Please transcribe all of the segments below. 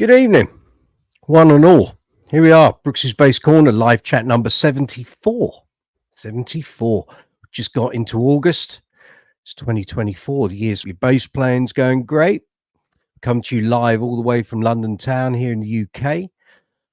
Good evening, one and all. Here we are, Brooksy's Bass Corner, live chat number 74. 74. Just got into August. It's 2024. The year's your bass playing's going great. Come to you live all the way from London town here in the UK.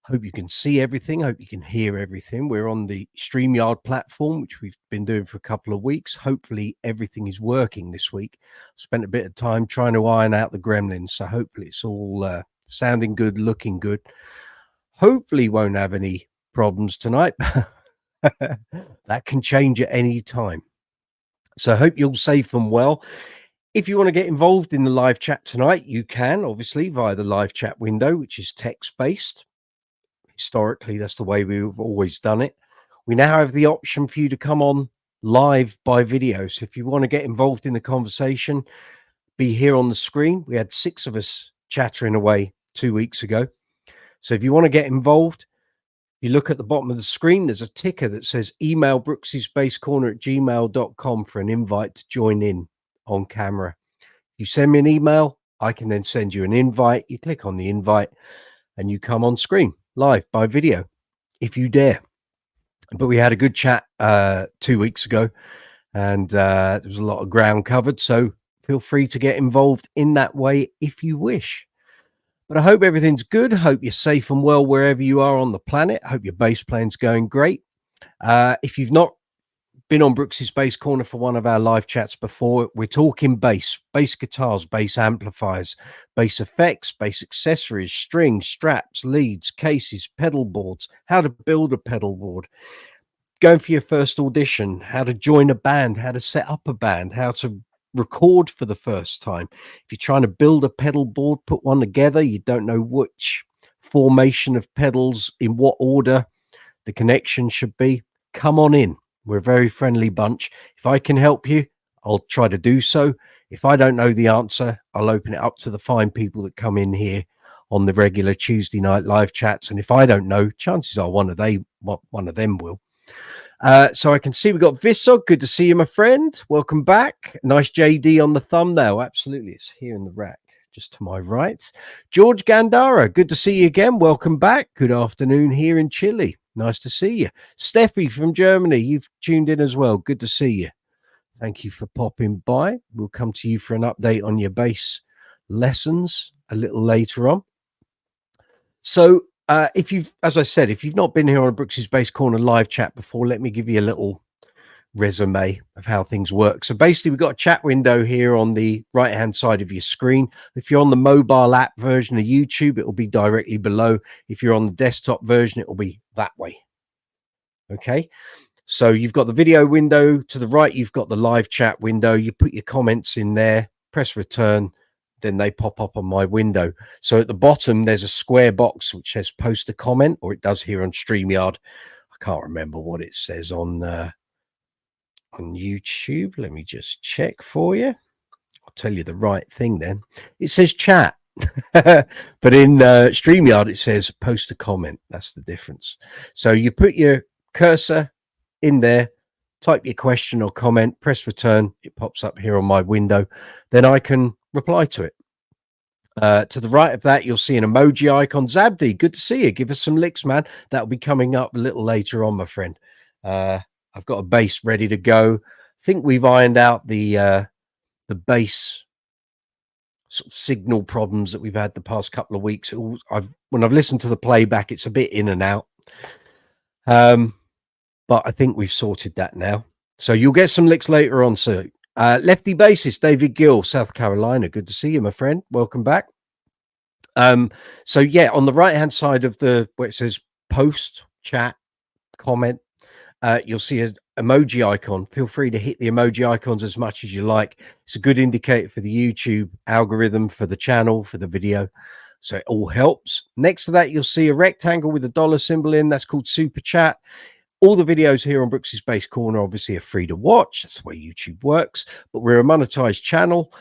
Hope you can see everything. Hope you can hear everything. We're on the StreamYard platform, which we've been doing for a couple of weeks. Hopefully everything is working this week. Spent a bit of time trying to iron out the gremlins, so hopefully it's all sounding good, looking good. Hopefully won't have any problems tonight. That can change at any time. So I hope you're all safe and well. If you want to get involved in the live chat tonight, you can, obviously, via the live chat window, which is text-based. Historically, that's the way we've always done it. We now have the option for you to come on live by video. So if you want to get involved in the conversation, be here on the screen. We had 6 of us chattering away 2 weeks ago. So if you want to get involved, you look at the bottom of the screen, there's a ticker that says email brooksysbasscorner@gmail.com for an invite to join in on camera. You send me an email, I can then send you an invite. You click on the invite and you come on screen live by video if you dare. But we had a good chat 2 weeks ago, and there was a lot of ground covered, so feel free to get involved in that way if you wish. But I hope everything's good. Hope you're safe and well wherever you are on the planet. Hope your bass playing's going great. If you've not been on Brooksy's Bass Corner for one of our live chats before, we're talking bass guitars, bass amplifiers, bass effects, bass accessories, strings, straps, leads, cases, pedal boards, how to build a pedal board, going for your first audition, how to join a band, how to set up a band, how to record for the first time. If you're trying to build a pedal board, put one together, you don't know which formation of pedals, in what order the connection should be, come on in. We're a very friendly bunch. If I can help you, I'll try to do so. If I don't know the answer, I'll open it up to the fine people that come in here on the regular Tuesday night live chats. And if I don't know, chances are one of them will. So I can see we've got Visog. Good to see you, my friend. Welcome back. Nice JD on the thumbnail. Absolutely. It's here in the rack, just to my right. George Gandara, good to see you again. Welcome back. Good afternoon here in Chile. Nice to see you. Steffi from Germany, you've tuned in as well. Good to see you. Thank you for popping by. We'll come to you for an update on your bass lessons a little later on. So if you've, as I said, if you've not been here on Brooksy's Bass Corner live chat before, let me give you a little resume of how things work. So basically, we've got a chat window here on the right hand side of your screen. If you're on the mobile app version of YouTube, it will be directly below. If you're on the desktop version, it will be that way. Okay, so you've got the video window to the right, you've got the live chat window. You put your comments in there, press return, then they pop up on my window. So at the bottom there's a square box which says post a comment, or it does here on StreamYard. I can't remember what it says on YouTube. Let me just check for you. I'll tell you the right thing then. It says chat. But in StreamYard it says post a comment. That's the difference. So you put your cursor in there, type your question or comment, press return, it pops up here on my window, then I can reply to it. To the right of that, you'll see an emoji icon. Zabdi, good to see you. Give us some licks, man. That'll be coming up a little later on, my friend. I've got a bass ready to go. I think we've ironed out the bass sort of signal problems that we've had the past couple of weeks. When I've listened to the playback, it's a bit in and out. But I think we've sorted that now. So you'll get some licks later on. So lefty bassist David Gill, South Carolina. Good to see you, my friend. Welcome back. So yeah, on the right hand side of where it says post, chat, comment, you'll see an emoji icon. Feel free to hit the emoji icons as much as you like. It's a good indicator for the YouTube algorithm, for the channel, for the video. So it all helps. Next to that, you'll see a rectangle with a dollar symbol in. That's called Super Chat. All the videos here on Brooksy's Bass Corner obviously are free to watch. That's the way YouTube works. But we're a monetized channel.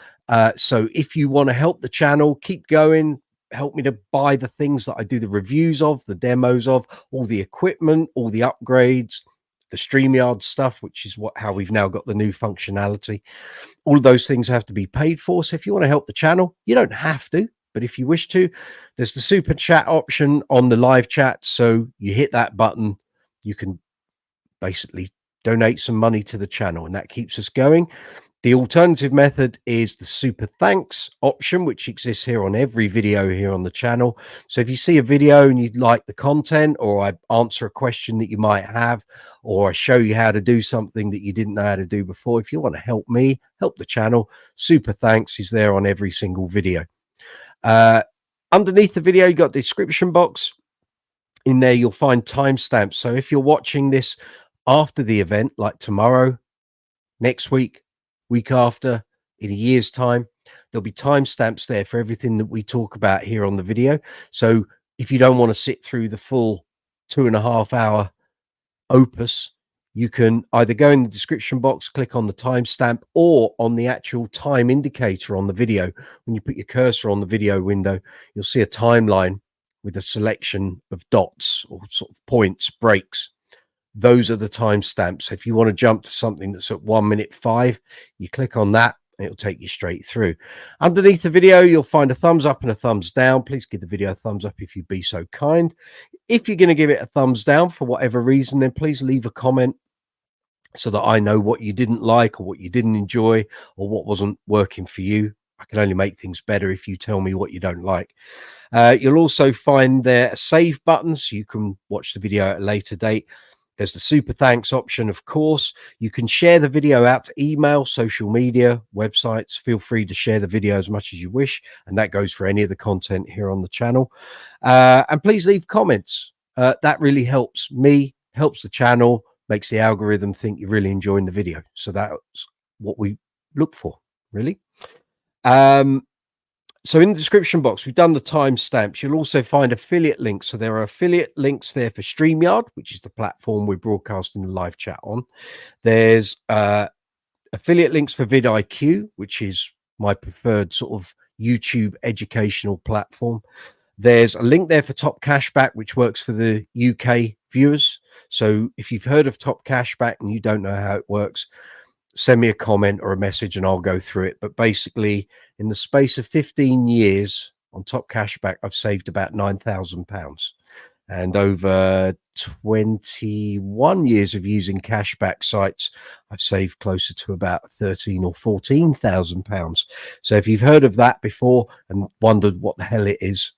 So if you want to help the channel, keep going. Help me to buy the things that I do the reviews of, the demos of, all the equipment, all the upgrades, the StreamYard stuff, which is how we've now got the new functionality. All of those things have to be paid for. So if you want to help the channel, you don't have to. but if you wish to, there's the super chat option on the live chat. So you hit that button, you can basically donate some money to the channel, and that keeps us going. The alternative method is the super thanks option, which exists here on every video here on the channel. So if you see a video and you like the content, or I answer a question that you might have, or I show you how to do something that you didn't know how to do before, if you want to help me, help the channel, super thanks is there on every single video. Underneath the video, you got the description box. In there, you'll find timestamps. So if you're watching this after the event, like tomorrow, next week, week after, in a year's time, there'll be timestamps there for everything that we talk about here on the video. So if you don't want to sit through the full 2.5 hour opus, you can either go in the description box, click on the timestamp, or on the actual time indicator on the video. When you put your cursor on the video window, you'll see a timeline with a selection of dots or sort of points, breaks. Those are the timestamps. If you want to jump to something that's at 1:05, you click on that and it'll take you straight through. Underneath the video, you'll find a thumbs up and a thumbs down. Please give the video a thumbs up if you'd be so kind. If you're going to give it a thumbs down for whatever reason, then please leave a comment so that I know what you didn't like or what you didn't enjoy or what wasn't working for you. I can only make things better if you tell me what you don't like. You'll also find there a save button so you can watch the video at a later date. There's the super thanks option, of course. You can share the video out to email, social media, websites. Feel free to share the video as much as you wish, and that goes for any of the content here on the channel. And please leave comments. That really helps me, helps the channel, makes the algorithm think you're really enjoying the video. So that's what we look for, really. So in the description box, we've done the timestamps. You'll also find affiliate links. So there are affiliate links there for StreamYard, which is the platform we're broadcasting the live chat on. There's affiliate links for vidIQ, which is my preferred sort of YouTube educational platform. There's a link there for Top Cashback, which works for the UK viewers. So if you've heard of Top Cashback and you don't know how it works, send me a comment or a message and I'll go through it. But basically, in the space of 15 years on Top Cashback, I've saved about £9,000. And over 21 years of using cashback sites, I've saved closer to about £13,000 or £14,000. So if you've heard of that before and wondered what the hell it is,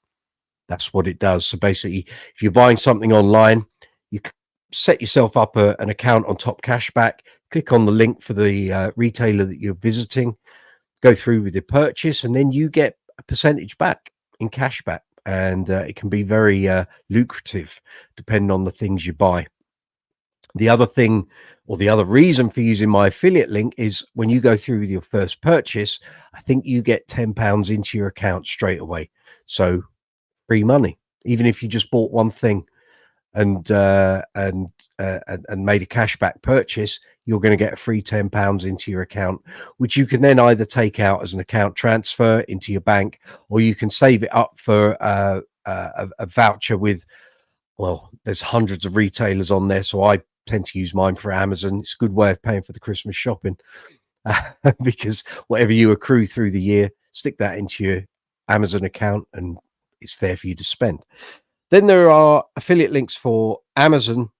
that's what it does. So basically, if you're buying something online, you set yourself up an account on Top Cashback, click on the link for the retailer that you're visiting, go through with your purchase, and then you get a percentage back in cashback. And it can be very lucrative depending on the things you buy. The other thing, or the other reason for using my affiliate link, is when you go through with your first purchase, I think you get £10 into your account straight away. So free money, even if you just bought one thing and made a cashback purchase, you're going to get a free £10 into your account, which you can then either take out as an account transfer into your bank, or you can save it up for a voucher with, well, there's hundreds of retailers on there, so I tend to use mine for Amazon. It's a good way of paying for the Christmas shopping, because whatever you accrue through the year, stick that into your Amazon account and it's there for you to spend. Then there are affiliate links for Amazon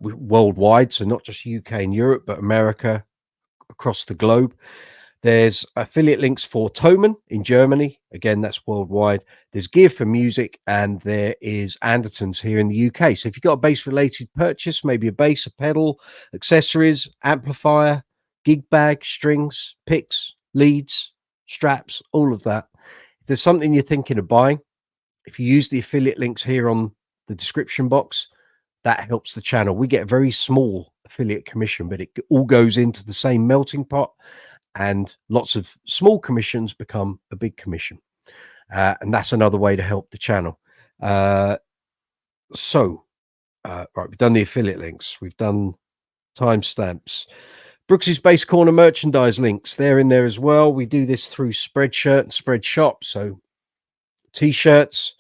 worldwide, so not just UK and Europe, but America, across the globe. There's affiliate links for Thomann in Germany. Again, that's worldwide. There's Gear for Music, and there is Andertons here in the UK. So if you've got a bass-related purchase, maybe a bass, a pedal, accessories, amplifier, gig bag, strings, picks, leads, straps, all of that. If there's something you're thinking of buying, if you use the affiliate links here on the description box, that helps the channel. We get a very small affiliate commission, but it all goes into the same melting pot, and lots of small commissions become a big commission. And that's another way to help the channel. Right, we've done the affiliate links. We've done timestamps. Brooksy's Bass Corner merchandise links, they're in there as well. We do this through Spreadshirt and Spreadshop. So t-shirts,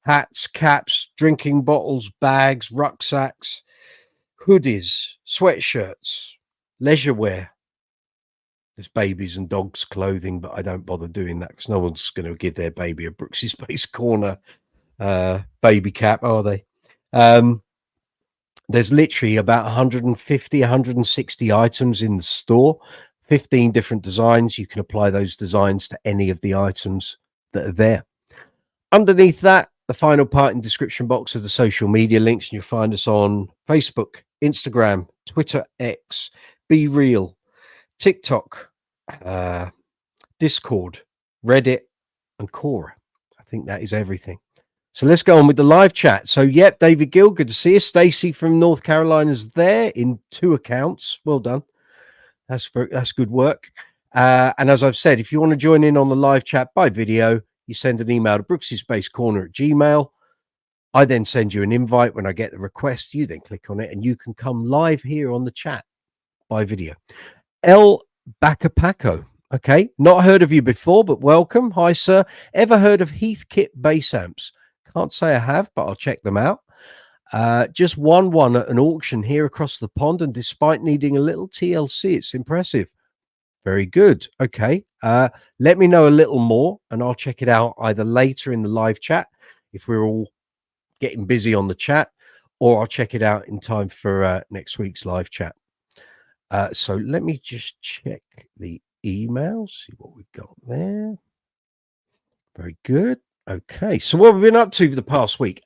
hats, caps, drinking bottles, bags, rucksacks, hoodies, sweatshirts, leisure wear, There's babies and dogs clothing, but I don't bother doing that because no one's going to give their baby a Brooksy Space Corner baby cap, are they? There's literally about 150, 160 items in the store, 15 different designs. You can apply those designs to any of the items that are there. Underneath that, the final part in description box are the social media links, and you'll find us on Facebook, Instagram, Twitter, X, Be Real, TikTok, Discord, Reddit, and Quora. I think that is everything. So let's go on with the live chat. So, yep, David Gill, good to see you. Stacey from North Carolina's there in 2 accounts. Well done. That's good work. And as I've said, if you want to join in on the live chat by video, you send an email to brooksyspacecorner@gmail.com. I then send you an invite when I get the request. You then click on it and you can come live here on the chat by video. El Bacapaco. Okay, not heard of you before, but welcome. Hi, sir. Ever heard of Heathkit bass amps? Can't say I have, but I'll check them out. Just won one at an auction here across the pond, and despite needing a little TLC, it's impressive. Very good. Okay. Let me know a little more, and I'll check it out either later in the live chat if we're all getting busy on the chat, or I'll check it out in time for next week's live chat. So let me just check the emails, see what we've got there. Very good. Okay, so what have we been up to for the past week?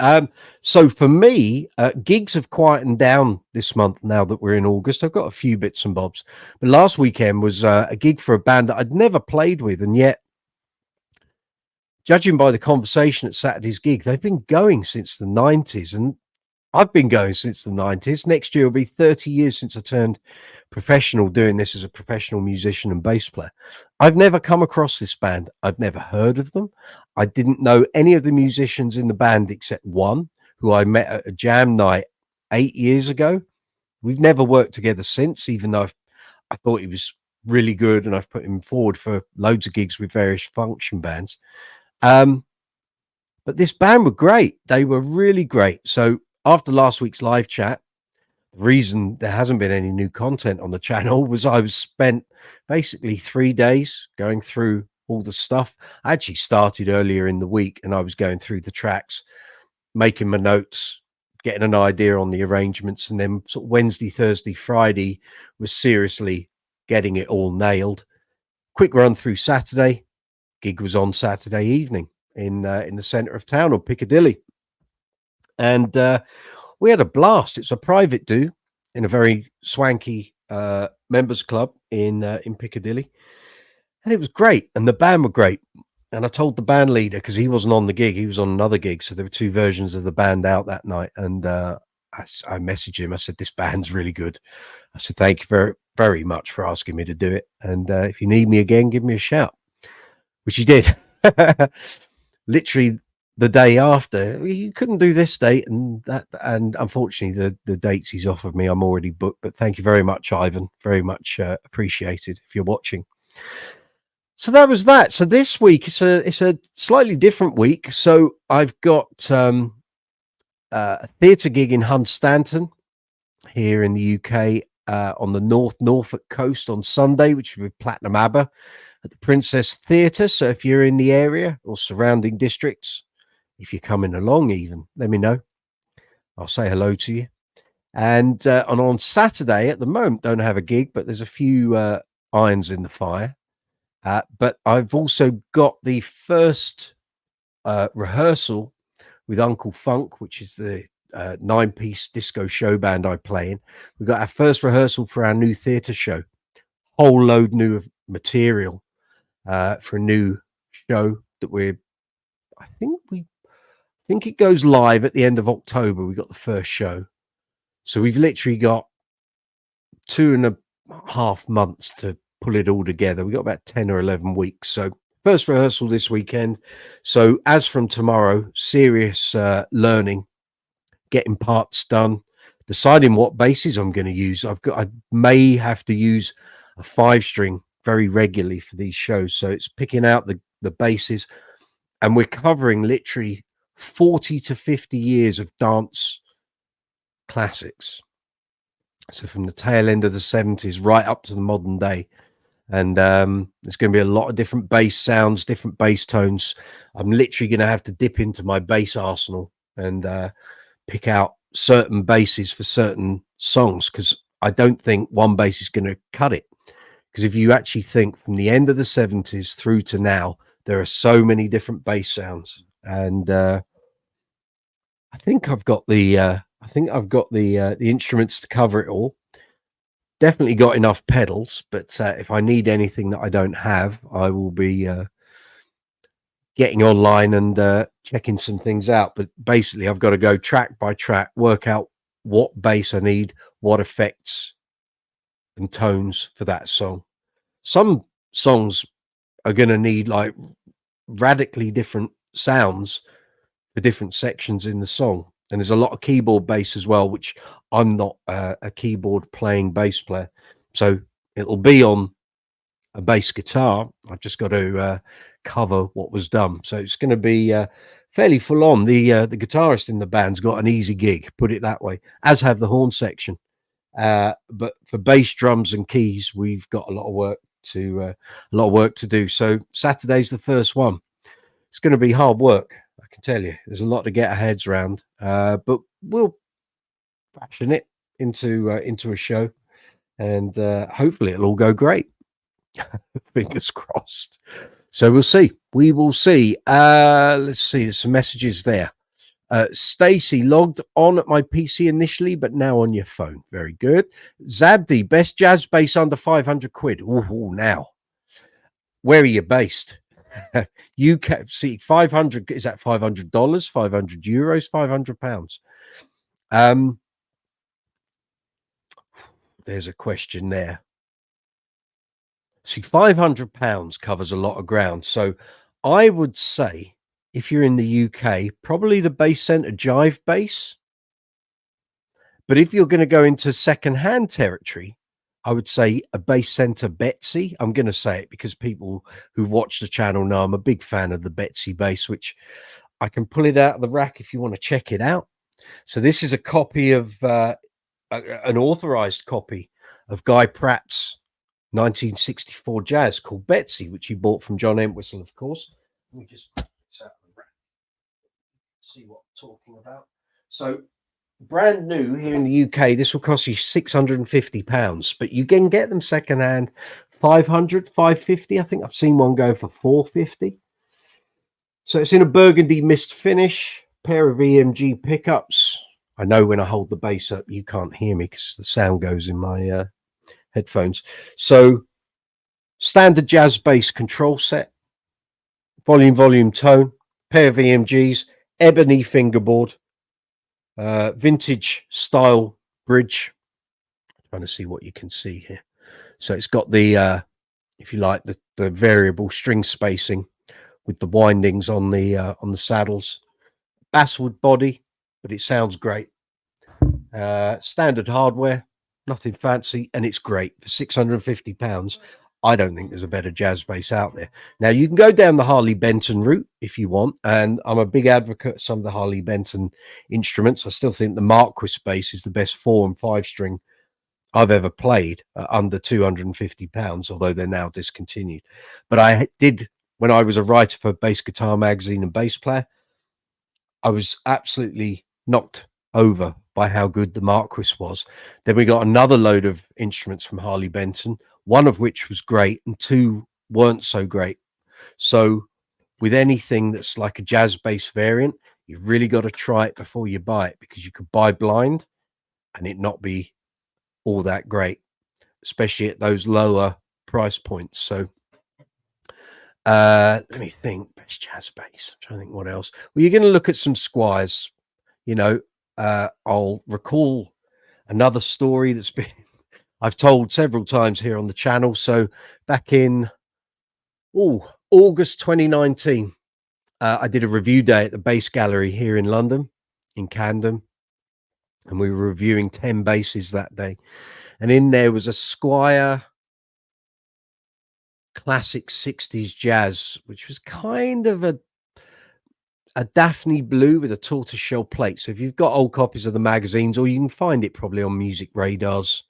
So for me, gigs have quietened down this month now that we're in August. I've got a few bits and bobs, but last weekend was a gig for a band that I'd never played with, and yet, judging by the conversation at Saturday's gig, they've been going since the 90s, and I've been going since the 90s. Next year will be 30 years since I turned professional doing this as a professional musician and bass player. I've never come across this band. I've never heard of them. I didn't know any of the musicians in the band except one who I met at a jam night 8 years ago. We've never worked together since, even though I thought he was really good and I've put him forward for loads of gigs with various function bands. But this band were great. They were really great. So after last week's live chat, the reason there hasn't been any new content on the channel was I was spent basically 3 days going through all the stuff. I actually started earlier in the week and I was going through the tracks, making my notes, getting an idea on the arrangements, and then sort of Wednesday, Thursday, Friday was seriously getting it all nailed. Quick run through Saturday. Gig was on Saturday evening in the center of town, or Piccadilly, and we had a blast. It's a private do in a very swanky members club in Piccadilly, and it was great. And the band were great. And I told the band leader, because he wasn't on the gig, he was on another gig, so there were 2 versions of the band out that night. And I messaged him. I said, "This band's really good." I said, "Thank you very, very much for asking me to do it. And if you need me again, give me a shout," which he did. Literally the day after. "You couldn't do this date and that," and unfortunately the dates he's offered me I'm already booked, but thank you very much, Ivan. Very much appreciated if you're watching. So that was that. So this week it's a slightly different week. So I've got a theatre gig in Hunstanton here in the UK on the Norfolk coast on Sunday, which will be Platinum ABBA at the Princess Theatre. So if you're in the area or surrounding districts, if you're coming along even, let me know. I'll say hello to you. And on Saturday, at the moment, don't have a gig, but there's a few irons in the fire. But I've also got the first rehearsal with Uncle Funk, which is the 9-piece disco show band I play in. We've got our first rehearsal for our new theatre show. Whole load new of material for a new show that I think it goes live at the end of October. We got the first show. So we've literally got 2.5 months to pull it all together. We got about 10 or 11 weeks. So first rehearsal this weekend. So as from tomorrow, serious learning, getting parts done, deciding what basses I'm going to use. I may have to use a 5-string very regularly for these shows. So it's picking out the basses, and we're covering literally 40 to 50 years of dance classics. So from the tail end of the 70s right up to the modern day. And there's going to be a lot of different bass sounds, different bass tones. I'm literally going to have to dip into my bass arsenal and pick out certain basses for certain songs, because I don't think one bass is going to cut it. Because if you actually think from the end of the 70s through to now, there are so many different bass sounds. And I think I've got the the instruments to cover it all. Definitely got enough pedals, but if I need anything that I don't have, I will be getting online and checking some things out. But basically, I've got to go track by track, work out what bass I need, what effects and tones for that song. Some songs are going to need like radically different sounds for different sections in the song. And there's a lot of keyboard bass as well, which I'm not a keyboard playing bass player. So it'll be on a bass guitar. I've just got to cover what was done. So it's going to be fairly full on. The guitarist in the band's got an easy gig, put it that way, as have the horn section. But for bass, drums, and keys, we've got a lot of work to do. So Saturday's the first one. It's going to be hard work, I can tell you. There's a lot to get our heads around, but we'll fashion it into a show, and hopefully it'll all go great. Fingers crossed. So we'll see. We will see. Let's see. There's some messages there. Stacy, logged on at my PC initially, but now on your phone. Very good. Zabdi, best jazz bass under 500 quid. Ooh, now. Where are you based? You can see 500. Is that $500, 500 euros, 500 pounds? There's a question there. See, 500 pounds covers a lot of ground. So I would say, if you're in the UK, probably the Bass Centre Jive bass. But if you're going to go into second-hand territory, I would say a Bass Centre Betsy. I'm going to say it because people who watch the channel know I'm a big fan of the Betsy bass, which I can pull it out of the rack if you want to check it out. So this is a copy of an authorized copy of Guy Pratt's 1964 jazz called Betsy, which he bought from John Entwistle, of course. Let me just see what I'm talking about. So brand new here in the UK, this will cost you £650, but you can get them secondhand 500, 550. I think I've seen one go for 450. So it's in a burgundy mist finish, pair of EMG pickups. I know when I hold the bass up, you can't hear me because the sound goes in my headphones. So standard jazz bass control set, volume, tone, pair of EMGs, ebony fingerboard, vintage style bridge. I'm trying to see what you can see here. So it's got the, if you like, the variable string spacing with the windings on the saddles. Basswood body, but it sounds great. Standard hardware, nothing fancy, and it's great for £650. I don't think there's a better jazz bass out there. Now, you can go down the Harley Benton route if you want, and I'm a big advocate of some of the Harley Benton instruments. I still think the Marquis bass is the best 4 and 5 string I've ever played under £250, although they're now discontinued. But I did, when I was a writer for Bass Guitar Magazine and Bass Player, I was absolutely knocked over by how good the Marquis was. Then we got another load of instruments from Harley Benton, one of which was great and 2 weren't so great. So with anything that's like a jazz bass variant, you've really got to try it before you buy it, because you could buy blind and it not be all that great, especially at those lower price points. So let me think. Best jazz bass. I'm trying to think what else. Well, you're going to look at some Squires. You know, I'll recall another story that's been I've told several times here on the channel. So back in August 2019, I did a review day at the Bass Gallery here in London, in Camden, and we were reviewing 10 basses that day. And in there was a Squire classic 60s jazz, which was kind of a Daphne blue with a tortoiseshell plate. So if you've got old copies of the magazines, or you can find it probably on Music Radars,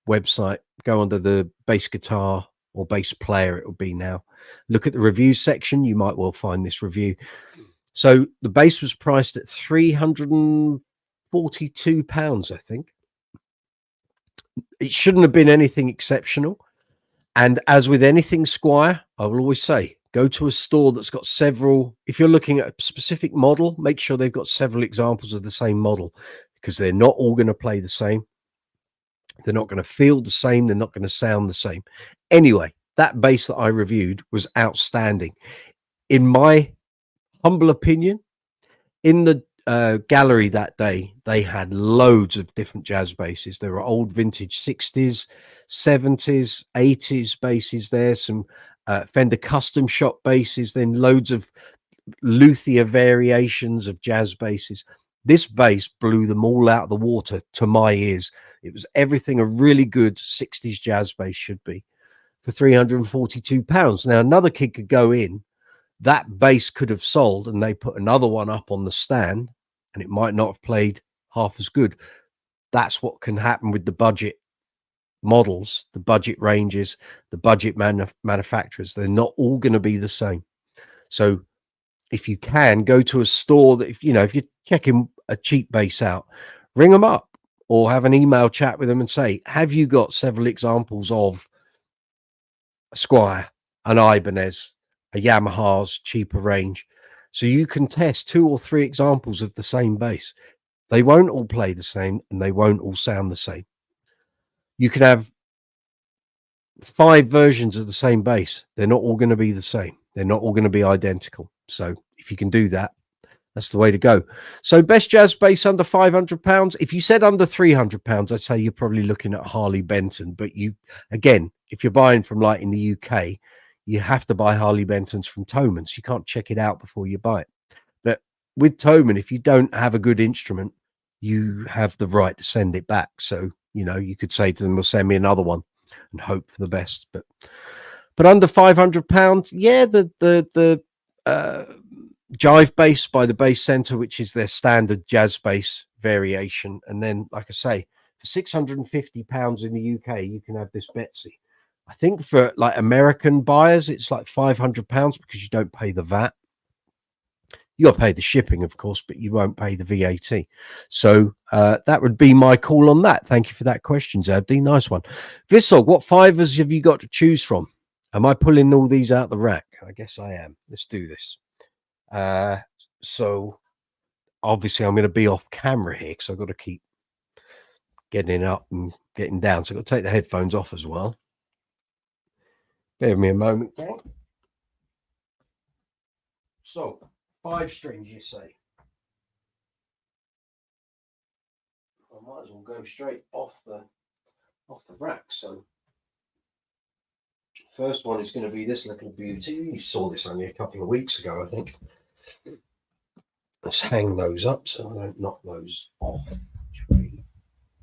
website, go under the bass guitar or bass player, it will be now. Look at the review section. You might well find this review. So the bass was priced at £342, I think. It shouldn't have been anything exceptional. And as with anything Squire, I will always say, go to a store that's got several. If you're looking at a specific model, make sure they've got several examples of the same model, because they're not all going to play the same. They're not going to feel the same. They're not going to sound the same. Anyway, that bass that I reviewed was outstanding. In my humble opinion, in the gallery that day, they had loads of different jazz basses. There were old vintage 60s, 70s, 80s basses there, some Fender custom shop basses, then loads of luthier variations of jazz basses. This bass blew them all out of the water to my ears. It was everything a really good 60s jazz bass should be for £342. Now, another kid could go in, that bass could have sold, and they put another one up on the stand, and it might not have played half as good. That's what can happen with the budget models, the budget ranges, the budget manufacturers. They're not all going to be the same. So if you can, go to a store that, if you're checking a cheap bass out, ring them up or have an email chat with them and say, have you got several examples of a Squire, an Ibanez, a Yamaha's cheaper range, so you can test 2 or 3 examples of the same bass. They won't all play the same and they won't all sound the same. You can have 5 versions of the same bass. They're not all going to be the same. They're not all going to be identical. So if you can do that, that's the way to go. So best jazz bass under £500. If you said under £300, I'd say you're probably looking at Harley Benton. But again, if you're buying from like in the UK, you have to buy Harley Bentons from Thoman's. You can't check it out before you buy it. But with Thomann, if you don't have a good instrument, you have the right to send it back. So, you could say to them, well, send me another one and hope for the best. But under £500, yeah, the Jive bass by the Bass Center, which is their standard jazz bass variation. And then, like I say, for £650 in the UK, you can have this Betsy. I think for like American buyers, it's like £500 because you don't pay the VAT. You got to pay the shipping, of course, but you won't pay the VAT. So that would be my call on that. Thank you for that question, Zabdi. Nice one. Vissog, what fivers have you got to choose from? Am I pulling all these out the rack? I guess I am. Let's do this. So obviously I'm going to be off camera here because I've got to keep getting up and getting down. So I've got to take the headphones off as well. Give me a moment, gang. So 5 strings, you say? I might as well go straight off the rack. So first one is going to be this little beauty. You saw this only a couple of weeks ago, I think. Let's hang those up so I don't knock those off, which would be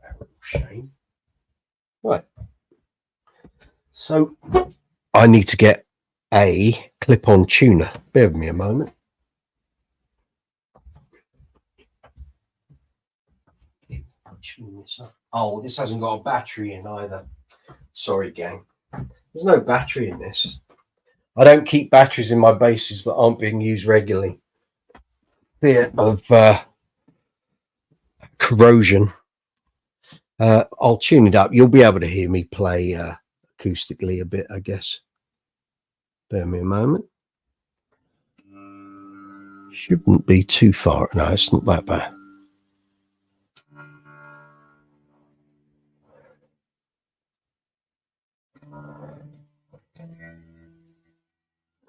a real shame. Right. So I need to get a clip-on tuner. Bear with me a moment. Oh, this hasn't got a battery in either. Sorry, gang. There's no battery in this. I don't keep batteries in my basses that aren't being used regularly. Fear of corrosion. I'll tune it up. You'll be able to hear me play acoustically a bit, I guess. Bear me a moment. Shouldn't be too far. No, it's not that bad.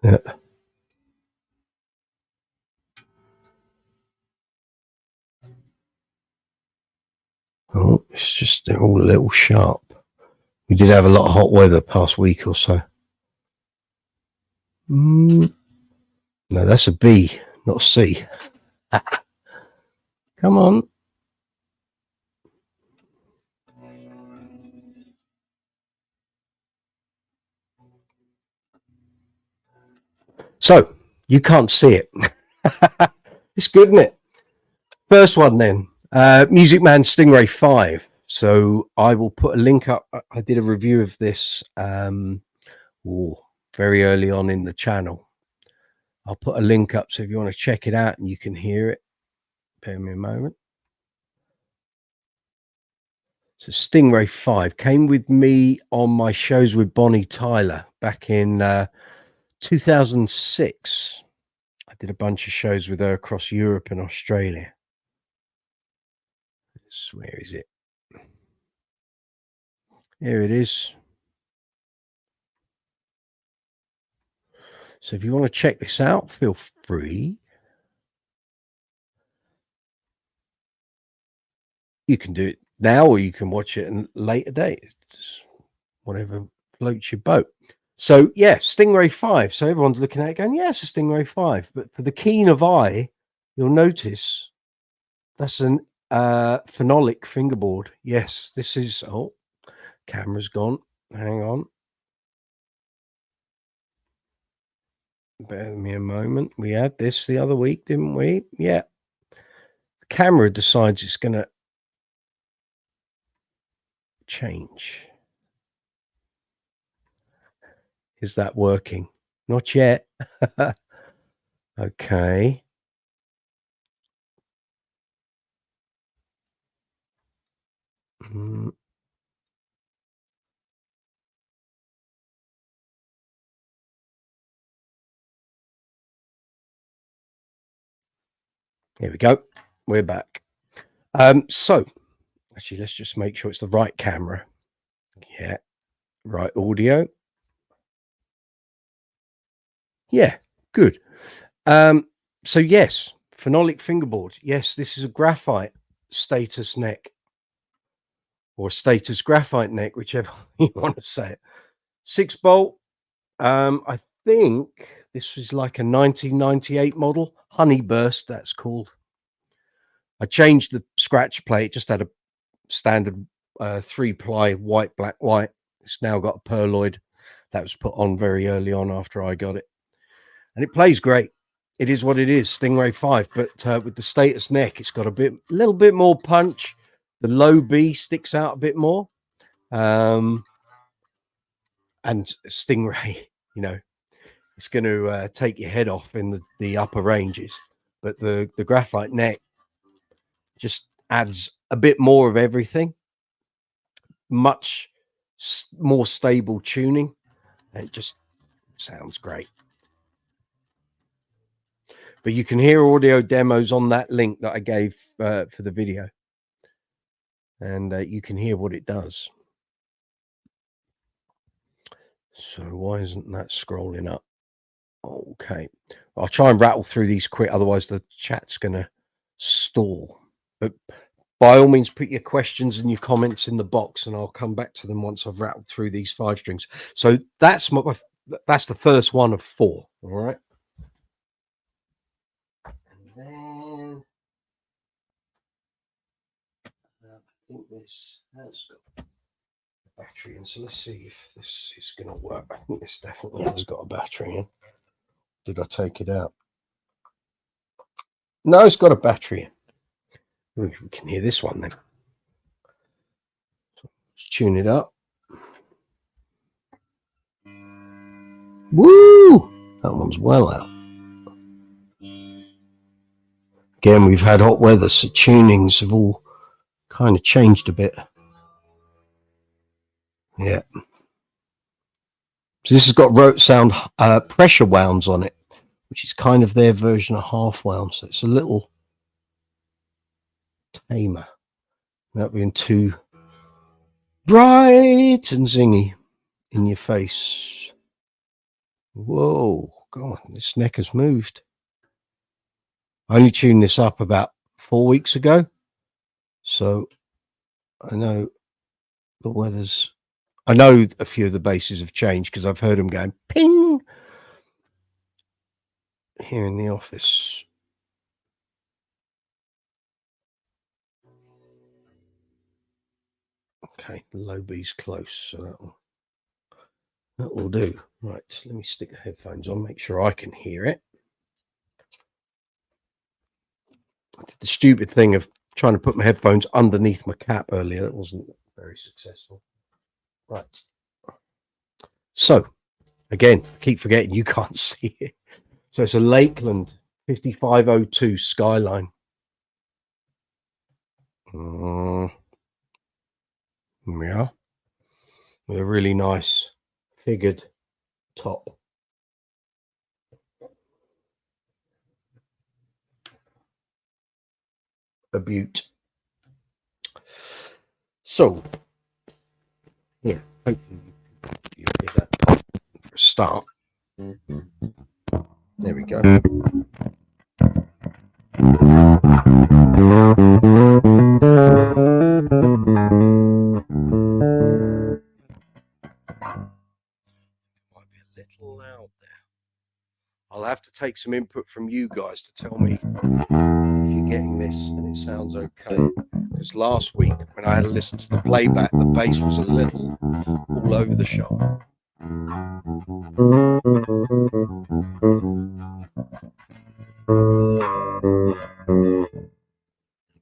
Yeah. Oh, it's just they're all a little sharp. We did have a lot of hot weather the past week or so. No, that's a B, not a C. Come on. So you can't see it. It's good, isn't it? First one then. Music Man Stingray 5. So I will put a link up. I did a review of this very early on in the channel. I'll put a link up, so if you want to check it out and you can hear it, bear me a moment. So Stingray 5 came with me on my shows with Bonnie Tyler back in 2006. I did a bunch of shows with her across Europe and Australia. Where is it? Here it is. So if you want to check this out, feel free. You can do it now, or you can watch it in later date. It's whatever floats your boat. So yeah, Stingray 5. So everyone's looking at it going, yeah, it's a Stingray 5. But for the keen of eye, you'll notice that's an phenolic fingerboard. Yes, this is, oh, camera's gone. Hang on. Bear with me a moment. We had this the other week, didn't we? Yeah. The camera decides it's going to change. Is that working? Not yet. Okay. Here we go. We're back. So actually, let's just make sure it's the right camera. Yeah. Right audio. Yeah, good. So yes, phenolic fingerboard. Yes, this is a graphite status neck, or status graphite neck, whichever you want to say it. 6-bolt. I think this was like a 1998 model, Honeyburst, that's called. I changed the scratch plate. It just had a standard 3-ply white, black, white. It's now got a perloid that was put on very early on after I got it, and it plays great. It is what it is, Stingray 5, but with the status neck, it's got a little bit more punch. The low B sticks out a bit more, and Stingray, you know, it's going to take your head off in the upper ranges, but the graphite neck just adds a bit more of everything, much more stable tuning, and it just sounds great. But you can hear audio demos on that link that I gave for the video, and you can hear what it does. So why isn't that scrolling up? Okay, I'll try and rattle through these quick, otherwise the chat's going to stall. But by all means, put your questions and your comments in the box, and I'll come back to them once I've rattled through these 5 strings. So that's the first one of 4. All right. And then I think this has got a battery in. So let's see if this is going to work. I think this definitely has got a battery in. Did I take it out? No, it's got a battery in. We can hear this one then. Let's tune it up. Woo! That one's well out. Again, we've had hot weather, so tunings have all kind of changed a bit. Yeah. So this has got rote sound pressure wounds on it, which is kind of their version of half wound. So it's a little tamer, without being too bright and zingy in your face. Whoa, God, this neck has moved. I only tuned this up about 4 weeks ago, so I know the weather's. I know a few of the basses have changed because I've heard them going ping here in the office. Okay, the low B's close, so that will do. Right, let me stick the headphones on, make sure I can hear it. I did the stupid thing of trying to put my headphones underneath my cap earlier. That wasn't very successful. Right. So, again, I keep forgetting you can't see it. So it's a Lakeland 5502 Skyline. Here we are. With a really nice figured top. A beaut. So, yeah, hopefully you get that pop for a start. There we go. Might be a little loud there. I'll have to take some input from you guys to tell me if you're getting this and it sounds okay. Because last week when I had to listen to the playback, the bass was a little all over the shop. I'm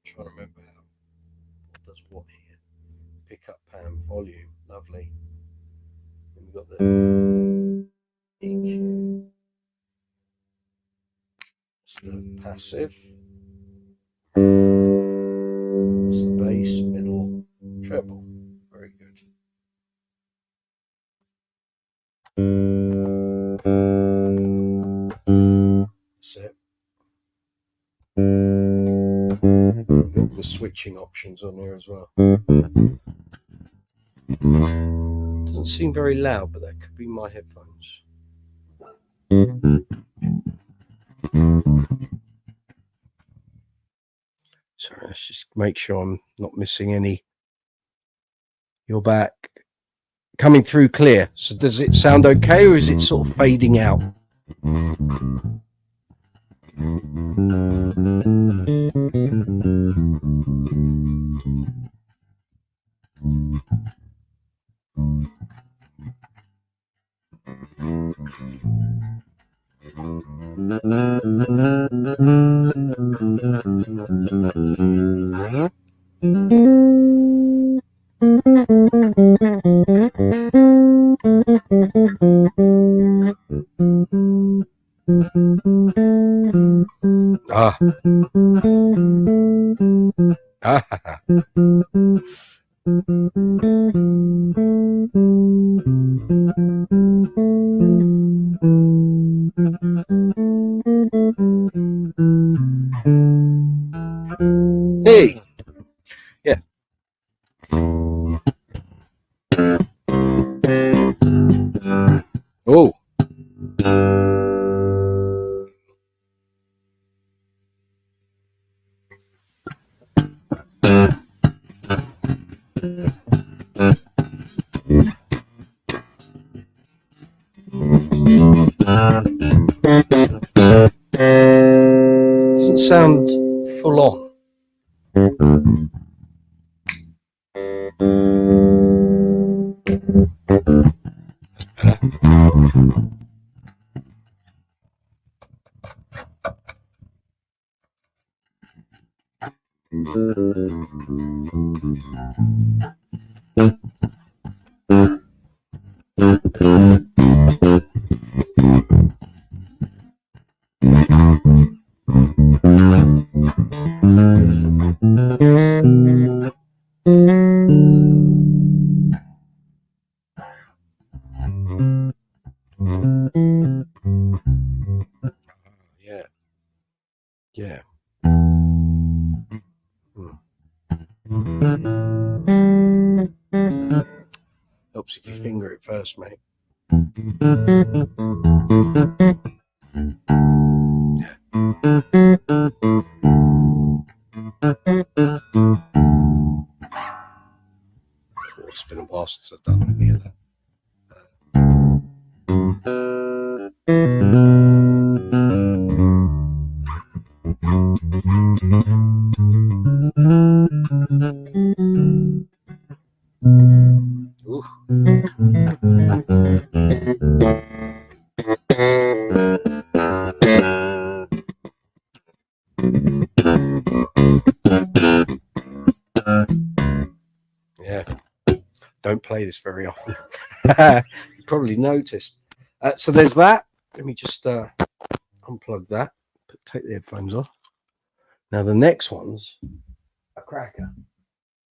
trying to remember how what does what here. Pick up pan volume, lovely. And we've got the EQ. That's the passive. That's the bass, middle, treble. Very good. That's it. We've got the switching options on here as well. Doesn't seem very loud, but that could be my headphones. So let's just make sure I'm not missing any. You're back. Coming through clear. So does it sound okay, or is it sort of fading out? Hey, yeah. Oh. Doesn't sound full on. That's better. Yeah. Yeah. Helps if you finger it first, mate. Oh, it's been a while since I've done any of that. Ooh. play this very often. You probably noticed. So there's that. Let me just unplug that, take the headphones off. Now the next one's a cracker,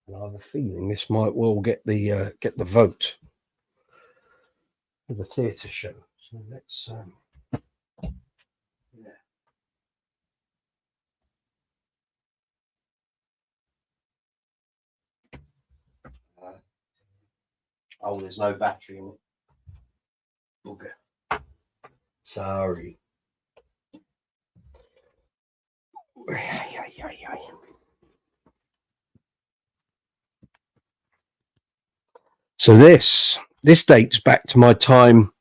and I have a feeling this might well get the vote for the theatre show. So let's yeah. Oh, there's no battery in it. Okay. Sorry. So this dates back to my time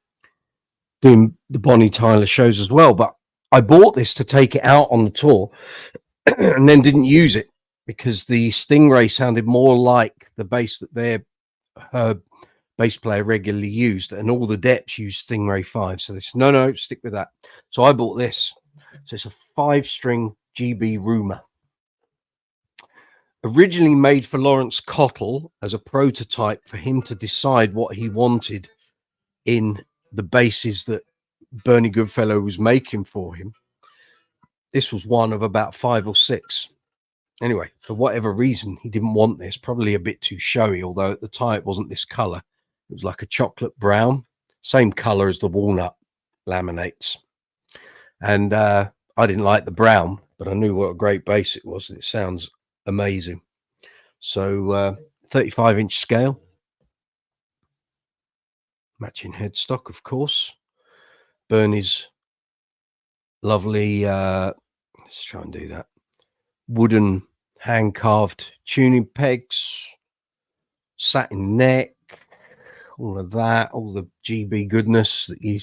doing the Bonnie Tyler shows as well, but I bought this to take it out on the tour and then didn't use it because the Stingray sounded more like the bass that her bass player regularly used, and all the Deps used Stingray 5. So this, no, stick with that. So I bought this. So it's a 5-string GB Rumor. Originally made for Lawrence Cottle as a prototype for him to decide what he wanted in the basses that Bernie Goodfellow was making for him. This was one of about 5 or 6. Anyway, for whatever reason, he didn't want this, probably a bit too showy, although at the time it wasn't this color. It was like a chocolate brown, same color as the walnut laminates. And I didn't like the brown, but I knew what a great bass it was. It sounds amazing. So 35-inch scale, matching headstock, of course. Bernie's lovely, let's try and do that, wooden hand-carved tuning pegs, satin neck, all of that, all the GB goodness that you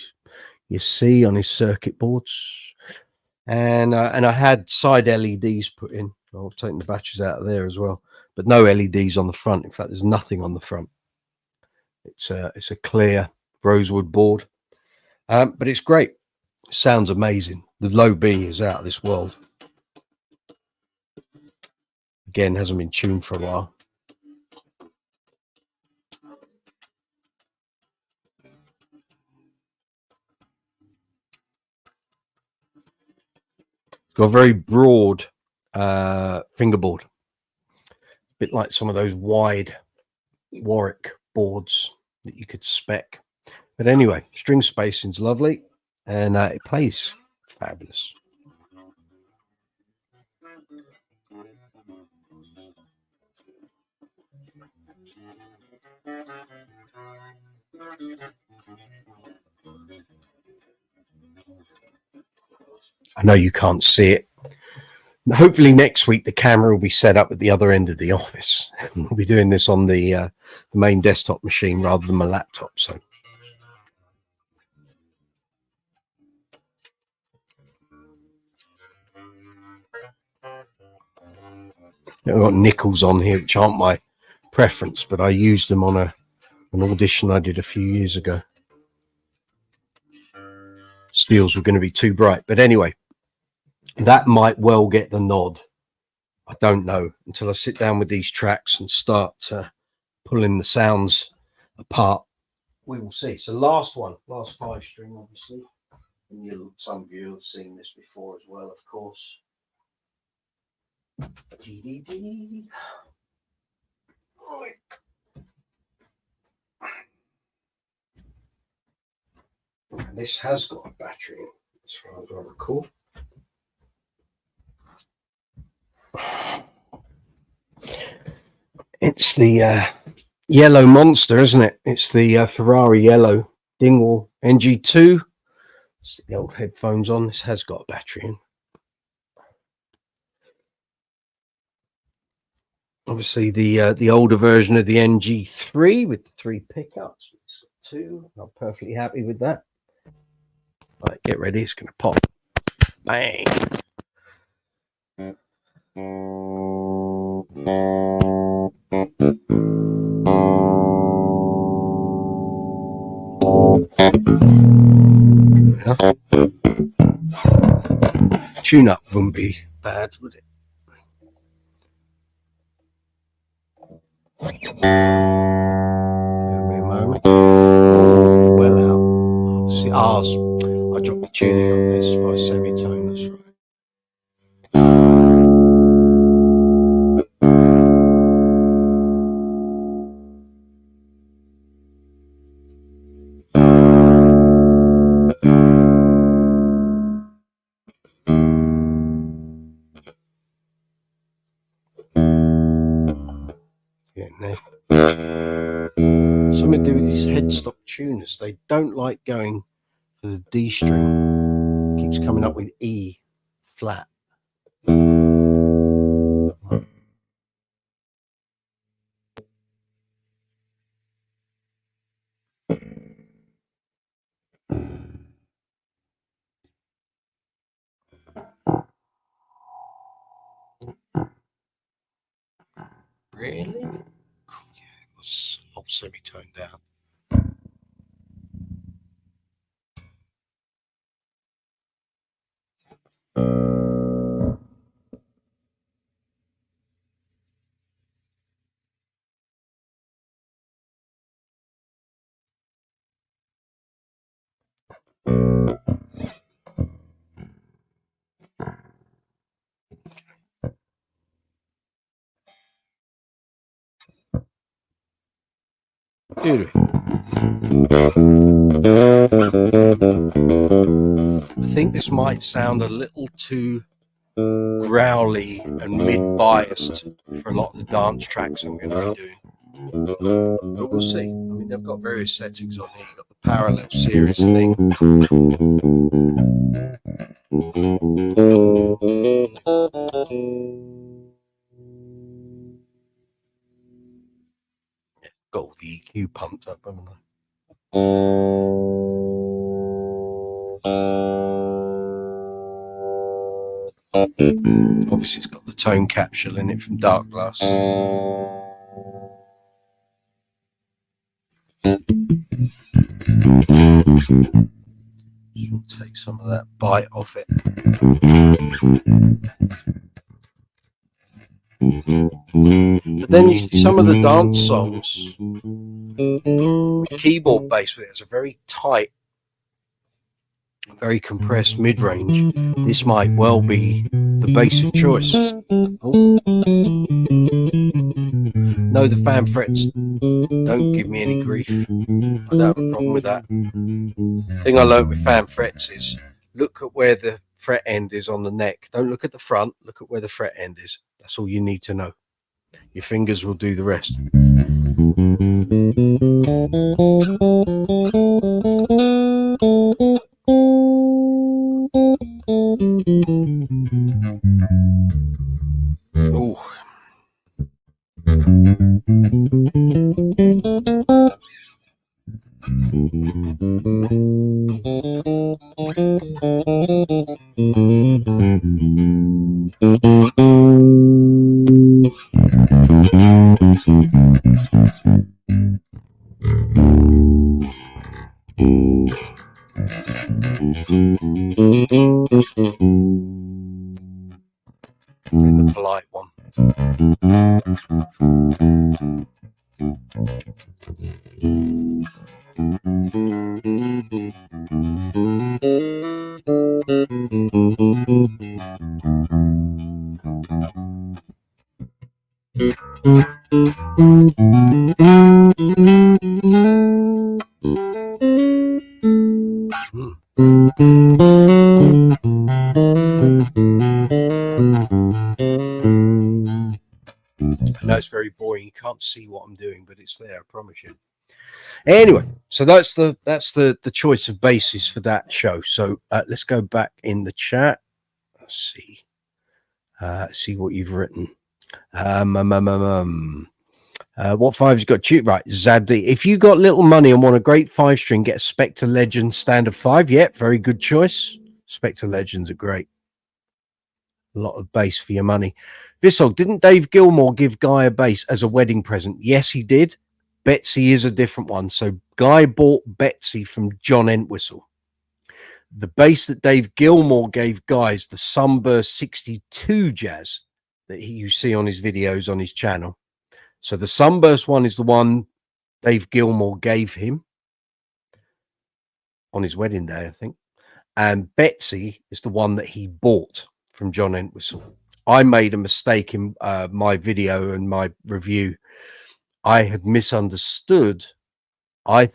see on his circuit boards. And I had side LEDs put in. I've taken the batteries out of there as well, but no LEDs on the front. In fact, there's nothing on the front. It's a clear rosewood board, but it's great. It sounds amazing. The low B is out of this world. Again, hasn't been tuned for a while. It's got a very broad fingerboard, a bit like some of those wide Warwick boards that you could spec. But anyway, string spacing's lovely, and it plays fabulous. I know you can't see it. Hopefully next week the camera will be set up at the other end of the office. We'll be doing this on the main desktop machine rather than my laptop. So I've got nickels on here, which aren't my preference, but I used them on an audition I did a few years ago. Steels were going to be too bright, but anyway, that might well get the nod. I don't know until I sit down with these tracks and start pulling the sounds apart. We will see. So last 5-string, obviously. And some of you have seen this before as well, of course. And this has got a battery, as far as I recall. It's the yellow monster, isn't it? It's the Ferrari yellow Dingwall NG2. Stick the old headphones on. This has got a battery in. Obviously, the older version of the NG3 with the 3 pickups. It's got 2. I'm perfectly happy with that. Right, get ready. It's going to pop. Bang. Tune up wouldn't be bad, would it? me? Oh, well out. See, I dropped the tuning on this by semitone, that's right. Something to do with these headstock tuners. They don't like going for the D string. It keeps coming up with E flat. Really? Yeah, it was all semi-toned down. I think this might sound a little too growly and mid-biased for a lot of the dance tracks I'm going to be doing. But we'll see. I mean, they've got various settings on here. You've got the parallel series thing. Got all the EQ pumped up, haven't I? Obviously, it's got the tone capsule in it from Dark Glass. Just want to take some of that bite off it. But then you see some of the dance songs with keyboard bass with it. It's a very tight, very compressed mid-range. This might well be the bass of choice. Oh. No, the fan frets don't give me any grief. I don't have a problem with that. The thing I learned with fan frets is look at where the fret end is on the neck. Don't look at the front, look at where the fret end is. That's all you need to know. Your fingers will do the rest. Ooh. In the polite one. I know it's very boring. You can't see what I'm doing, but it's there, I promise you. Anyway, so that's the choice of basses for that show. So let's go back in the chat. Let's see what you've written. What five you got? Right, Zabdi. If you got little money and want a great 5-string, get a Spectre Legend standard 5. Yep, very good choice. Spectre Legends are great. A lot of bass for your money. Vissel, didn't Dave Gilmour give Guy a bass as a wedding present? Yes, he did. Betsy is a different one. So Guy bought Betsy from John Entwistle. The bass that Dave Gilmour gave Guy is the Sunburst 62 Jazz that you see on his videos on his channel. So the Sunburst one is the one Dave Gilmour gave him on his wedding day, I think. And Betsy is the one that he bought from John Entwistle. I made a mistake in my video and my review. I had misunderstood. I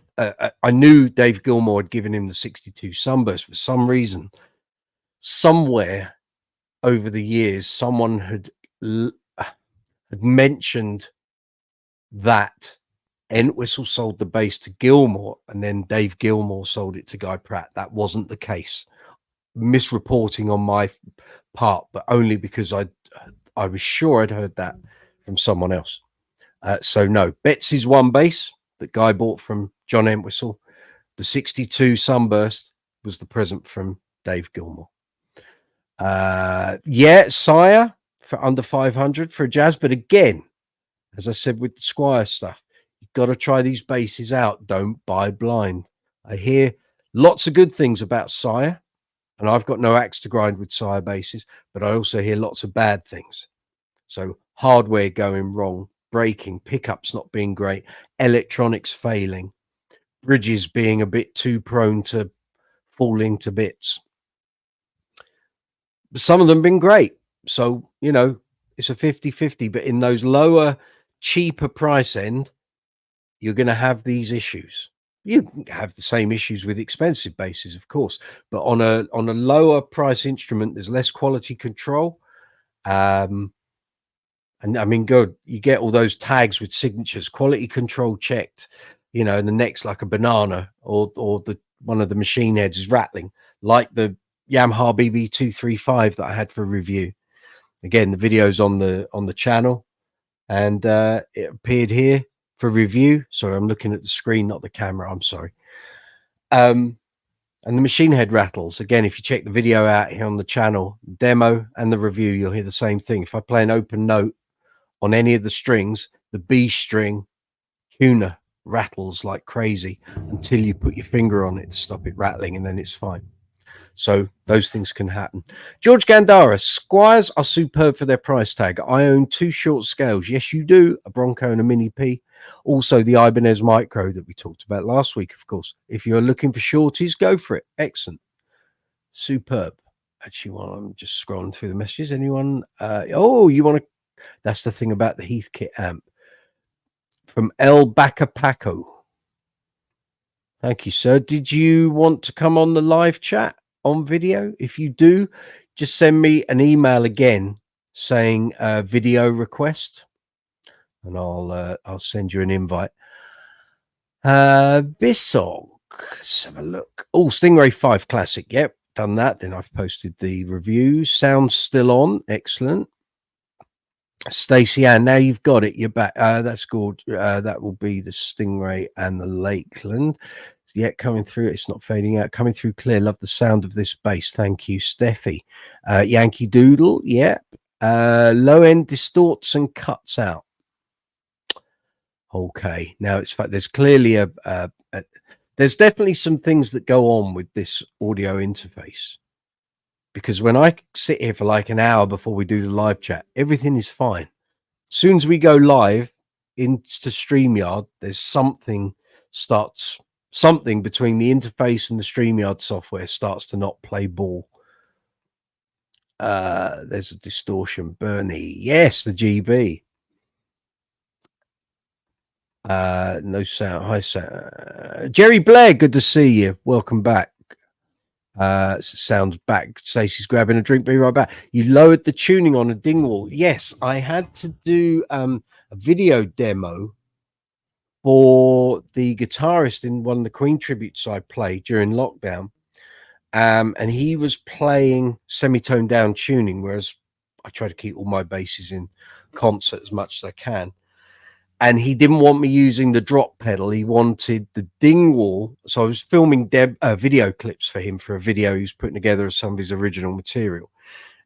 knew Dave Gilmour had given him the 62 Sunburst for some reason. Somewhere over the years, someone had mentioned that Entwistle sold the bass to Gilmour and then Dave Gilmour sold it to Guy Pratt. That wasn't the case. Misreporting on my part, but only because I was sure I'd heard that from someone else. So no, Betsy's one bass that Guy bought from John Entwistle. The 62 Sunburst was the present from Dave Gilmour. Yeah, Sire for under 500 for a Jazz, but again, as I said with the Squire stuff, you've got to try these basses out. Don't buy blind. I hear lots of good things about Sire, and I've got no axe to grind with Sire basses, but I also hear lots of bad things. So hardware going wrong, breaking, pickups not being great, electronics failing, bridges being a bit too prone to falling to bits. But some of them have been great. So, you know, it's a 50-50, but in those lower, cheaper price end, you're going to have these issues. You have the same issues with expensive basses, of course, but on a lower price instrument, there's less quality control. And I mean, good, you get all those tags with signatures, quality control checked, you know, and the neck's like a banana, or the one of the machine heads is rattling, like the Yamaha BB235 that I had for review. Again, the video's on the channel, and it appeared here for review. Sorry, I'm looking at the screen, not the camera. I'm sorry. And the machine head rattles. Again, if you check the video out here on the channel, demo and the review, you'll hear the same thing. If I play an open note on any of the strings, the B string tuner rattles like crazy until you put your finger on it to stop it rattling, and then it's fine. So those things can happen. George Gandara, Squires are superb for their price tag. I own 2 short scales. Yes, you do. A Bronco and a Mini P. Also the Ibanez Micro that we talked about last week, of course. If you're looking for shorties, go for it. Excellent. Superb. Actually, while I'm just scrolling through the messages, anyone? Oh, you want to? That's the thing about the Heathkit amp. From El Bacapaco. Thank you, sir. Did you want to come on the live chat on video? If you do, just send me an email again saying video request, and I'll send you an invite. Bissog, let's have a look. Oh, Stingray 5 Classic. Yep, done that. Then I've posted the review. Sound's still on. Excellent. Stacey Ann, now you've got it. You're back. That's good. That will be the Stingray and the Lakeland. Yeah, coming through. It's not fading out. Coming through clear. Love the sound of this bass. Thank you, Steffi. Yankee Doodle. Yep. Low end distorts and cuts out. Okay. Now it's fact. There's clearly there's definitely some things that go on with this audio interface. Because when I sit here for like an hour before we do the live chat, everything is fine. As soon as we go live into StreamYard, there's something between the interface and the StreamYard software starts to not play ball. There's a distortion. Bernie. Yes, the GB. No sound. Hi, sound. Jerry Blair, good to see you. Welcome back. Sounds back. Stacey's grabbing a drink. Be right back. You lowered the tuning on a Dingwall. Yes, I had to do a video demo for the guitarist in one of the Queen tributes I played during lockdown, and he was playing semitone down tuning, whereas I try to keep all my basses in concert as much as I can. And he didn't want me using the drop pedal. He wanted the Dingwall. So I was filming video clips for him for a video he was putting together of some of his original material.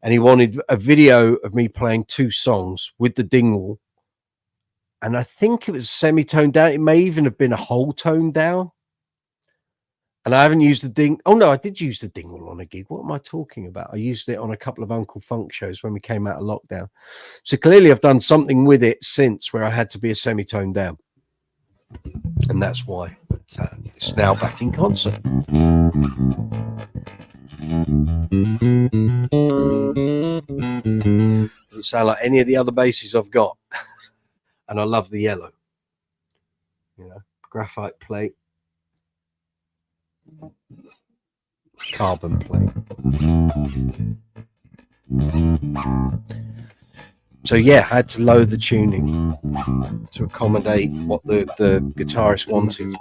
And he wanted a video of me playing 2 songs with the Dingwall. And I think it was semitone down. It may even have been a whole tone down. And I haven't used the Ding. Oh, no, I did use the Dingwall on a gig. What am I talking about? I used it on a couple of Uncle Funk shows when we came out of lockdown. So clearly I've done something with it since where I had to be a semitone down. and that's why. But it's now back in concert. Doesn't sound like any of the other basses I've got. And I love the yellow. You know, graphite plate, carbon plate. So yeah, had to lower the tuning to accommodate what the guitarist wanted.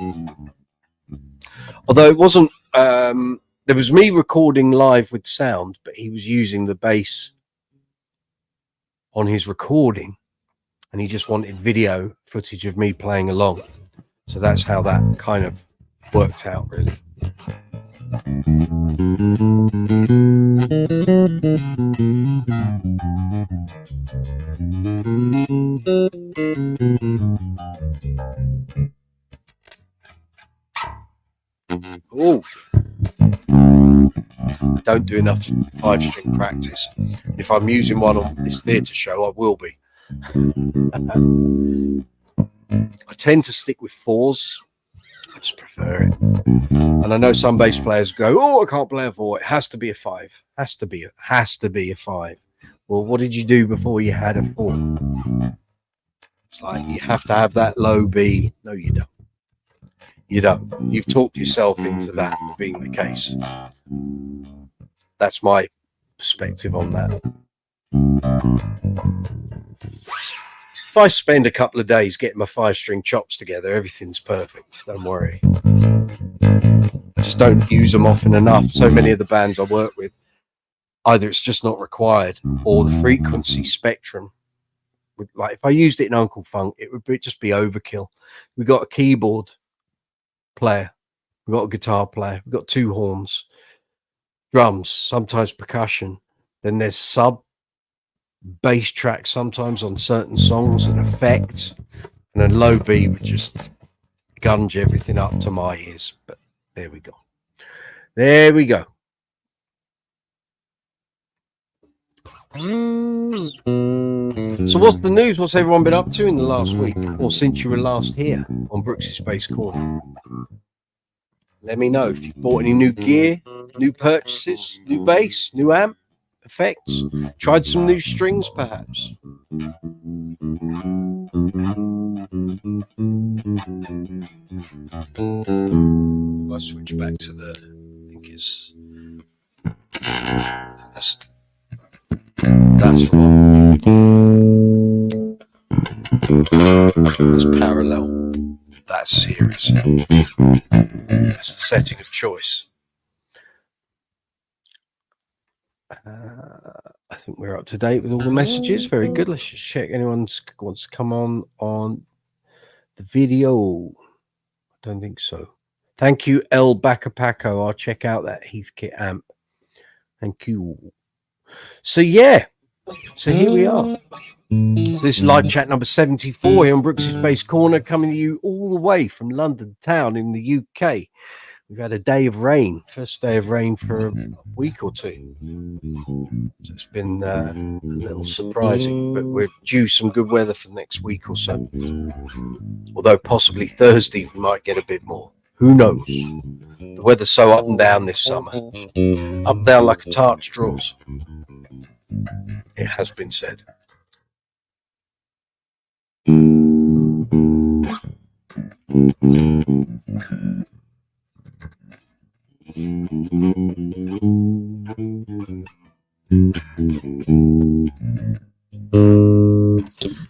Although it wasn't, there was me recording live with sound, but he was using the bass on his recording, and he just wanted video footage of me playing along. So that's how that kind of worked out, really. Oh, I don't do enough 5-string practice. If I'm using one on this theatre show, I will be. I tend to stick with 4s. I just prefer it. And I know some bass players go, "Oh, I can't play a 4. It has to be a 5. Has to be a 5." Well, what did you do before you had a 4? It's like you have to have that low B. No, you don't. You don't. You've talked yourself into that being the case. That's my perspective on that. If I spend a couple of days getting my 5-string chops together, everything's perfect. Don't worry. I just don't use them often enough. So many of the bands I work with, either it's just not required, or the frequency spectrum. Like if I used it in Uncle Funk, it would just be overkill. We've got a keyboard player, we've got a guitar player, we've got 2 horns, drums, sometimes percussion. Then there's sub bass tracks sometimes on certain songs and effects, and a low B would just gunge everything up to my ears. But there we go. There we go. So what's the news? What's everyone been up to in the last week, or since you were last here on Brooksy's Bass Corner? Let me know if you've bought any new gear, new purchases, new bass, new amp, effects, tried some new strings perhaps. If I switch back to the, I think it's, that's the one. That's parallel. That's serious. That's the setting of choice. I think we're up to date with all the messages. Very good. Let's just check anyone wants to come on the video. I don't think so. Thank you, El Bacapaco. I'll check out that Heathkit amp. Thank you. So yeah, so here we are. So this is live chat number 74 here on Brooksy's Bass Corner, coming to you all the way from London town in the UK. We've had a day of rain, first day of rain for a week or two. So it's been a little surprising, but we're due some good weather for the next week or so. Although possibly Thursday we might get a bit more. Who knows? The weather's so up and down this summer. Up and down like a tart straws. It has been said.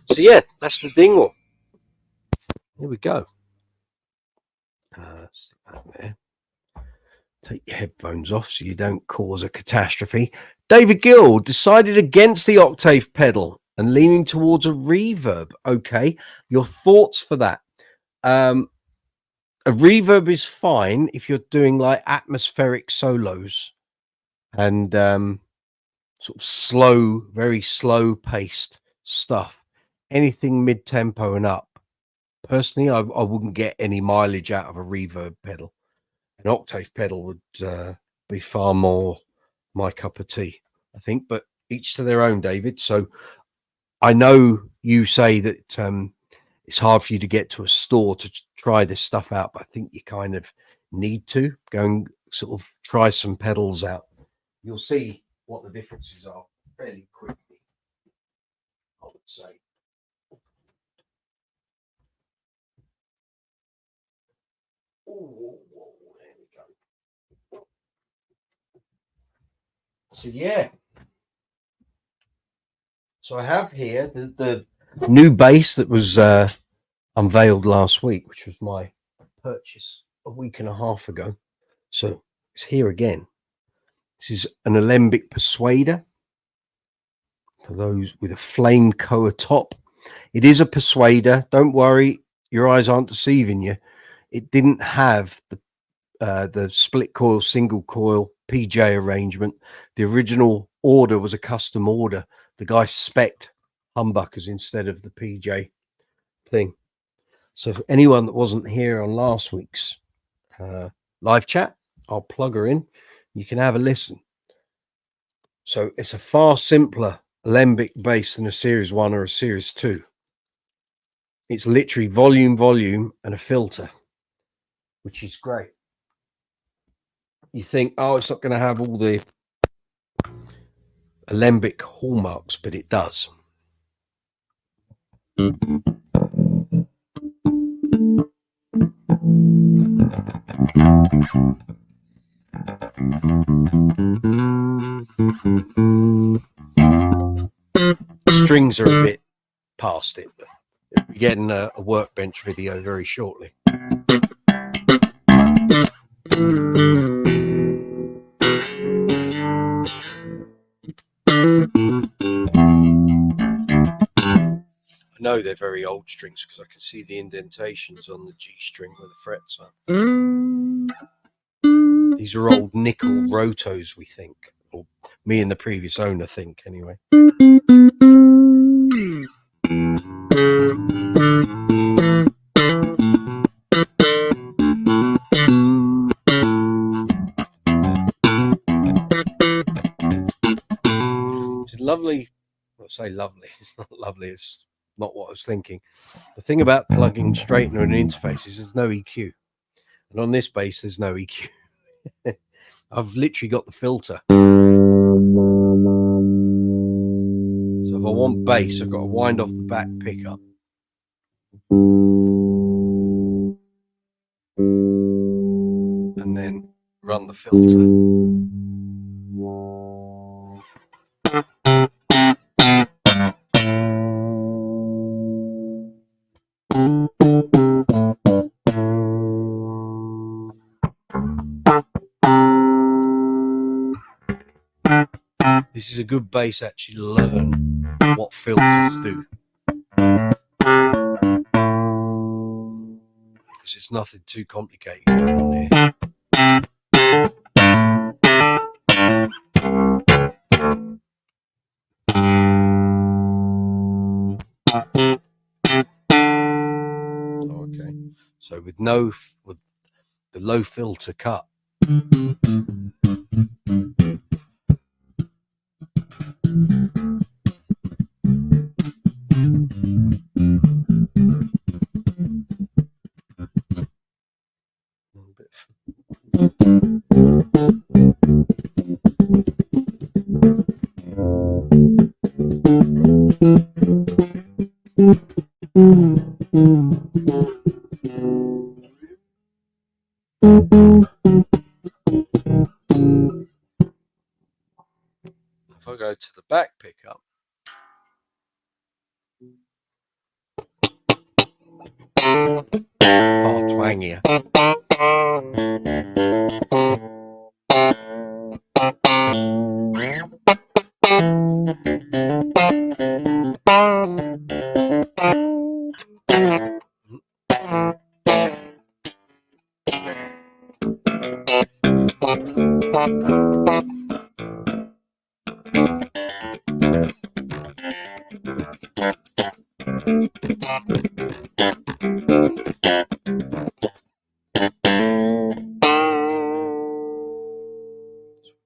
So yeah, that's the dingle. Here we go. Stick that there. Take your headphones off so you don't cause a catastrophe. David Gill decided against the octave pedal and leaning towards a reverb. Okay, your thoughts for that? A reverb is fine if you're doing like atmospheric solos and sort of slow, very slow paced stuff. Anything mid-tempo and up. Personally, I wouldn't get any mileage out of a reverb pedal. An octave pedal would be far more my cup of tea, I think, but each to their own, David. So I know you say that it's hard for you to get to a store to try this stuff out, but I think you kind of need to go and sort of try some pedals out. You'll see what the differences are fairly quickly, I would say. Oh, there we go. So yeah, so I have here the new bass that was unveiled last week, which was my purchase a week and a half ago. So it's here again. This is an Alembic Persuader for those with a flame coa top. It is a Persuader. Don't worry, your eyes aren't deceiving you. It didn't have the split coil, single coil PJ arrangement. The original order was a custom order. The guy spec'd humbuckers instead of the PJ thing. So for anyone that wasn't here on last week's live chat, I'll plug her in. You can have a listen. So it's a far simpler Alembic bass than a Series 1 or a Series 2. It's literally volume, and a filter, which is great. You think, oh, it's not going to have all the Alembic hallmarks, but it does. Strings are a bit past it, but we're getting a workbench video very shortly. I know they're very old strings because I can see the indentations on the G string where the frets are. These are old nickel rotos, we think, or me and the previous owner think anyway. It's lovely. I'll say lovely. It's not lovely. It's not what I was thinking. The thing about plugging straight into an interface is there's no EQ. And on this bass, there's no EQ. I've literally got the filter. So if I want bass, I've got to wind off the back pickup. And then run the filter. This is a good bass actually to learn what filters do. Because it's nothing too complicated going on here. Okay, so with the low filter cut. If I go to the back pickup, far twangier.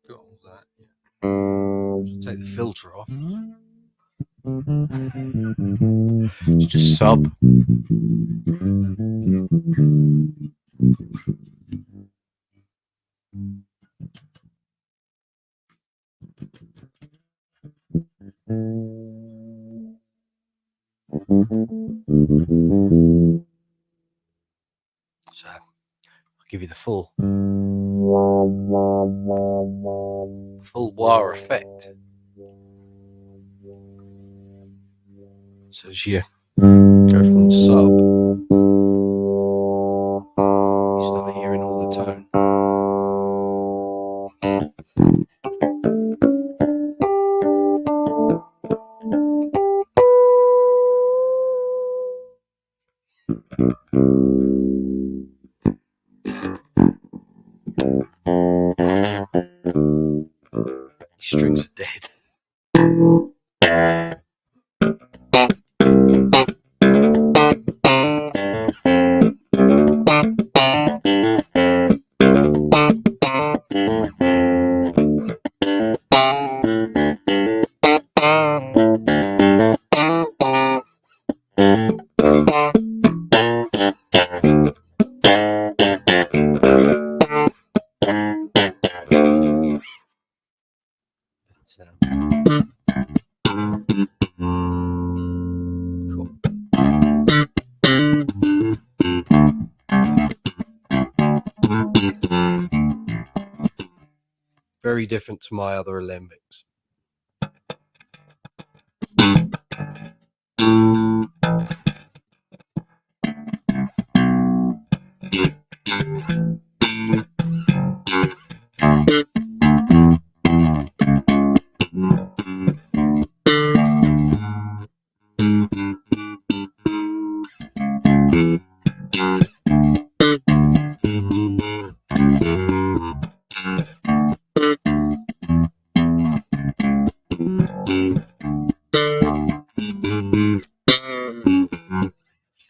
Got all that, yeah. Just take the filter off. It's just sub. So I'll give you the full wah effect. So as you go from sub, you start hearing all the tone. Strings are dead. Cool. Very different to my other Alembics.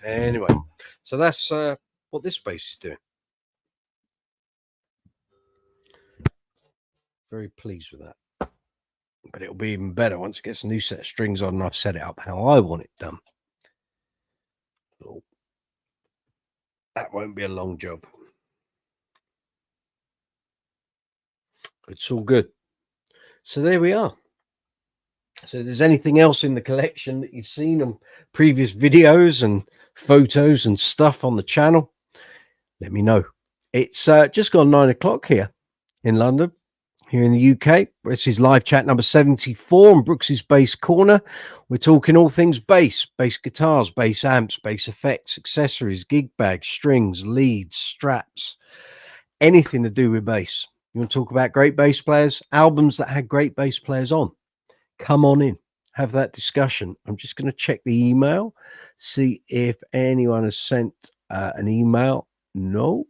Anyway, so that's what this bass is doing. Very pleased with that. But it'll be even better once it gets a new set of strings on and I've set it up how I want it done. So that won't be a long job. It's all good. So there we are. So if there's anything else in the collection that you've seen on previous videos and photos and stuff on the channel, let me know. It's just gone 9 o'clock here in London, here in the UK. This is live chat number 74 on Brooksy's Bass Corner. We're talking all things bass guitars, bass amps, bass effects, accessories, gig bags, strings, leads, straps, anything to do with bass. You want to talk about great bass players, albums that had great bass players on? Come on in, have that discussion. I'm just going to check the email, see if anyone has sent an email. No,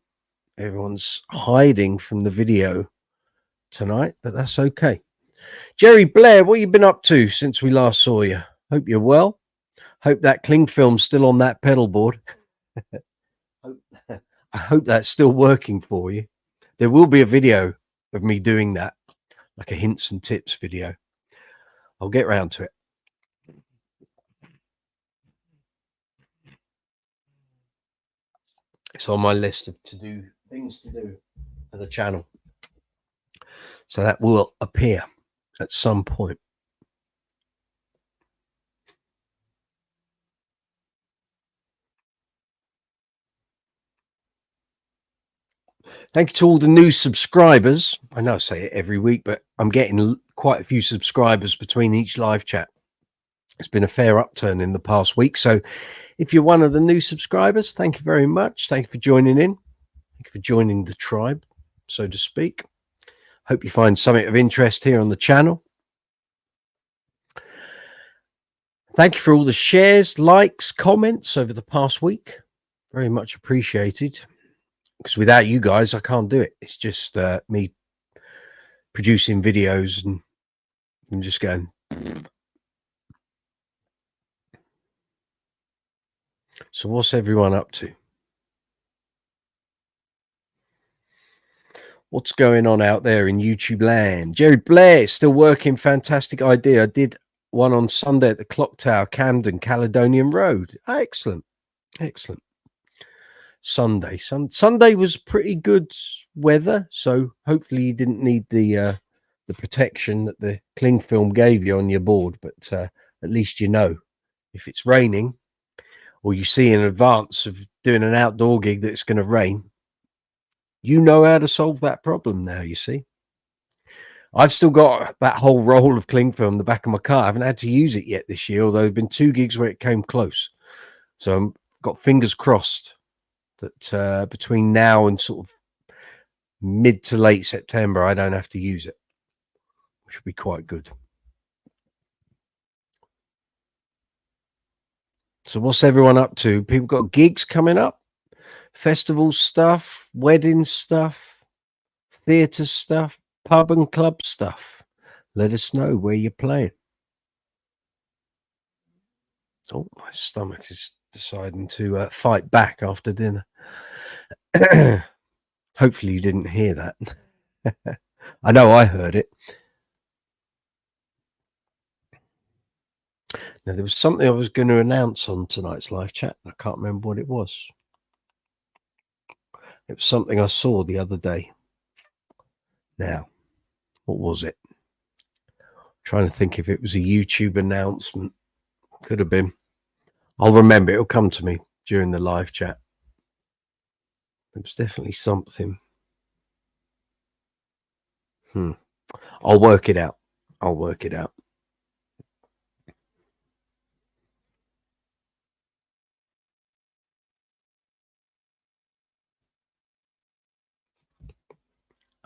everyone's hiding from the video tonight, but that's okay. Jerry Blair, what have you been up to since we last saw you? Hope you're well. Hope that cling film's still on that pedal board. I hope that's still working for you. There will be a video of me doing that, like a hints and tips video. I'll get round to it. It's on my list of things to do for the channel. So that will appear at some point. Thank you to all the new subscribers. I know I say it every week, but I'm getting quite a few subscribers between each live chat. It's been a fair upturn in the past week. So if you're one of the new subscribers, thank you very much. Thank you for joining in. Thank you for joining the tribe, so to speak. Hope you find something of interest here on the channel. Thank you for all the shares, likes, comments over the past week. Very much appreciated. Because without you guys, I can't do it. It's just me producing videos and I'm just going. So what's everyone up to? What's going on out there in YouTube land? Jerry Blair is still working. Fantastic idea. I did one on Sunday at the Clock Tower, Camden, Caledonian Road. Excellent. Excellent. Sunday was pretty good weather, so hopefully you didn't need the protection that the cling film gave you on your board, but at least you know if it's raining or you see in advance of doing an outdoor gig that it's going to rain, you know how to solve that problem now, you see. I've still got that whole roll of cling film in the back of my car. I haven't had to use it yet this year, although there have been 2 gigs where it came close. So I've got fingers crossed that between now and sort of mid to late September, I don't have to use it, which would be quite good. So what's everyone up to? People got gigs coming up, festival stuff, wedding stuff, theatre stuff, pub and club stuff. Let us know where you're playing. Oh, my stomach is deciding to fight back after dinner. Hopefully you didn't hear that. I know I heard it. Now, there was something I was going to announce on tonight's live chat. I can't remember what it was. It was something I saw the other day. Now, what was it? Trying to think if it was a YouTube announcement. Could have been. I'll remember. It'll come to me during the live chat. It was definitely something. I'll work it out. I'll work it out.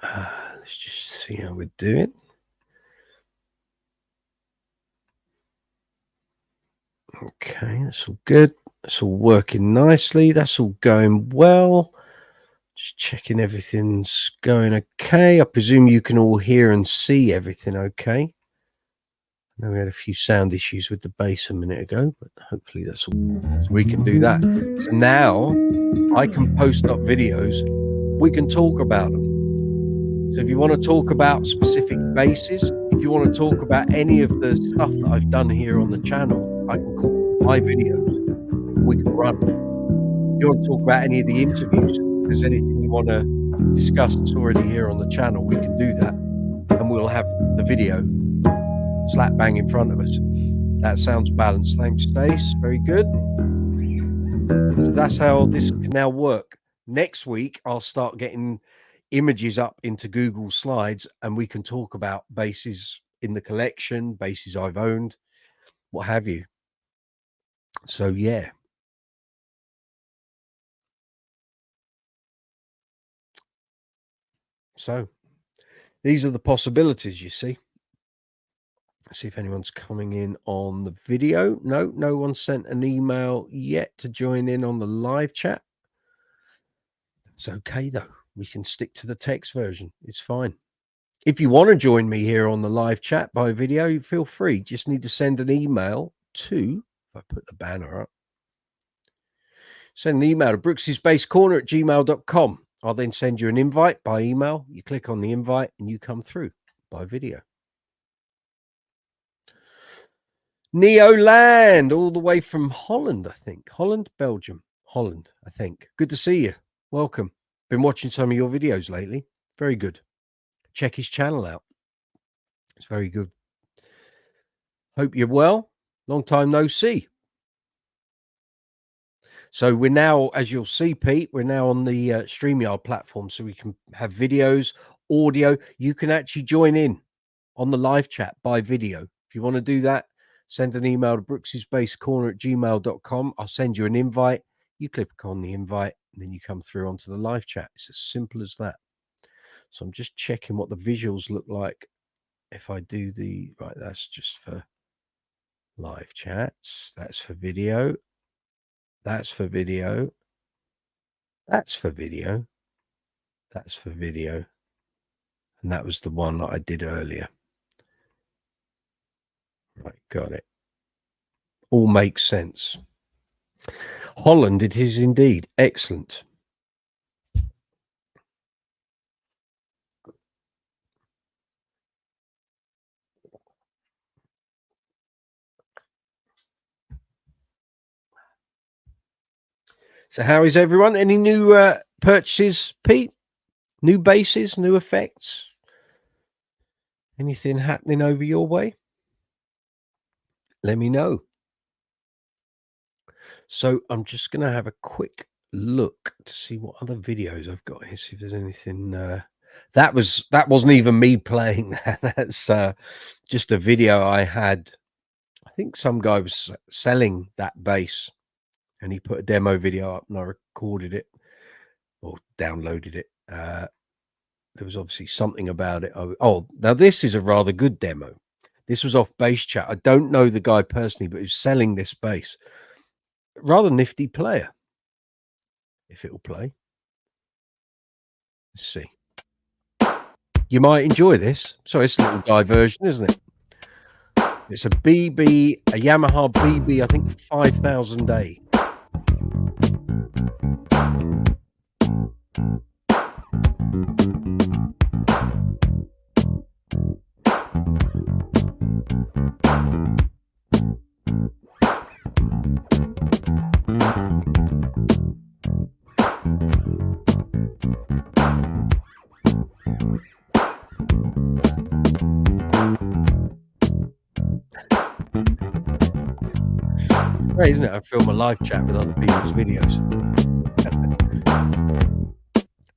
Let's just see how we do it. Okay, that's all good. That's all working nicely. That's all going well. Just checking everything's going okay. I presume you can all hear and see everything okay. I know we had a few sound issues with the bass a minute ago, but hopefully that's all. So we can do that. So now I can post up videos. We can talk about them. So if you want to talk about specific basses, if you want to talk about any of the stuff that I've done here on the channel, I can call my videos. We can run. If you want to talk about any of the interviews, if there's anything you want to discuss that's already here on the channel, we can do that. And we'll have the video slap bang in front of us. That sounds balanced. Thanks, Stace. Very good. So that's how this can now work. Next week, I'll start getting images up into Google Slides and we can talk about basses in the collection, basses I've owned, what have you. So yeah. So these are the possibilities, you see. Let's see if anyone's coming in on the video. No one sent an email yet to join in on the live chat. It's okay though. We can stick to the text version. It's fine. If you want to join me here on the live chat by video, feel free. Just need to send an email to, if I put the banner up, send an email to brooksy'sbasscorner@gmail.com. I'll then send you an invite by email. You click on the invite and you come through by video. Neoland, all the way from Holland, I think. Holland, Belgium. Holland, I think. Good to see you. Welcome. Been watching some of your videos lately. Very good. Check his channel out. It's very good. Hope you're well. Long time no see. So we're now, as you'll see, Pete, we're now on the StreamYard platform, so we can have videos, audio. You can actually join in on the live chat by video. If you want to do that, send an email to brooksy'sbasscorner@gmail.com. I'll send you an invite. You click on the invite, and then you come through onto the live chat. It's as simple as that. So I'm just checking what the visuals look like. If I do the, right, that's just for live chats. That's for video. That's for video. That's for video. That's for video. And that was the one that I did earlier. Right, got it. All makes sense. Holland, it is indeed. Excellent. So how is everyone? Any new purchases, Pete? New basses, new effects? Anything happening over your way? Let me know. So I'm just going to have a quick look to see what other videos I've got here. See if there's anything. That wasn't even me playing that. That's just a video I had. I think some guy was selling that bass, and he put a demo video up, and I recorded it or downloaded it. There was obviously something about it. Oh, now this is a rather good demo. This was off Bass Chat. I don't know the guy personally, but he's selling this bass. Rather nifty player. If it will play. Let's see. You might enjoy this. So it's a little diversion, isn't it? It's a BB, a Yamaha BB, I think 5000A. Great, isn't it? I film a live chat with other people's videos.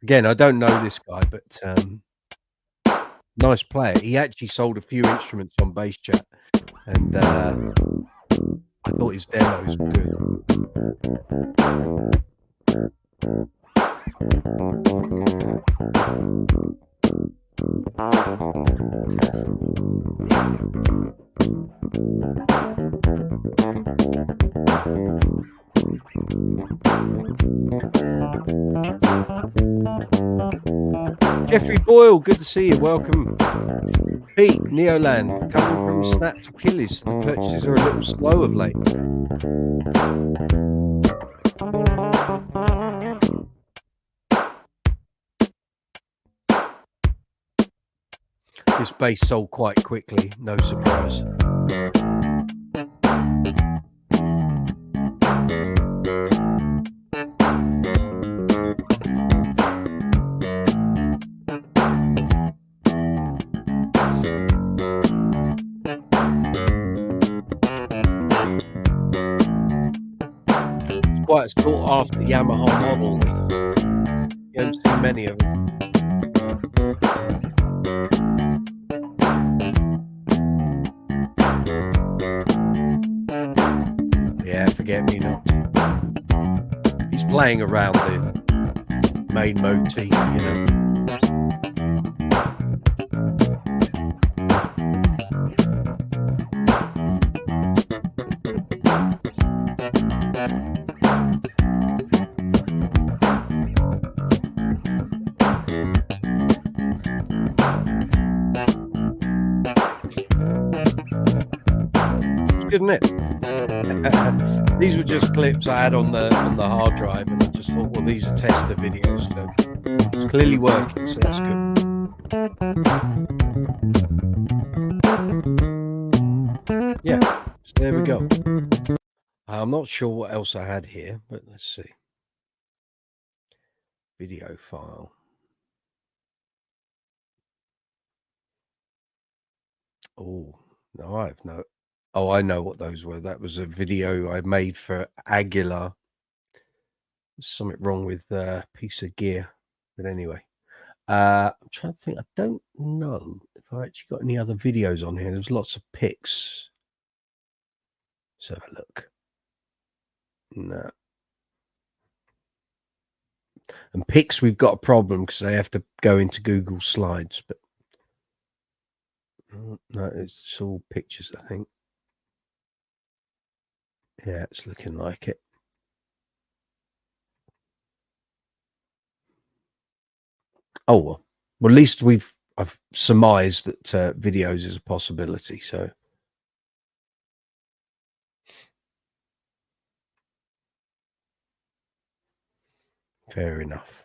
Again, I don't know this guy, but nice player. He actually sold a few instruments on Bass Chat, and I thought his demos were good. Jeffrey Boyle, good to see you. Welcome. Pete, Neoland, coming from Snap to Killies. The purchases are a little slow of late. This bass sold quite quickly, no surprise. Quite a sought after Yamaha model. You don't see many of them. Yeah, forget me not. He's playing around the main motif, you know. Isn't it? These were just clips I had on the hard drive, and I just thought, well, these are tester videos, so it's clearly working, so that's good. Yeah, so there we go. I'm not sure what else I had here, but let's see. Video file. Oh, no, I have no. Oh, I know what those were. That was a video I made for Aguilar. There's something wrong with a piece of gear. But anyway, I'm trying to think. I don't know if I actually got any other videos on here. There's lots of pics. Let's have a look. No. And pics, we've got a problem because they have to go into Google Slides. But no, it's all pictures, I think. Yeah, it's looking like it. Oh, well, at least I've surmised that videos is a possibility. So fair enough.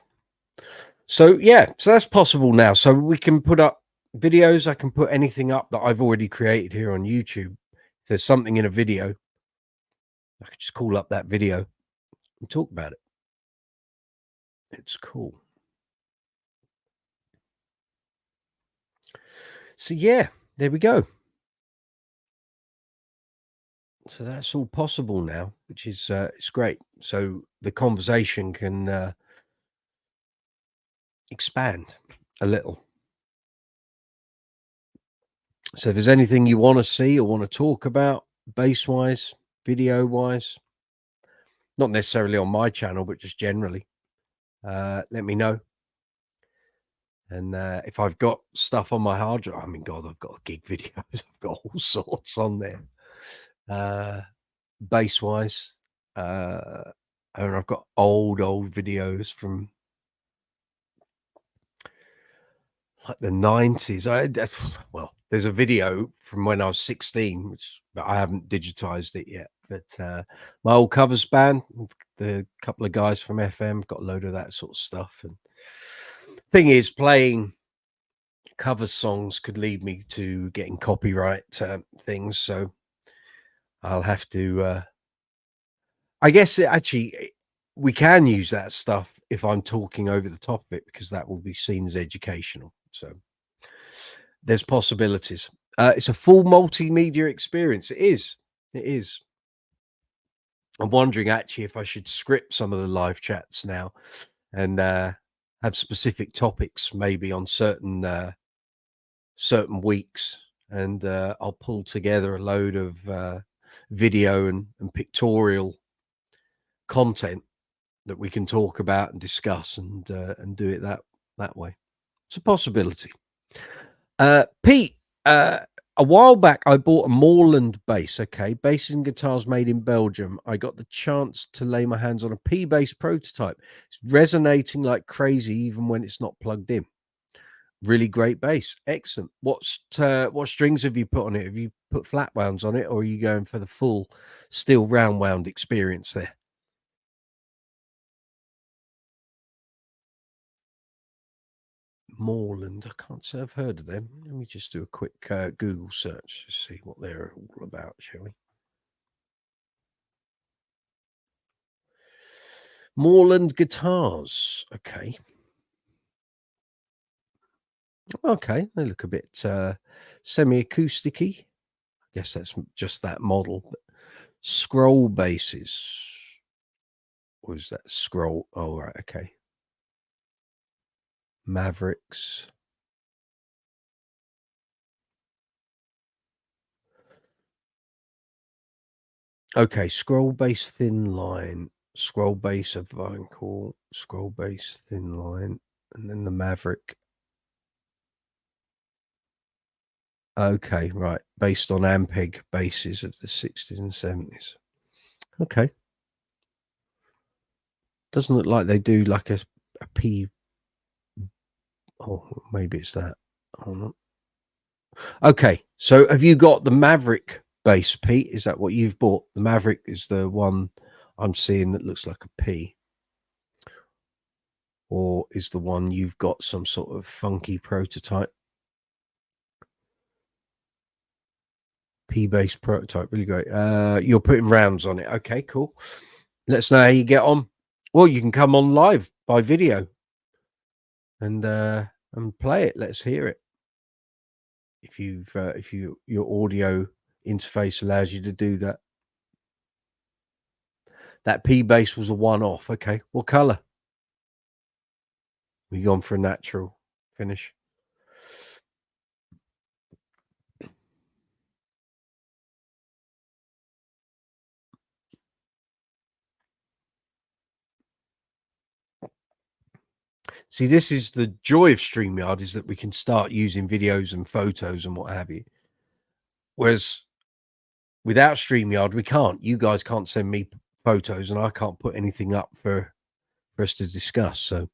So yeah, so that's possible now. So we can put up videos. I can put anything up that I've already created here on YouTube. If there's something in a video, I could just call up that video and talk about it. It's cool. So yeah, there we go. So that's all possible now, which is it's great. So the conversation can expand a little. So if there's anything you want to see or want to talk about, bass wise, video wise, not necessarily on my channel, but just generally, let me know. And if I've got stuff on my hard drive, I mean, God, I've got gig videos, I've got all sorts on there. Bass wise, and I've got old videos from like the 90s. Well, there's a video from when I was 16, which but I haven't digitized it yet. But my old covers band, the couple of guys from FM, got a load of that sort of stuff. And thing is, playing cover songs could lead me to getting copyright things. So I'll have to. I guess actually we can use that stuff if I'm talking over the top of it, because that will be seen as educational. So there's possibilities. It's a full multimedia experience. It is. It is. I'm wondering actually if I should script some of the live chats now and have specific topics maybe on certain weeks, and I'll pull together a load of video and pictorial content that we can talk about and discuss, and do it that way. It's a possibility. Pete, a while back I bought a Moorland bass. Okay, bass and guitars made in Belgium. I got the chance to lay my hands on a P bass prototype. It's resonating like crazy even when it's not plugged in. Really great bass. Excellent. What strings have you put on it? Have you put flat wounds on it, or are you going for the full steel round wound experience there? Moorland. I can't say I've heard of them. Let me just do a quick Google search to see what they're all about, shall we? Moorland Guitars. Okay. Okay, they look a bit semi-acousticy. I guess that's just that model. But scroll basses. What is that? Scroll. Oh, right. Okay. Mavericks. Okay, scroll bass thin line, scroll bass of Vinyl, scroll bass thin line, and then the Maverick. Okay, right. Based on Ampeg basses of the 60s and 70s. Okay. Doesn't look like they do like a P. Oh, maybe it's that. Hold on. Okay, so have you got the Maverick bass, Pete? Is that what you've bought? The Maverick is the one I'm seeing that looks like a P. Or is the one you've got some sort of funky prototype? P-bass prototype, really great. You're putting rounds on it. Okay, cool. Let us know how you get on. Well, you can come on live by video and play it. Let's hear it. If your audio interface allows you to do that. That P-bass was a one-off. Okay, what color? We gone for a natural finish. See, this is the joy of StreamYard, is that we can start using videos and photos and what have you. Whereas without StreamYard, we can't. You guys can't send me photos, and I can't put anything up for us to discuss. So,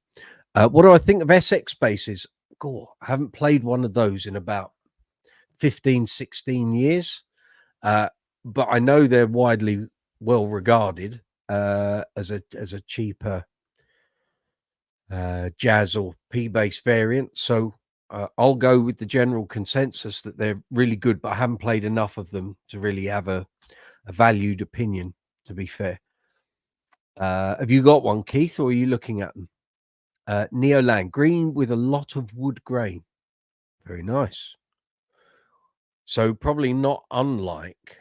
what do I think of SX basses? God, I haven't played one of those in about 15, 16 years. But I know they're widely well regarded as a cheaper jazz or P-bass variant. So I'll go with the general consensus that they're really good, but I haven't played enough of them to really have a valued opinion, to be fair. Have you got one, Keith, or are you looking at them? Neoland, green with a lot of wood grain. Very nice. So probably not unlike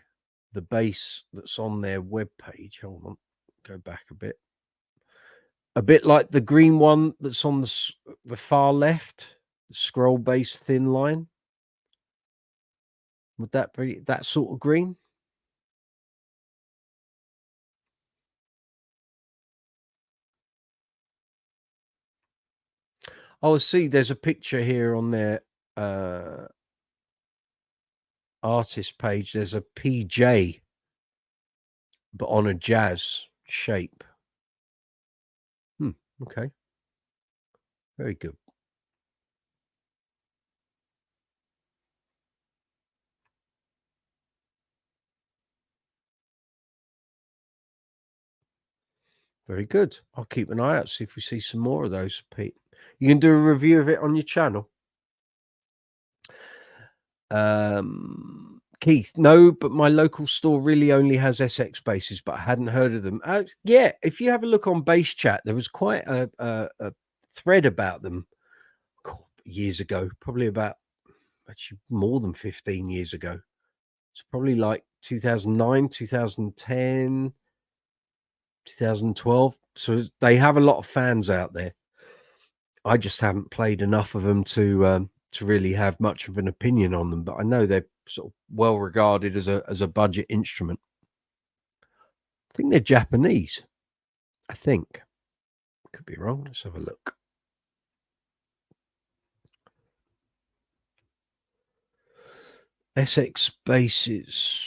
the base that's on their webpage. Hold on, go back a bit. A bit like the green one that's on the far left, the scroll base thin line. Would that be that sort of green? Oh, see, there's a picture here on their artist page. There's a PJ, but on a jazz shape. Okay. Very good. Very good. I'll keep an eye out, see if we see some more of those, Pete. You can do a review of it on your channel. Keith, no, but my local store really only has SX bases, but I hadn't heard of them. Yeah, if you have a look on Base Chat, there was quite a thread about them years ago, probably about actually more than 15 years ago. It's probably like 2009, 2010, 2012. So they have a lot of fans out there. I just haven't played enough of them to really have much of an opinion on them, but I know they're sort of well regarded as a budget instrument. I think they're Japanese. I think. Could be wrong. Let's have a look. SX basses.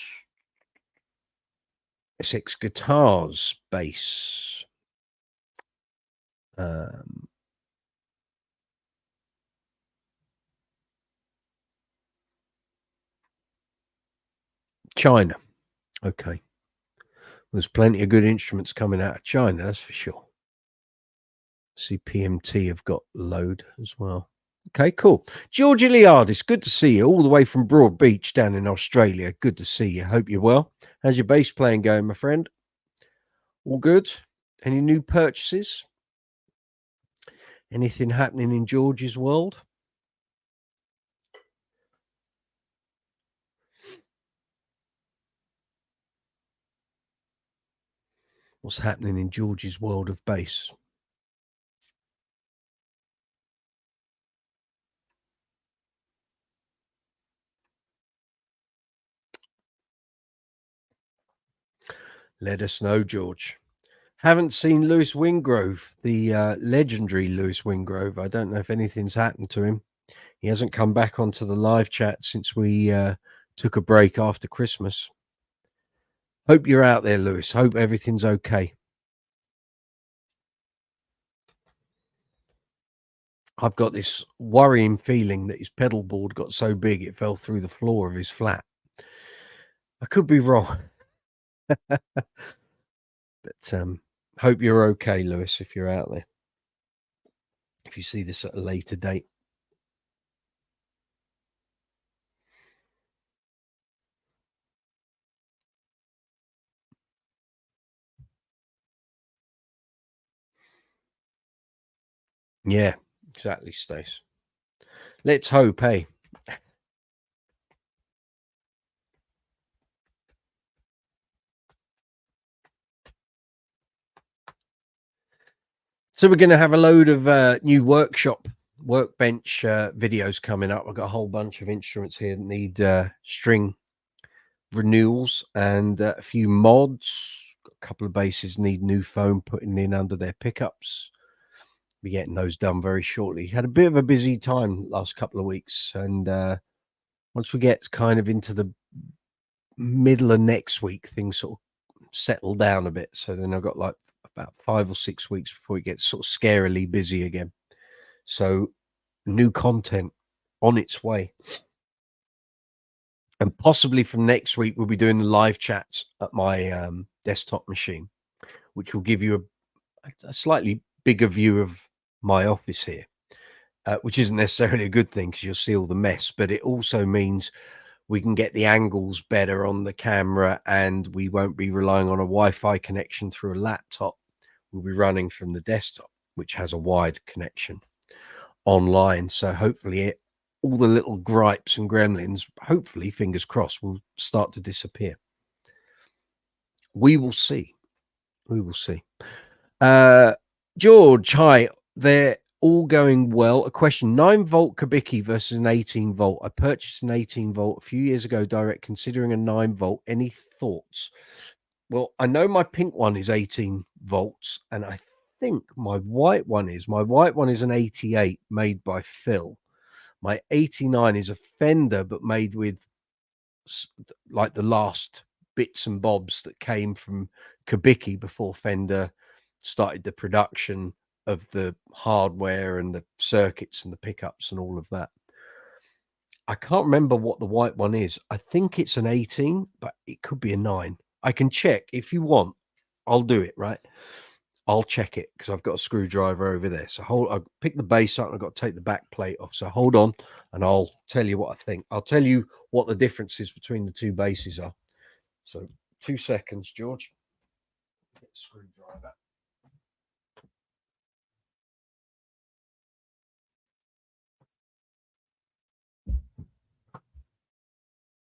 SX guitars bass. China. Okay. There's plenty of good instruments coming out of China, that's for sure. See, PMT have got load as well. Okay, cool. George Iliadis, good to see you all the way from Broad Beach down in Australia. Good to see you. Hope you're well. How's your bass playing going, my friend? All good? Any new purchases? Anything happening in George's world? What's happening in George's world of bass? Let us know, George. Haven't seen Lewis Wingrove, the legendary Lewis Wingrove. I don't know if anything's happened to him. He hasn't come back onto the live chat since we took a break after Christmas. Hope you're out there, Lewis. Hope everything's okay. I've got this worrying feeling that his pedal board got so big it fell through the floor of his flat. I could be wrong. But hope you're okay, Lewis, if you're out there. If you see this at a later date. Yeah, exactly, Stace. Let's hope, hey. So we're going to have a load of new workbench videos coming up. I've got a whole bunch of instruments here that need string renewals and a few mods. A couple of basses need new foam putting in under their pickups. Be getting those done very shortly. Had a bit of a busy time last couple of weeks, and once we get kind of into the middle of next week, things sort of settle down a bit. So then I've got like about 5 or 6 weeks before it gets sort of scarily busy again. So new content on its way. And possibly from next week, we'll be doing the live chats at my desktop machine, which will give you a slightly bigger view of my office here, which isn't necessarily a good thing because you'll see all the mess, but it also means we can get the angles better on the camera and we won't be relying on a Wi-Fi connection through a laptop. We'll be running from the desktop. which has a wide connection online. So hopefully all the little gripes and gremlins, hopefully, fingers crossed, will start to disappear. We will see. We will see. George, hi. They're all going well. A question: 9-volt Kubicki versus an 18-volt. I purchased an 18-volt a few years ago direct, considering a 9-volt. Any thoughts? Well, I know my pink one is 18 volts, and I think my white one is. My white one is an 88 made by Phil. My 89 is a Fender, but made with like the last bits and bobs that came from Kubicki before Fender started the production of the hardware and the circuits and the pickups and all of that. I can't remember what the white one is. I think it's an 18, but it could be a 9. I can check if you want. I'll do it, right? I'll check it because I've got a screwdriver over there. So I'll pick the base up and I've got to take the back plate off. So hold on and I'll tell you what I think. I'll tell you what the differences between the two bases are. So 2 seconds, George. Get the screwdriver.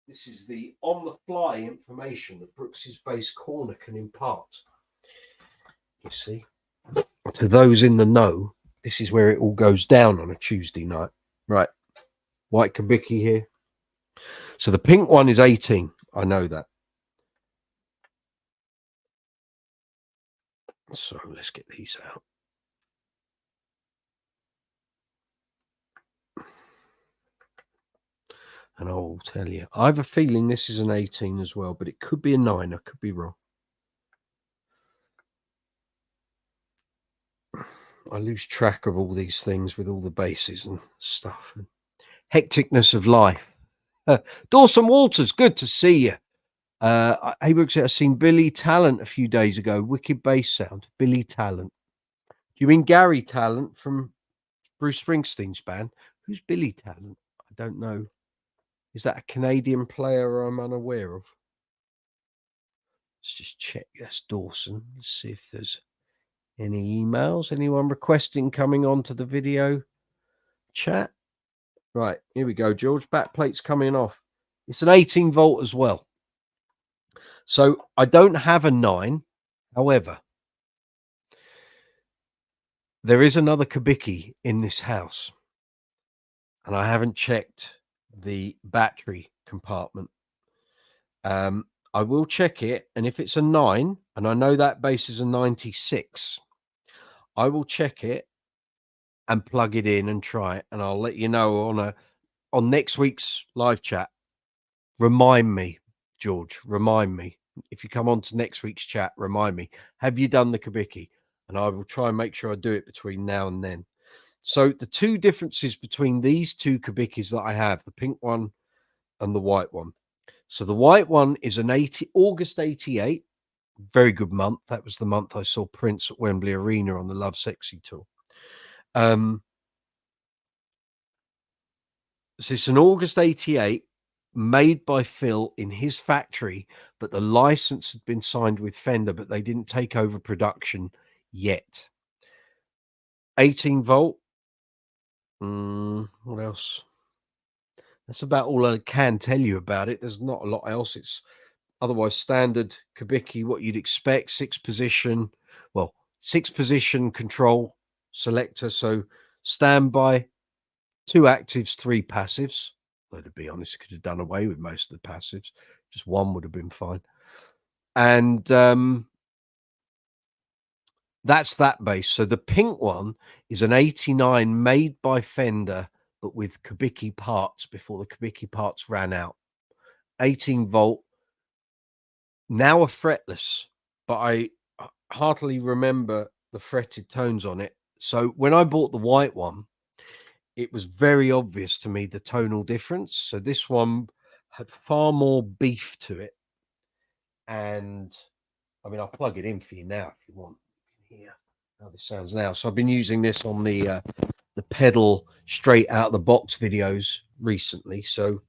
This is the on-the-fly information that Brooksy's bass corner can impart. You see, to those in the know, this is where it all goes down on a Tuesday night. Right, white Kubicki here. So the pink one is 18. I know that. So let's get these out. And I will tell you, I have a feeling this is an 18 as well, but it could be a 9. I could be wrong. I lose track of all these things with all the bases and stuff. And hecticness of life. Dawson Walters, good to see you. Hey, Brooksy, I've seen Billy Talent a few days ago. Wicked bass sound. Billy Talent. Do you mean Gary Talent from Bruce Springsteen's band? Who's Billy Talent? I don't know. Is that a Canadian player I'm unaware of? Let's just check. That's Dawson. Let's see if there's any emails. Anyone requesting coming on to the video chat? Right, here we go, George. Backplate's coming off. It's an 18-volt as well. So I don't have a 9. However, there is another Kubicki in this house. And I haven't checked the battery compartment. I will check it. And if it's a 9, and I know that bass is a 96, I will check it and plug it in and try it. And I'll let you know on next week's live chat. Remind me, George, remind me. If you come on to next week's chat, remind me, have you done the Kubicki? And I will try and make sure I do it between now and then. So the two differences between these two Kubickis that I have, the pink one and the white one. So the white one is an August 88, very good month. That was the month I saw Prince at Wembley Arena on the Love Sexy tour. So it's an August 88 made by Phil in his factory, but the license had been signed with Fender, but they didn't take over production yet. 18-volt. What else? That's about all I can tell you about it. There's not a lot else. It's otherwise standard Kubicki, what you'd expect, 6-position control selector. So standby, 2 actives, 3 passives. Though to be honest, I could have done away with most of the passives. Just one would have been fine. And that's that bass. So the pink one is an 89 made by Fender, but with Kubicki parts before the Kubicki parts ran out. 18-volt, now a fretless, but I heartily remember the fretted tones on it. So when I bought the white one, it was very obvious to me the tonal difference. So this one had far more beef to it. And I mean, I'll plug it in for you now if you want. You can hear how this sounds now. So I've been using this on the pedal straight out of the box videos recently. So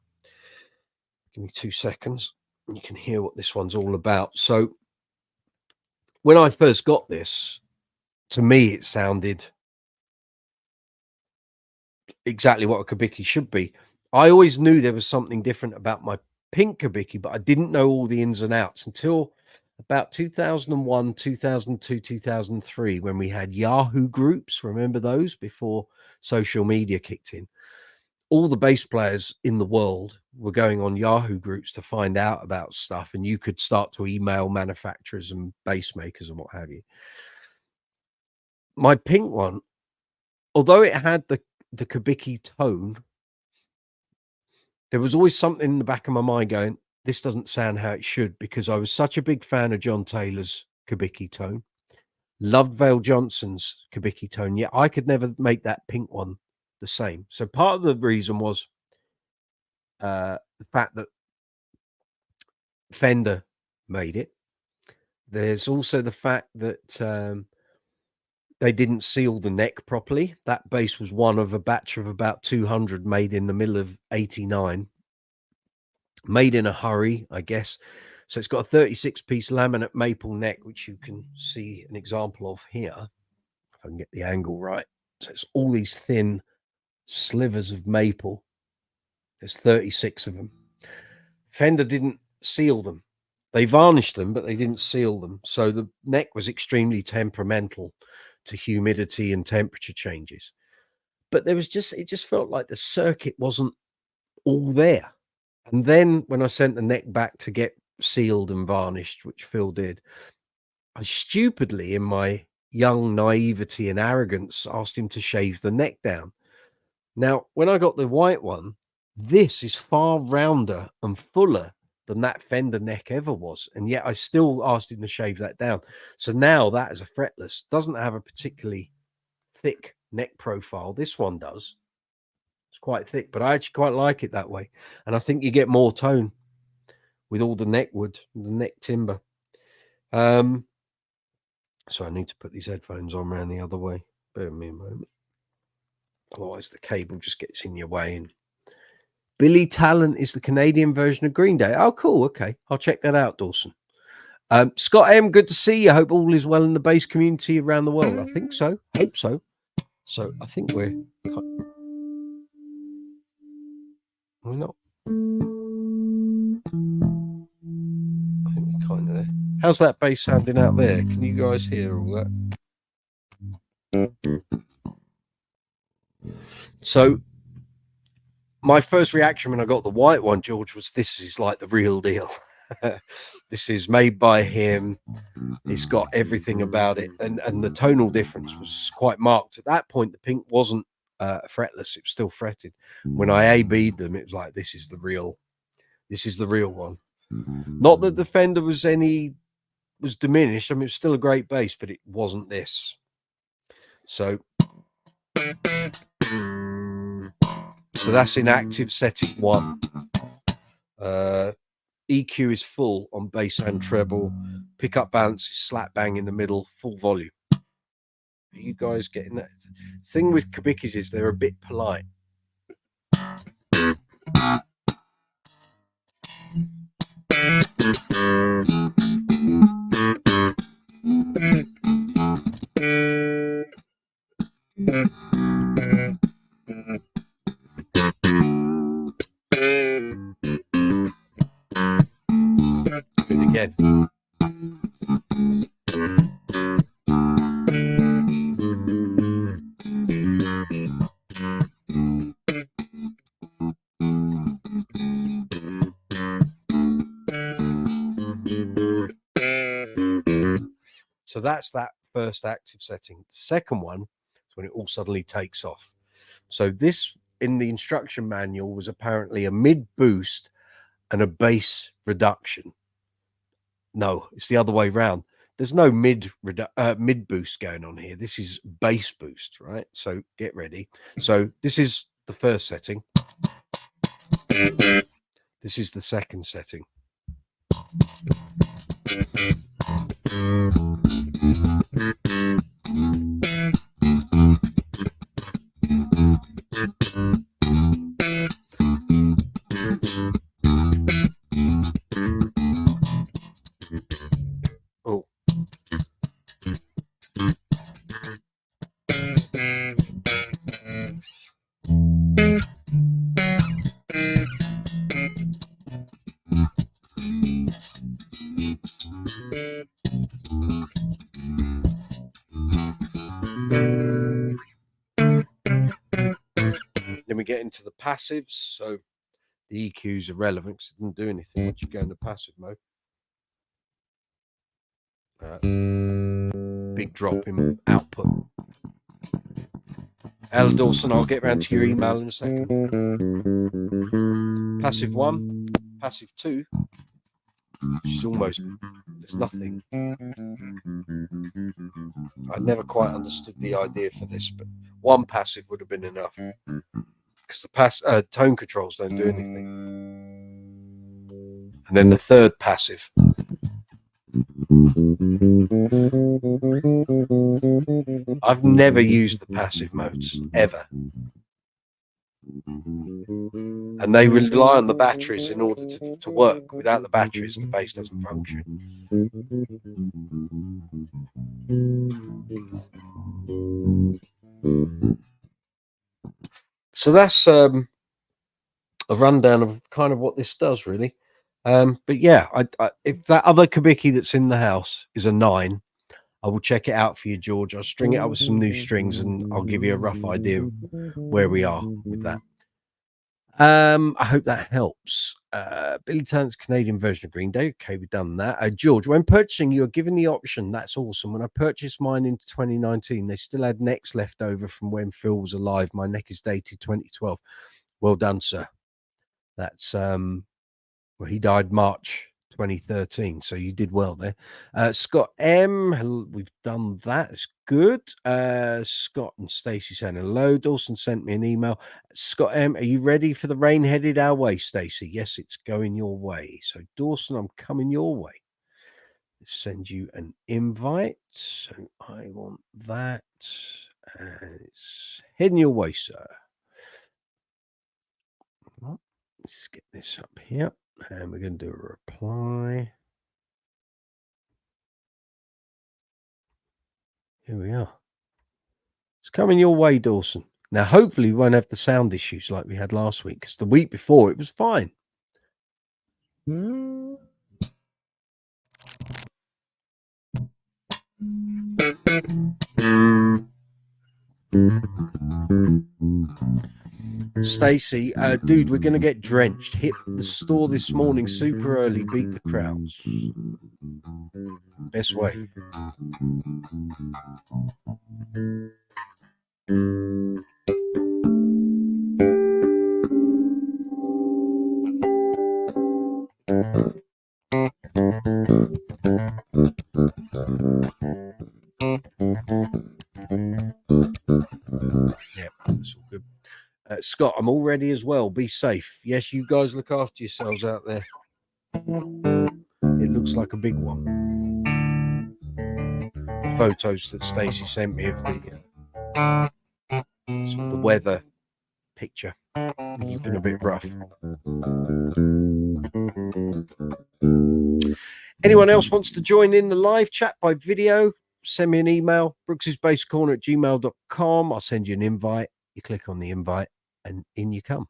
give me 2 seconds and you can hear what this one's all about. So when I first got this, to me, it sounded exactly what a Kubicki should be. I always knew there was something different about my pink Kubicki, but I didn't know all the ins and outs until about 2001, 2002, 2003, when we had Yahoo groups. Remember those before social media kicked in? All the bass players in the world were going on Yahoo groups to find out about stuff, and you could start to email manufacturers and bass makers and what have you. My pink one, although it had the Kubicki tone, there was always something in the back of my mind going, this doesn't sound how it should, because I was such a big fan of John Taylor's Kubicki tone, loved Vale Johnson's Kubicki tone, yet I could never make that pink one the same. So part of the reason was the fact that Fender made it. There's also the fact that they didn't seal the neck properly. That bass was one of a batch of about 200 made in the middle of 89. Made in a hurry, I guess. So it's got a 36-piece laminate maple neck, which you can see an example of here, if I can get the angle right. So it's all these thin slivers of maple. There's 36 of them. Fender didn't seal them. They varnished them, but they didn't seal them. So the neck was extremely temperamental to humidity and temperature changes. But there was just, it just felt like the circuit wasn't all there. And then when I sent the neck back to get sealed and varnished, which Phil did, I stupidly, in my young naivety and arrogance, asked him to shave the neck down. Now, when I got the white one, this is far rounder and fuller than that Fender neck ever was. And yet I still asked him to shave that down. So now that is a fretless, doesn't have a particularly thick neck profile. This one does. It's quite thick, but I actually quite like it that way. And I think you get more tone with all the neck wood, the neck timber. So I need to put these headphones on around the other way. Bear with me a moment. Otherwise the cable just gets in your way. And Billy Talent is the Canadian version of Green Day. Oh, cool. Okay. I'll check that out, Dawson. Scott M, good to see you. I hope all is well in the bass community around the world. I think so. Hope so. So I think we're not. I think we're kind of there. How's that bass sounding out there? Can you guys hear all that? So my first reaction when I got the white one, George, was this is like the real deal. This is made by him. It's got everything about it, and the tonal difference was quite marked. At that point, the pink wasn't fretless; it was still fretted. When I A/B'd them, it was like this is the real one. Not that the Fender was diminished. I mean, it was still a great bass, but it wasn't this. So that's in active setting 1. EQ is full on bass and treble. Pickup balance is slap bang in the middle, full volume. Are you guys getting that? The thing with Kubickis is they're a bit polite. Do it again. So that's that first active setting. The second one is when it all suddenly takes off. So this in the instruction manual was apparently a mid boost and a bass reduction. No, it's the other way round. There's no mid boost going on here. This is bass boost, right? So get ready. So this is the first setting. This is the second setting. Oh. Then we get into the passives. So the EQs are relevant because it doesn't do anything once you go into passive mode. Big drop in output. Ella Dawson, I'll get round to your email in a second. Passive 1, passive 2, which is almost, there's nothing. I never quite understood the idea for this, but one passive would have been enough because the tone controls don't do anything. And then the third passive. I've never used the passive modes ever, and they rely on the batteries in order to work. Without the batteries, the bass doesn't function. So that's a rundown of kind of what this does, really. But yeah, if that other Kubicki that's in the house is a 9, I will check it out for you, George. I'll string it up with some new strings and I'll give you a rough idea of where we are with that. I hope that helps. Billy Talent's Canadian version of Green Day. Okay, we've done that. George, when purchasing, you're given the option. That's awesome. When I purchased mine into 2019, they still had necks left over from when Phil was alive. My neck is dated 2012. Well done, sir. That's well, he died March 2013, so you did well there. Scott M, we've done that. It's good. Scott and Stacey saying hello. Dawson sent me an email. Scott M, are you ready for the rain headed our way, Stacey? Yes, it's going your way. So Dawson, I'm coming your way. Let's send you an invite. So I want that. It's heading your way, sir. Let's get this up here. And we're going to do a reply. Here we are. It's coming your way, Dawson. Now, hopefully, we won't have the sound issues like we had last week, because the week before it was fine. Stacey, dude, we're going to get drenched. Hit the store this morning super early, beat the crowds. Best way. Yeah, that's all good. Scott, I'm all ready as well. Be safe. Yes, you guys look after yourselves out there. It looks like a big one. The photos that Stacey sent me of the sort of the weather picture looking a bit rough. Anyone else wants to join in the live chat by video? Send me an email, brooksysbasscorner@gmail.com. I'll send you an invite. You click on the invite and in you come.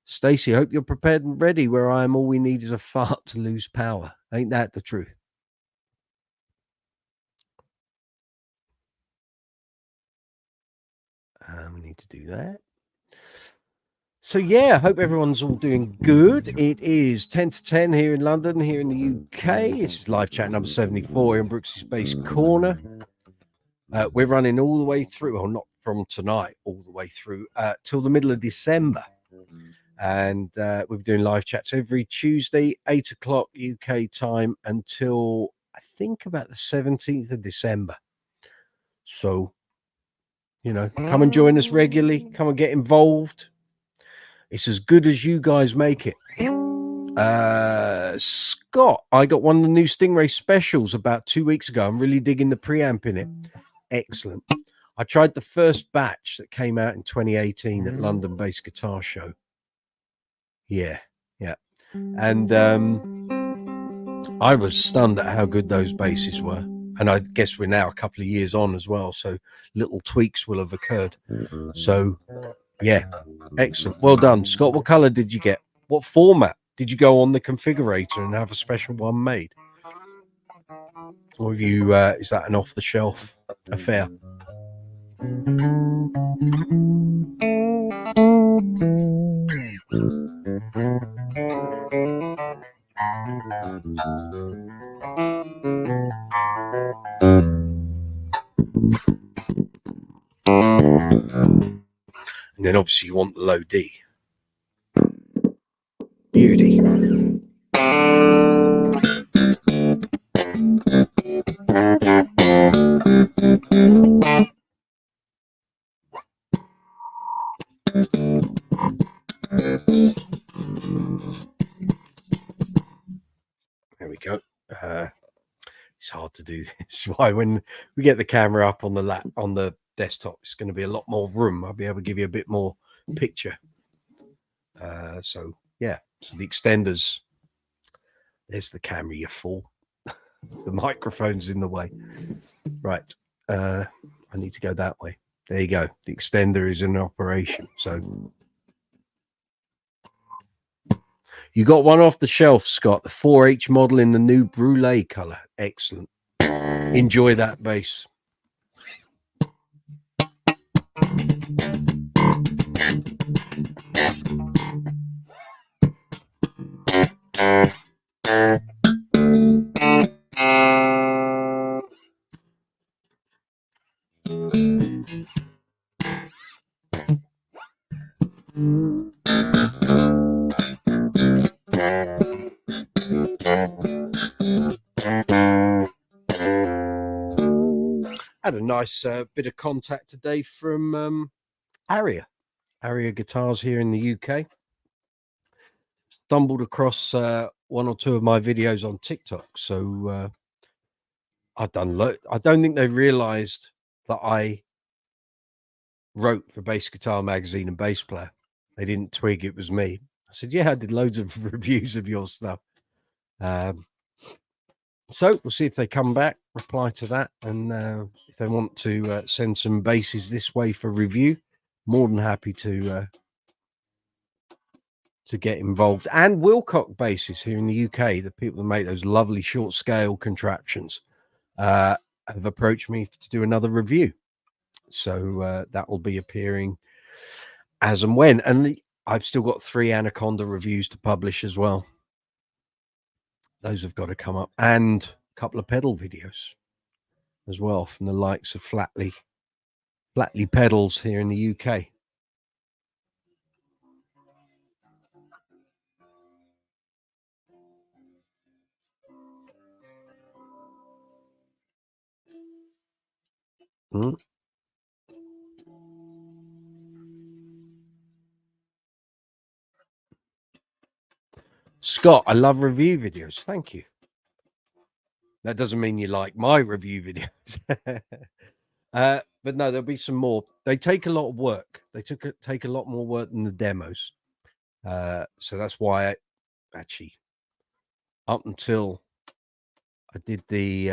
Stacey, hope you're prepared and ready. Where I am, all we need is a fart to lose power. Ain't that the truth? We need to do that. So yeah, I hope everyone's all doing good. It is 10 to 10 here in London, here in the UK. This is live chat number 74 in Brooksy's Bass Corner. We're running all the way through, well, not from tonight, all the way through till the middle of December. And we'll be doing live chats every Tuesday, 8 o'clock UK time until I think about the 17th of December. So, you know, come and join us regularly. Come and get involved. It's as good as you guys make it. Scott, I got one of the new Stingray specials about 2 weeks ago. I'm really digging the preamp in it. Excellent. I tried the first batch that came out in 2018 at London Bass Guitar Show. Yeah. And I was stunned at how good those basses were. And I guess we're now a couple of years on as well, so little tweaks will have occurred. So, yeah, excellent. Well done. Scott, what color did you get? What format? Did you go on the configurator and have a special one made? Or have you, is that an off-the-shelf affair? And then obviously you want the low D. Beauty. There we go. It's hard to do this. Why when we get the camera up on the desktop, it's going to be a lot more room. I'll be able to give you a bit more picture. So yeah, so the extenders. There's the camera, you fool. The microphone's in the way. Right. I need to go that way. There you go. The extender is in operation. So you got one off the shelf, Scott. The 4H model in the new brulee color. Excellent. Enjoy that bass. Had a nice bit of contact today from Aria Guitars here in the UK. Stumbled across one or two of my videos on TikTok, so I've done I don't think they realized that I wrote for Bass Guitar Magazine and Bass Player. They didn't twig it was me. I said, yeah, I did loads of reviews of your stuff. So we'll see if they come back, reply to that, and if they want to send some basses this way for review, more than happy to get involved. And Wilcock basses here in the UK, the people that make those lovely short scale contraptions, have approached me to do another review. So that will be appearing as and when. And I've still got 3 Anaconda reviews to publish as well. Those have got to come up, and a couple of pedal videos as well from the likes of Flatly Pedals here in the UK. Scott, I love review videos. Thank you. That doesn't mean you like my review videos. But no, there'll be some more. They take a lot of work. They take a lot more work than the demos. So that's why I actually, up until I did the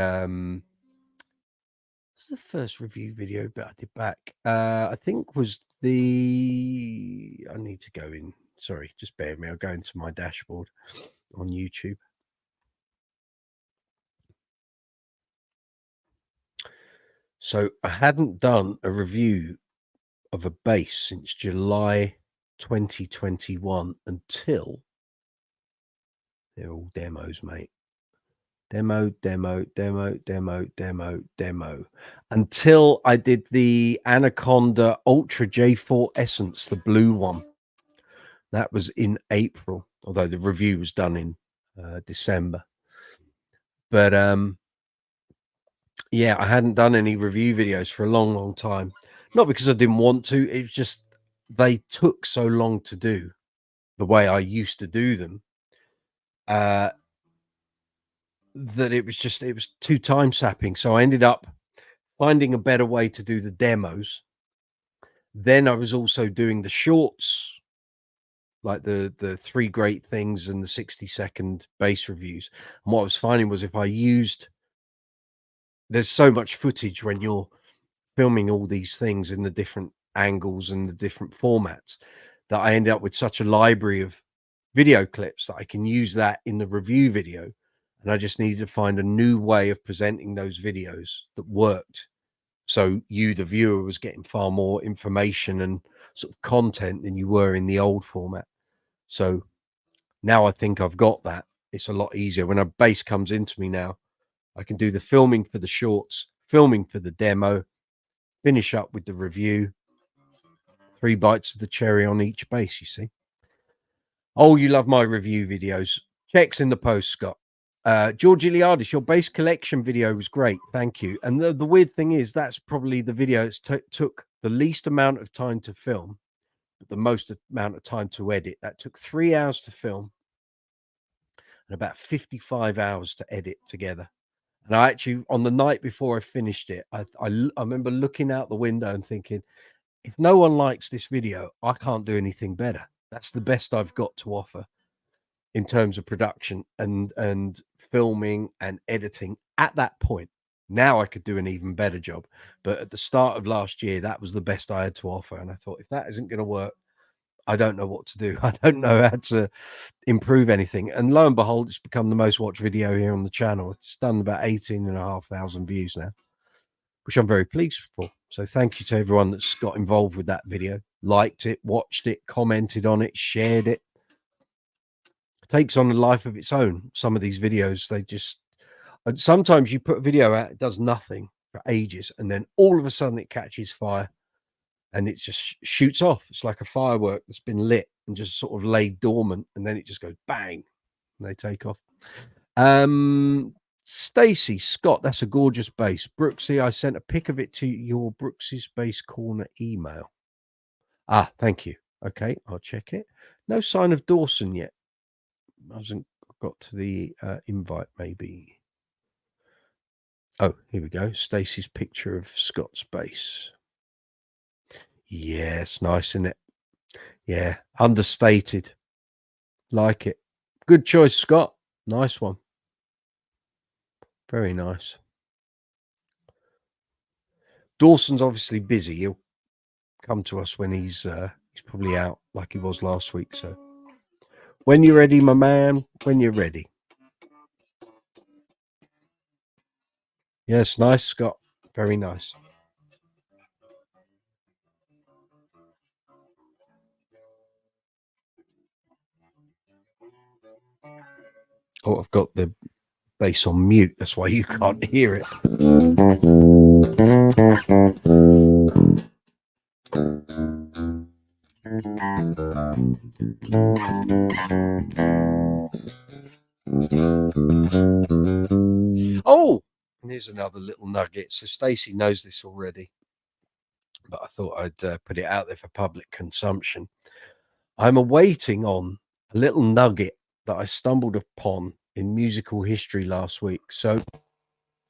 this is the first review video but I did back. I think was I need to go in. Sorry, just bear with me. I'll go into my dashboard on YouTube. So I hadn't done a review of a bass since July 2021 until they're all demos, mate. Demo until I did the Anaconda Ultra J4 Essence, the blue one. That was in April, although the review was done in December. But yeah, I hadn't done any review videos for a long time. Not because I didn't want to, it was just they took so long to do the way I used to do them. That it was too time sapping. So I ended up finding a better way to do the demos. Then I was also doing the shorts, like the 3 great things and the 60-second bass reviews. And what I was finding was if I used, there's so much footage when you're filming all these things in the different angles and the different formats, that I ended up with such a library of video clips that I can use that in the review video. and I just needed to find a new way of presenting those videos that worked. So you, the viewer, was getting far more information and sort of content than you were in the old format. So now I think I've got that. It's a lot easier. When a bass comes into me now, I can do the filming for the shorts, filming for the demo, finish up with the review. 3 bites of the cherry on each bass, you see. Oh, you love my review videos. Checks in the post, Scott. George Iliadis, your bass collection video was great. Thank you. And the weird thing is, that's probably the video that took the least amount of time to film, but the most amount of time to edit. That took 3 hours to film and about 55 hours to edit together. And I actually, on the night before I finished it, I remember looking out the window and thinking, if no one likes this video, I can't do anything better. That's the best I've got to offer in terms of production and filming and editing at that point. Now I could do an even better job. But at the start of last year, that was the best I had to offer. And I thought, if that isn't going to work, I don't know what to do. I don't know how to improve anything. And lo and behold, it's become the most watched video here on the channel. It's done about 18,500 views now, which I'm very pleased for. So thank you to everyone that's got involved with that video, liked it, watched it, commented on it, shared it. It takes on a life of its own. Some of these videos, they just, and sometimes you put a video out, it does nothing for ages, and then all of a sudden it catches fire and it just shoots off. It's like a firework that's been lit and just sort of laid dormant, and then it just goes bang and they take off. Stacy Scott, that's a gorgeous bass. Brooksy, I sent a pic of it to your Brooksy's Bass Corner email. Ah, thank you. Okay, I'll check it. No sign of Dawson yet. I hasn't got to the invite, maybe. Oh, here we go. Stacy's picture of Scott's bass. Yes, nice, isn't it? Yeah, understated. Like it. Good choice, Scott. Nice one. Very nice. Dawson's obviously busy. He'll come to us when he's probably out like he was last week. So when you're ready, my man, when you're ready. Yes, nice, Scott. Very nice. Oh, I've got the bass on mute. That's why you can't hear it. Oh, and here's another little nugget. So Stacey knows this already, but I thought I'd put it out there for public consumption. I'm awaiting on a little nugget that I stumbled upon in musical history last week. So,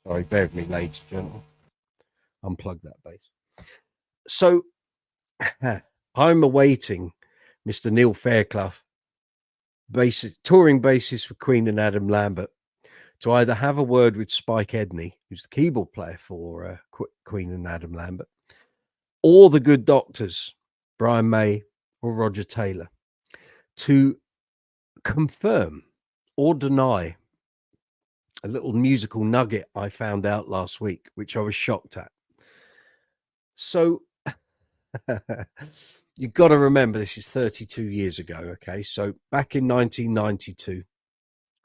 sorry, bear with me, ladies and gentlemen. Unplug that bass. So, I'm awaiting Mr. Neil Fairclough, touring bassist for Queen and Adam Lambert, to either have a word with Spike Edney, who's the keyboard player for Queen and Adam Lambert, or the Good Doctors, Brian May or Roger Taylor, to confirm or deny a little musical nugget I found out last week, which I was shocked at. So you've got to remember, this is 32 years ago. Okay. So back in 1992,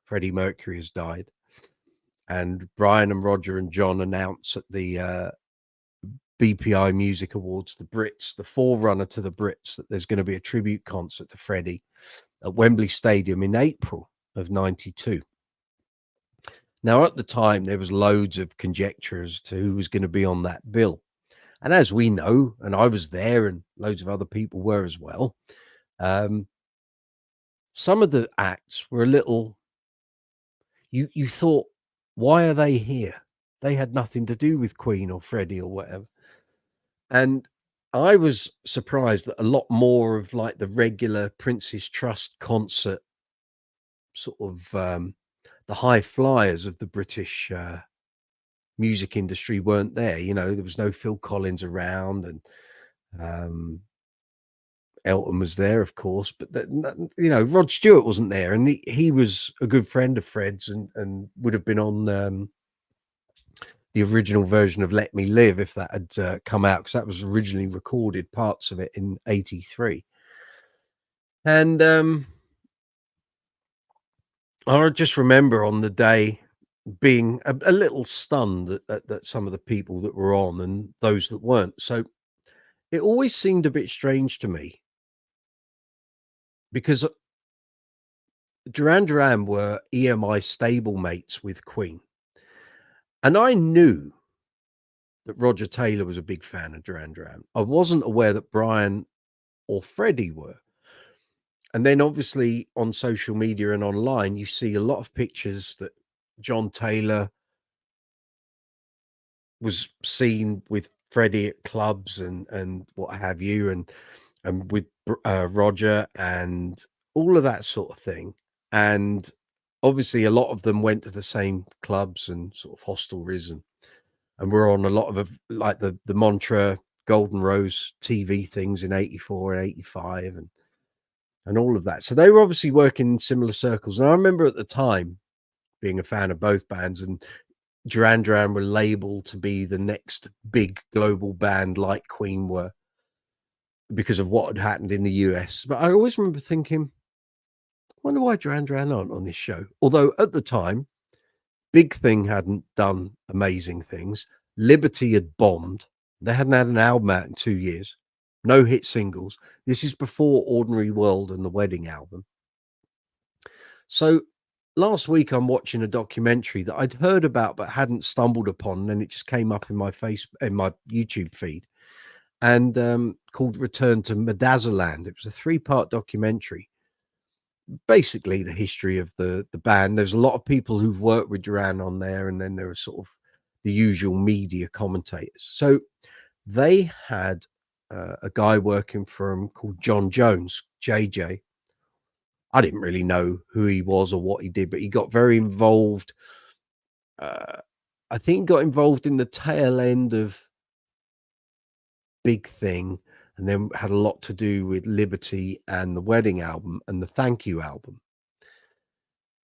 Freddie Mercury has died, and Brian and Roger and John announced at the BPI Music Awards, the Brits, the forerunner to the Brits, that there's going to be a tribute concert to Freddie at Wembley Stadium in April of 92. Now, at the time, there was loads of conjecture as to who was going to be on that bill. And as we know, and I was there and loads of other people were as well, some of the acts were a little, you thought, why are they here? They had nothing to do with Queen or Freddie or whatever. And I was surprised that a lot more of like the regular Prince's Trust concert, sort of the high flyers of the British music industry weren't there. You know, there was no Phil Collins around, and Elton was there, of course, but you know, Rod Stewart wasn't there, and he was a good friend of Fred's and would have been on the original version of Let Me Live if that had come out, because that was originally recorded, parts of it, in '83. And I just remember on the day being a little stunned at some of the people that were on and those that weren't. So it always seemed a bit strange to me, because Duran were EMI stablemates with Queen. And I knew that Roger Taylor was a big fan of Duran. I wasn't aware that Brian or Freddie were. And then obviously on social media and online, you see a lot of pictures that John Taylor was seen with Freddie at clubs and what have you, and with Roger and all of that sort of thing. And obviously a lot of them went to the same clubs and sort of hostelries and were on a lot of like the Montreux Golden Rose TV things in '84 and '85 and all of that. So they were obviously working in similar circles. And I remember at the time being a fan of both bands, and Duran were labeled to be the next big global band like Queen were because of what had happened in the US. But I always remember thinking, I wonder why Duran aren't on this show. Although at the time, Big Thing hadn't done amazing things. Liberty had bombed. They hadn't had an album out in 2 years. No hit singles. This is before Ordinary World and the Wedding album. So last week I'm watching a documentary that I'd heard about but hadn't stumbled upon, and then it just came up in my YouTube feed, and called Return to Medazzaland. It was a 3-part documentary, basically the history of the band. There's a lot of people who've worked with Duran on there, and then there are sort of the usual media commentators. So they had a guy working for him called John Jones, JJ. I didn't really know who he was or what he did, but he got very involved. I think he got involved in the tail end of Big Thing, and then had a lot to do with Liberty and the Wedding album and the Thank You album.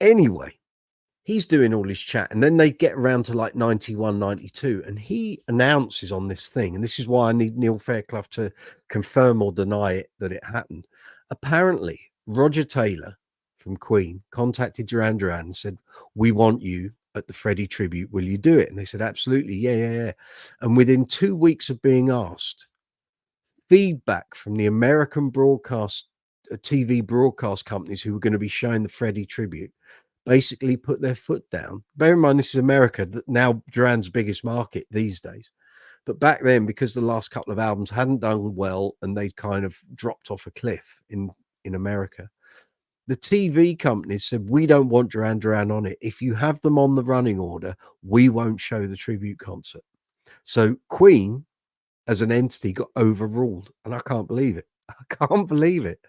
Anyway, he's doing all his chat, and then they get around to like 91, 92, and he announces on this thing, and this is why I need Neil Fairclough to confirm or deny it that it happened. Apparently, Roger Taylor from Queen contacted Duran and said, "We want you at the Freddie tribute. Will you do it?" And they said, "Absolutely, yeah." And within 2 weeks of being asked, feedback from the American broadcast TV broadcast companies who were going to be showing the Freddie tribute basically put their foot down. Bear in mind, this is America, that now Duran's biggest market these days. But back then, because the last couple of albums hadn't done well and they'd kind of dropped off a cliff in America, the TV companies said, "We don't want Duran on it. If you have them on the running order, we won't show the tribute concert." So Queen as an entity got overruled, and I can't believe it. I can't believe it,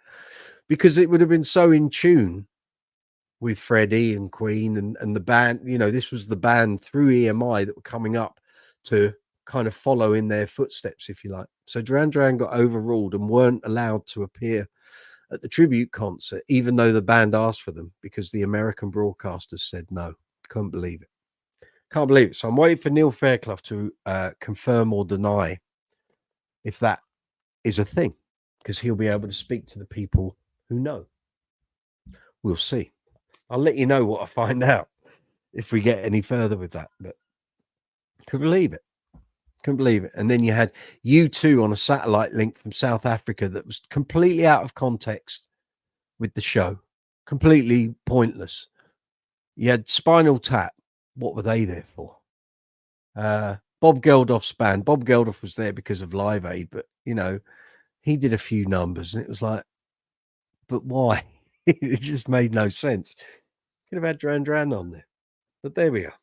because it would have been so in tune with Freddie and Queen and the band. You know, this was the band through EMI that were coming up to kind of follow in their footsteps, if you like. So Duran got overruled and weren't allowed to appear at the tribute concert, even though the band asked for them, because the American broadcasters said no. Can't believe it. Can't believe it. So I'm waiting for Neil Fairclough to confirm or deny if that is a thing, because he'll be able to speak to the people who know. We'll see. I'll let you know what I find out if we get any further with that. But couldn't believe it. Couldn't believe it. And then you had U2 on a satellite link from South Africa that was completely out of context with the show. Completely pointless. You had Spinal Tap. What were they there for? Bob Geldof's band. Bob Geldof was there because of Live Aid, but you know, he did a few numbers and it was like, but why? It just made no sense. Could have had Duran on there. But there we are.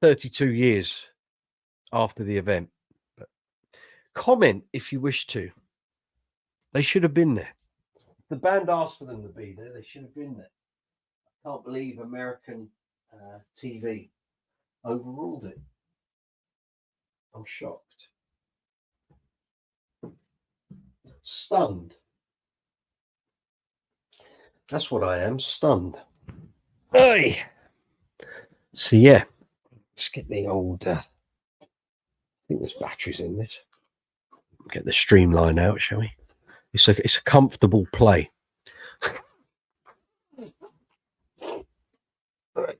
32 years after the event. But comment if you wish to. They should have been there. The band asked for them to be there. They should have been there. I can't believe American TV overruled it. I'm shocked. Stunned. That's what I am, stunned. Hey. So yeah, let's get the old. I think there's batteries in this. Get the streamline out, shall we? It's a comfortable play. Right,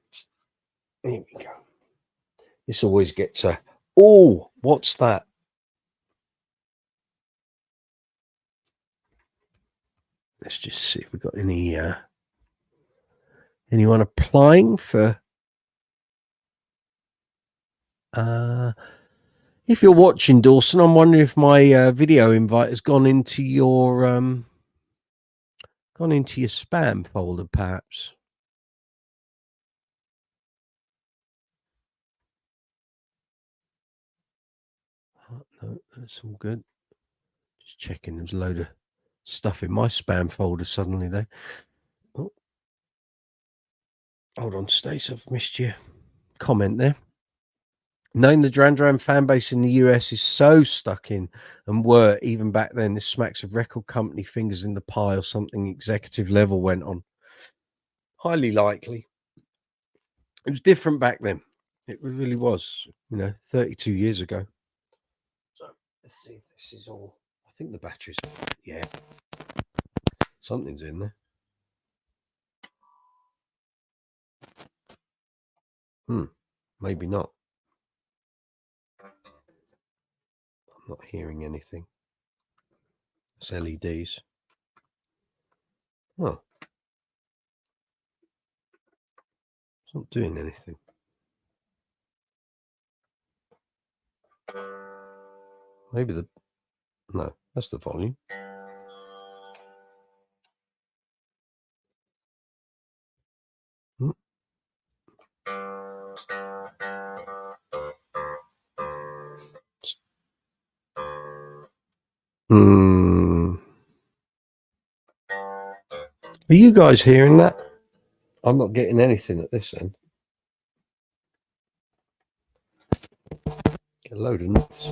here we go. This always gets a. Oh, what's that? Let's just see if we've got any anyone applying for. If you're watching, Dawson, I'm wondering if my video invite has gone into your spam folder, perhaps. Oh, no, that's all good. Just checking. There's a load of stuff in my spam folder suddenly, though. Oh. Hold on, Stace. I've missed your comment there. Knowing the Duran fan base in the US is so stuck in, and were even back then, this smacks of record company fingers in the pie or something executive level went on. Highly likely. It was different back then. It really was, 32 years ago. So let's see if this is all. I think the batteries. Yeah. Something's in there. Maybe not. I'm not hearing anything. It's LEDs. Oh. It's not doing anything. Maybe no, that's the volume. Are you guys hearing that? I'm not getting anything at this end. Get a load of nuts.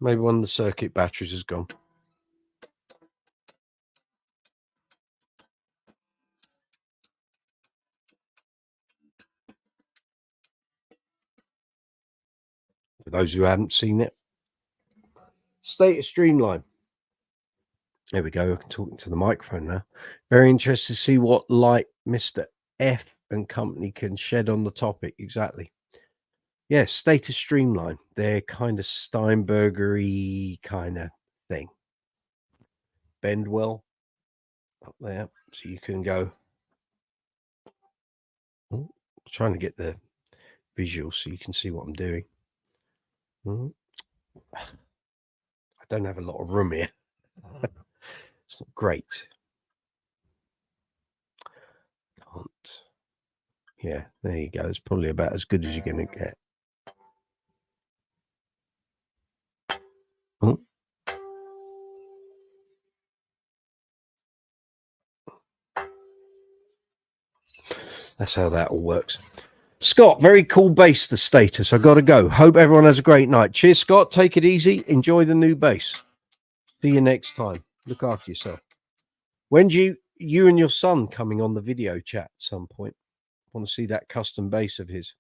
Maybe one of the circuit batteries has gone. For those who haven't seen it, state of streamline. There we go. I'm talking to the microphone now. Very interested to see what light Mr. F and company can shed on the topic. Exactly. Yes, state of streamline. They're kind of Steinbergery kind of thing. Bend well up there, so you can go. Oh, trying to get the visual so you can see what I'm doing. I don't have a lot of room here. It's not great. Can't. Yeah, there you go. It's probably about as good as you're going to get. Oh. That's how that all works. Scott, very cool bass, the status. I got to go. Hope everyone has a great night. Cheers, Scott. Take it easy. Enjoy the new bass. See you next time. Look after yourself. When do you and your son coming on the video chat at some point? I want to see that custom bass of his.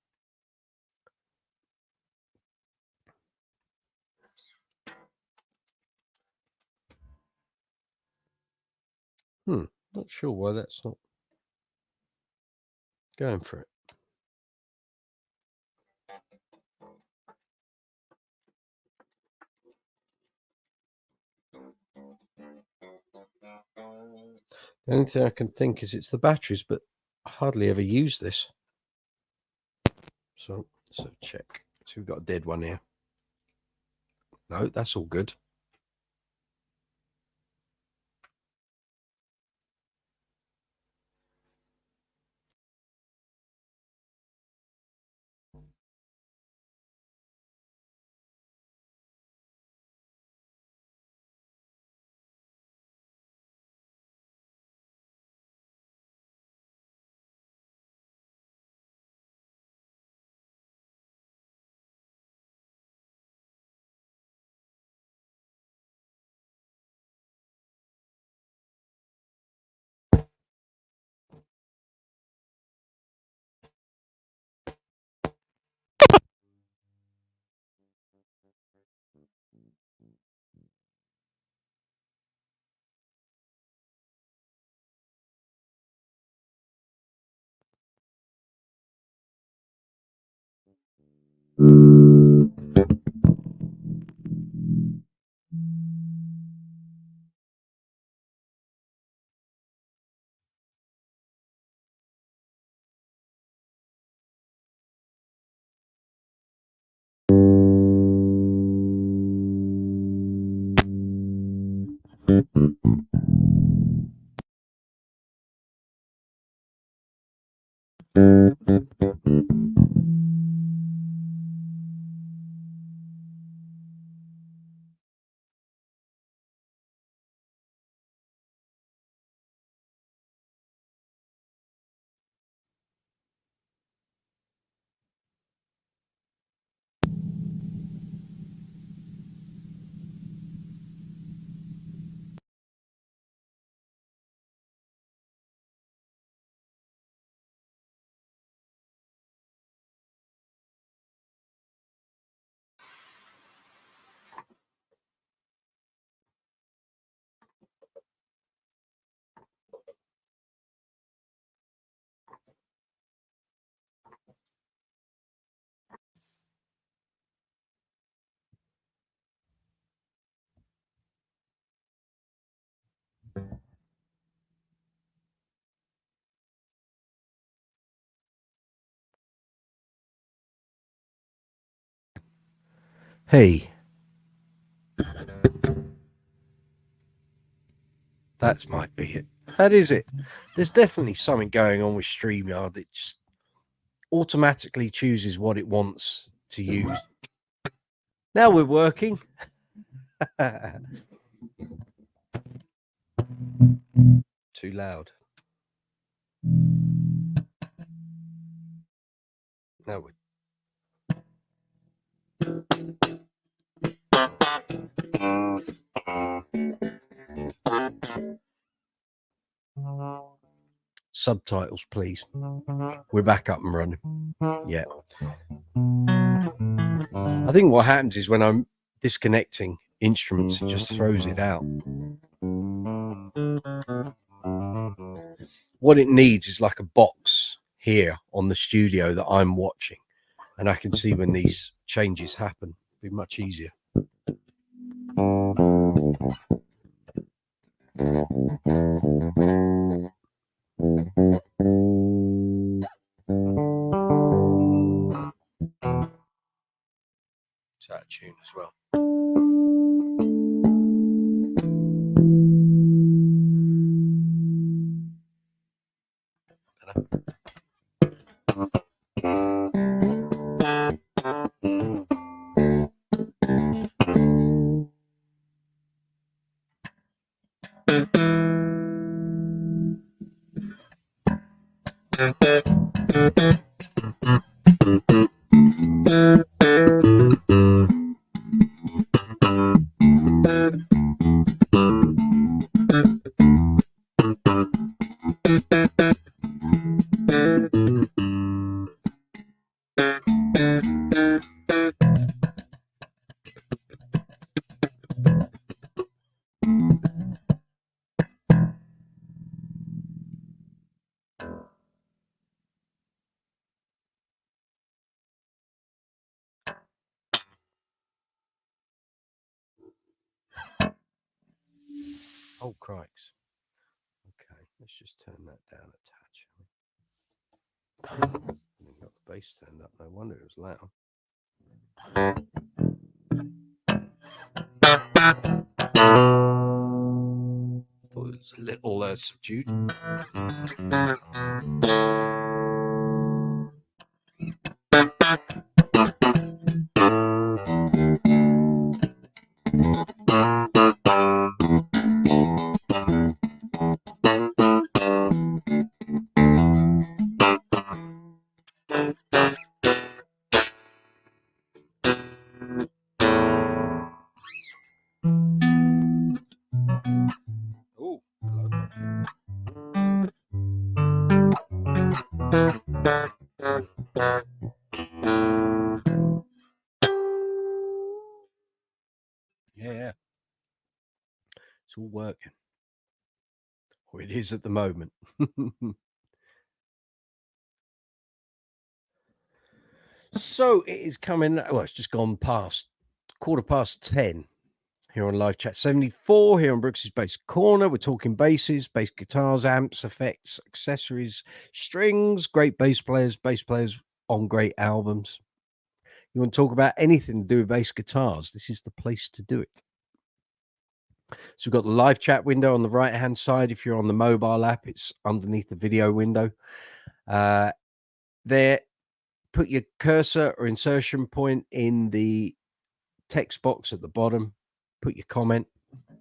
Not sure why that's not going for it. The only thing I can think is it's the batteries, but I've hardly ever used this. So check. So we've got a dead one here. No, that's all good. Hey, that might be it. That is it. There's definitely something going on with StreamYard. It just automatically chooses what it wants to use. Now we're working. Too loud. Now we're subtitles, please. We're back up and running. Yeah. I think what happens is when I'm disconnecting instruments, it just throws it out. What it needs is like a box here on the studio that I'm watching, and I can see when these changes happen. It'd be much easier. It's out of tune as well. Oh, crikes. Okay, let's just turn that down a touch. Got the bass turned up. No wonder it was loud. Thought it was a little subdued. Oh, yeah, it's all working. Or it is at the moment. So it is coming. Well, it's just gone past 10:15 here on Live Chat 74 here on Brooksy's Bass Corner. We're talking basses, bass guitars, amps, effects, accessories, strings, great bass players on great albums. You want to talk about anything to do with bass guitars? This is the place to do it. So we've got the live chat window on the right hand side. If you're on the mobile app, it's underneath the video window. There, put your cursor or insertion point in the text box at the bottom, put your comment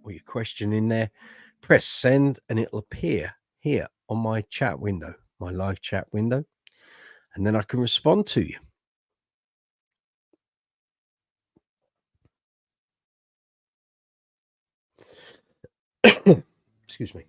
or your question in there, press send, and it'll appear here on my chat window, my live chat window, and then I can respond to you. Excuse me.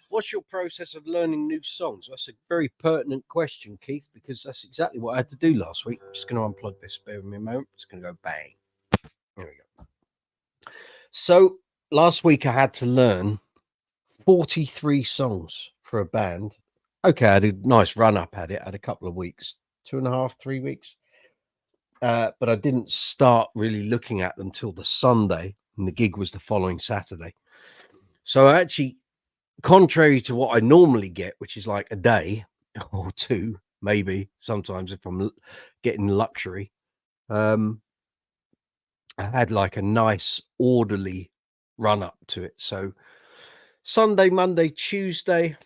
What's your process of learning new songs? That's a very pertinent question, Keith, because that's exactly what I had to do last week. I'm just going to unplug this. Bear with me a moment. It's going to go bang. There we go. So last week I had to learn 43 songs for a band. Okay, I had a nice run up at it. I had a couple of weeks, 2.5, 3 weeks. But I didn't start really looking at them till the Sunday, and the gig was the following Saturday. So I actually, contrary to what I normally get, which is like a day or two, maybe sometimes if I'm getting luxury, I had like a nice orderly run up to it. So Sunday, Monday, Tuesday,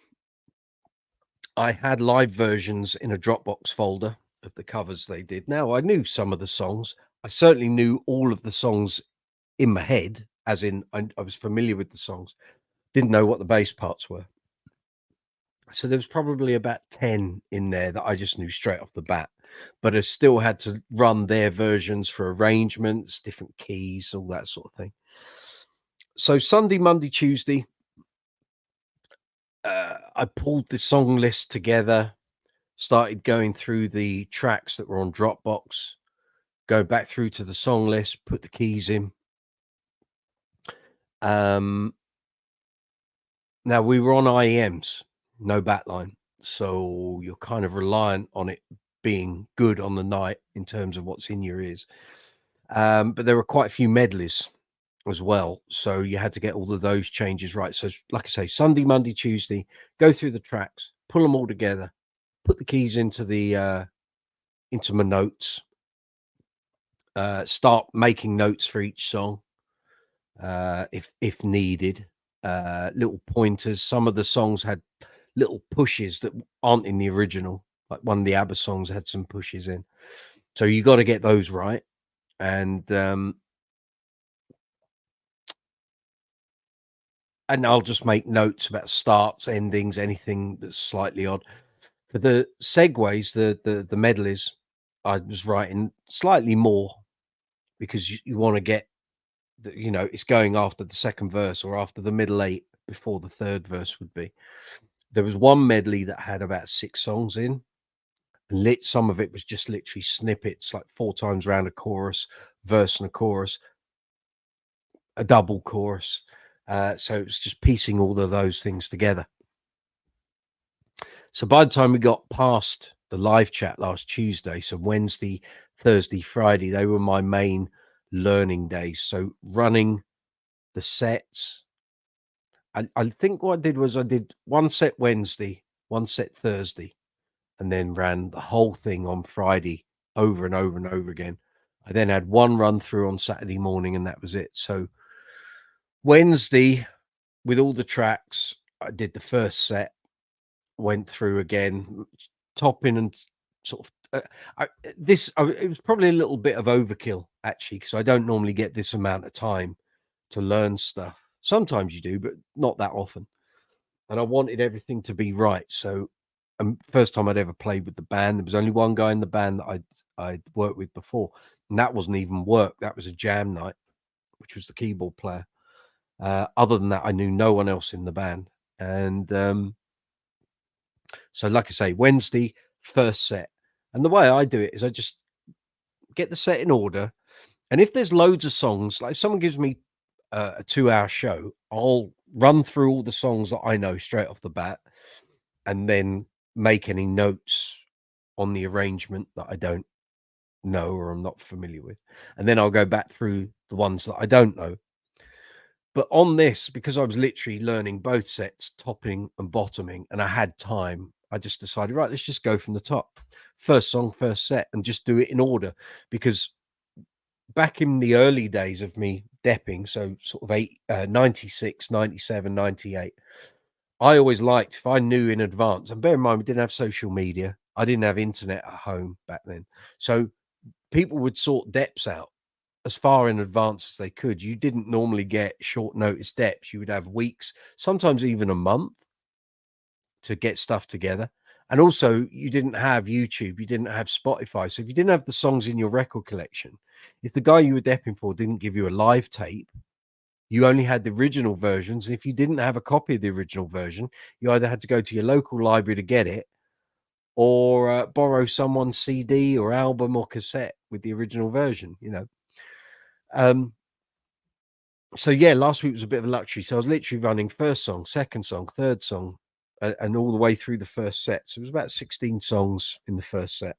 I had live versions in a Dropbox folder of the covers they did. Now, I knew some of the songs. I certainly knew all of the songs in my head, as in I was familiar with the songs, didn't know what the bass parts were. So there was probably about 10 in there that I just knew straight off the bat, but I still had to run their versions for arrangements, different keys, all that sort of thing. So Sunday, Monday, Tuesday, I pulled the song list together, started going through the tracks that were on Dropbox, go back through to the song list, put the keys in. Now we were on IEMs, no backline, so you're kind of reliant on it being good on the night in terms of what's in your ears. But there were quite a few medleys as well, so you had to get all of those changes right. So like I say, Sunday, Monday, Tuesday, go through the tracks, pull them all together, put the keys into the into my notes, start making notes for each song, if needed, little pointers. Some of the songs had little pushes that aren't in the original, like one of the ABBA songs had some pushes in, so you got to get those right. And I'll just make notes about starts, endings, anything that's slightly odd. For the segues, the medleys, I was writing slightly more because you want to get the, it's going after the second verse or after the middle eight before the third verse would be. There was one medley that had about 6 songs in, and some of it was just literally snippets, like 4 times around a chorus, verse and a chorus, a double chorus. So it was just piecing all of those things together. So by the time we got past the live chat last Tuesday, so Wednesday, Thursday, Friday, they were my main learning days. So running the sets. I think what I did was I did one set Wednesday, one set Thursday, and then ran the whole thing on Friday over and over and over again. I then had one run through on Saturday morning, and that was it. So Wednesday, with all the tracks, I did the first set, went through again, topping and sort of. It was probably a little bit of overkill actually, because I don't normally get this amount of time to learn stuff. Sometimes you do, but not that often. And I wanted everything to be right. So, first time I'd ever played with the band, there was only one guy in the band that I'd worked with before, and that wasn't even work. That was a jam night, which was the keyboard player. Other than that, I knew no one else in the band. And so, like I say, Wednesday, first set. And the way I do it is I just get the set in order. And if there's loads of songs, like if someone gives me a 2-hour show, I'll run through all the songs that I know straight off the bat and then make any notes on the arrangement that I don't know or I'm not familiar with. And then I'll go back through the ones that I don't know. But on this, because I was literally learning both sets, topping and bottoming, and I had time, I just decided, right, let's just go from the top. First song, first set, and just do it in order. Because back in the early days of me depping, so sort of 96, 97, 98, I always liked, if I knew in advance, and bear in mind, we didn't have social media. I didn't have internet at home back then. So people would sort deps out as far in advance as they could. You didn't normally get short notice deps. You would have weeks, sometimes even a month to get stuff together. And also, you didn't have YouTube, you didn't have Spotify. So if you didn't have the songs in your record collection, if the guy you were depping for didn't give you a live tape, you only had the original versions. And if you didn't have a copy of the original version, you either had to go to your local library to get it or borrow someone's CD or album or cassette with the original version, you know. So yeah, last week was a bit of a luxury. So I was literally running first song, second song, third song, and all the way through the first set. So it was about 16 songs in the first set.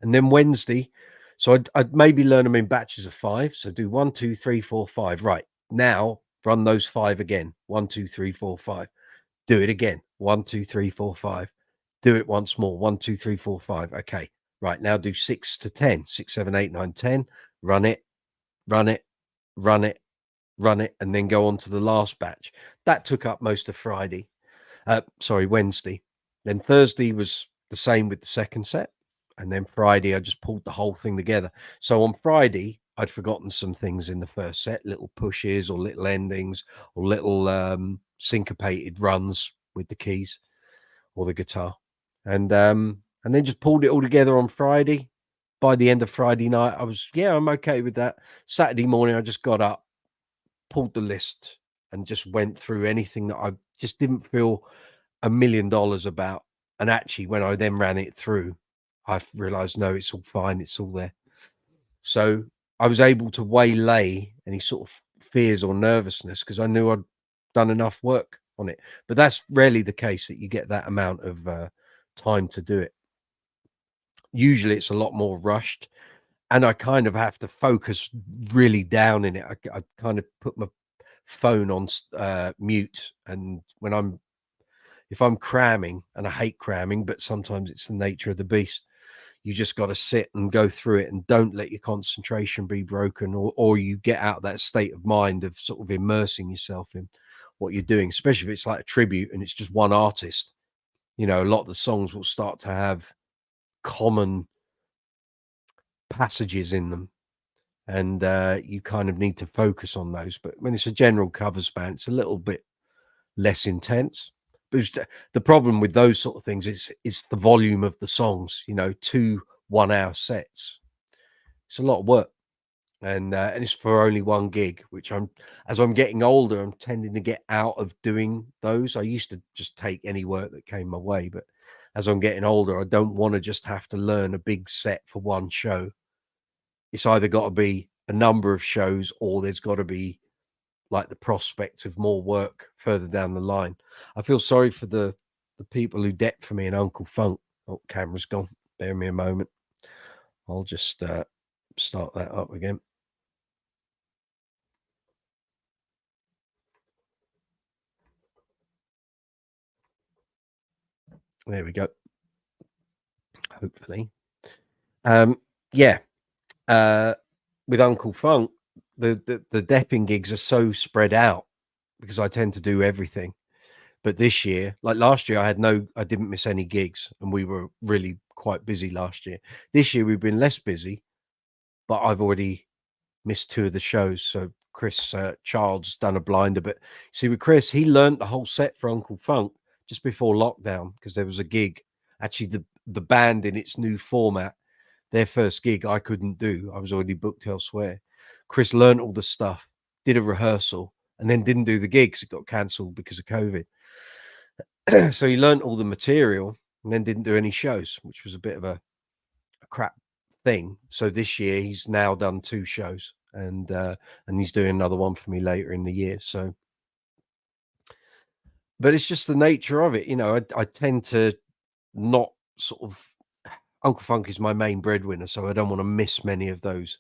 And then Wednesday, so I'd maybe learn them in batches of 5. So do 1, 2, 3, 4, 5. Right now, run those 5 again. 1, 2, 3, 4, 5. Do it again. 1, 2, 3, 4, 5. Do it once more. 1, 2, 3, 4, 5. Okay. Right now, do 6 to 10. 6, 7, 8, 9, 10. Run it, run it, run it, run it, and then go on to the last batch. That took up most of Friday. Wednesday. Then Thursday was the same with the second set. And then Friday, I just pulled the whole thing together. So on Friday, I'd forgotten some things in the first set, little pushes or little endings or little syncopated runs with the keys or the guitar. And then just pulled it all together on Friday. By the end of Friday night, I'm okay with that. Saturday morning, I just got up, pulled the list and just went through anything that I just didn't feel $1,000,000 about. And actually, when I then ran it through, I realized, no, it's all fine. It's all there. So I was able to waylay any sort of fears or nervousness because I knew I'd done enough work on it. But that's rarely the case that you get that amount of time to do it. Usually it's a lot more rushed and I kind of have to focus really down in it. I kind of put my phone on mute, and if I'm cramming, and I hate cramming, but sometimes it's the nature of the beast, you just got to sit and go through it and don't let your concentration be broken, or you get out of that state of mind of sort of immersing yourself in what you're doing, especially if it's like a tribute and it's just one artist. You know, a lot of the songs will start to have common passages in them, and you kind of need to focus on those. But when it's a general covers band, it's a little bit less intense. But the problem with those sort of things is it's the volume of the songs. You know, 2 1-hour sets. It's a lot of work, and it's for only one gig. Which as I'm getting older, I'm tending to get out of doing those. I used to just take any work that came my way, but as I'm getting older, I don't want to just have to learn a big set for one show. It's either got to be a number of shows or there's got to be like the prospect of more work further down the line. I feel sorry for the people who debt for me and Uncle Funk. Oh, camera's gone. Bear me a moment. I'll just start that up again. There we go. hopefully. Yeah. With Uncle Funk, the depping gigs are so spread out because I tend to do everything. But this year, like last year, I didn't miss any gigs, and we were really quite busy last year. This year we've been less busy, but I've already missed 2 of the shows. So Chris Child's done a blinder, but see with Chris, he learned the whole set for Uncle Funk just before lockdown because there was a gig. Actually, the band in its new format, their first gig I couldn't do. I was already booked elsewhere. Chris learned all the stuff, did a rehearsal, and then didn't do the gig because it got cancelled because of COVID. So he learned all the material and then didn't do any shows, which was a bit of a crap thing. So this year he's now done 2 shows, and he's doing another one for me later in the year. So, but it's just the nature of it, you know. I tend to not sort of. Uncle Funk is my main breadwinner, so I don't want to miss many of those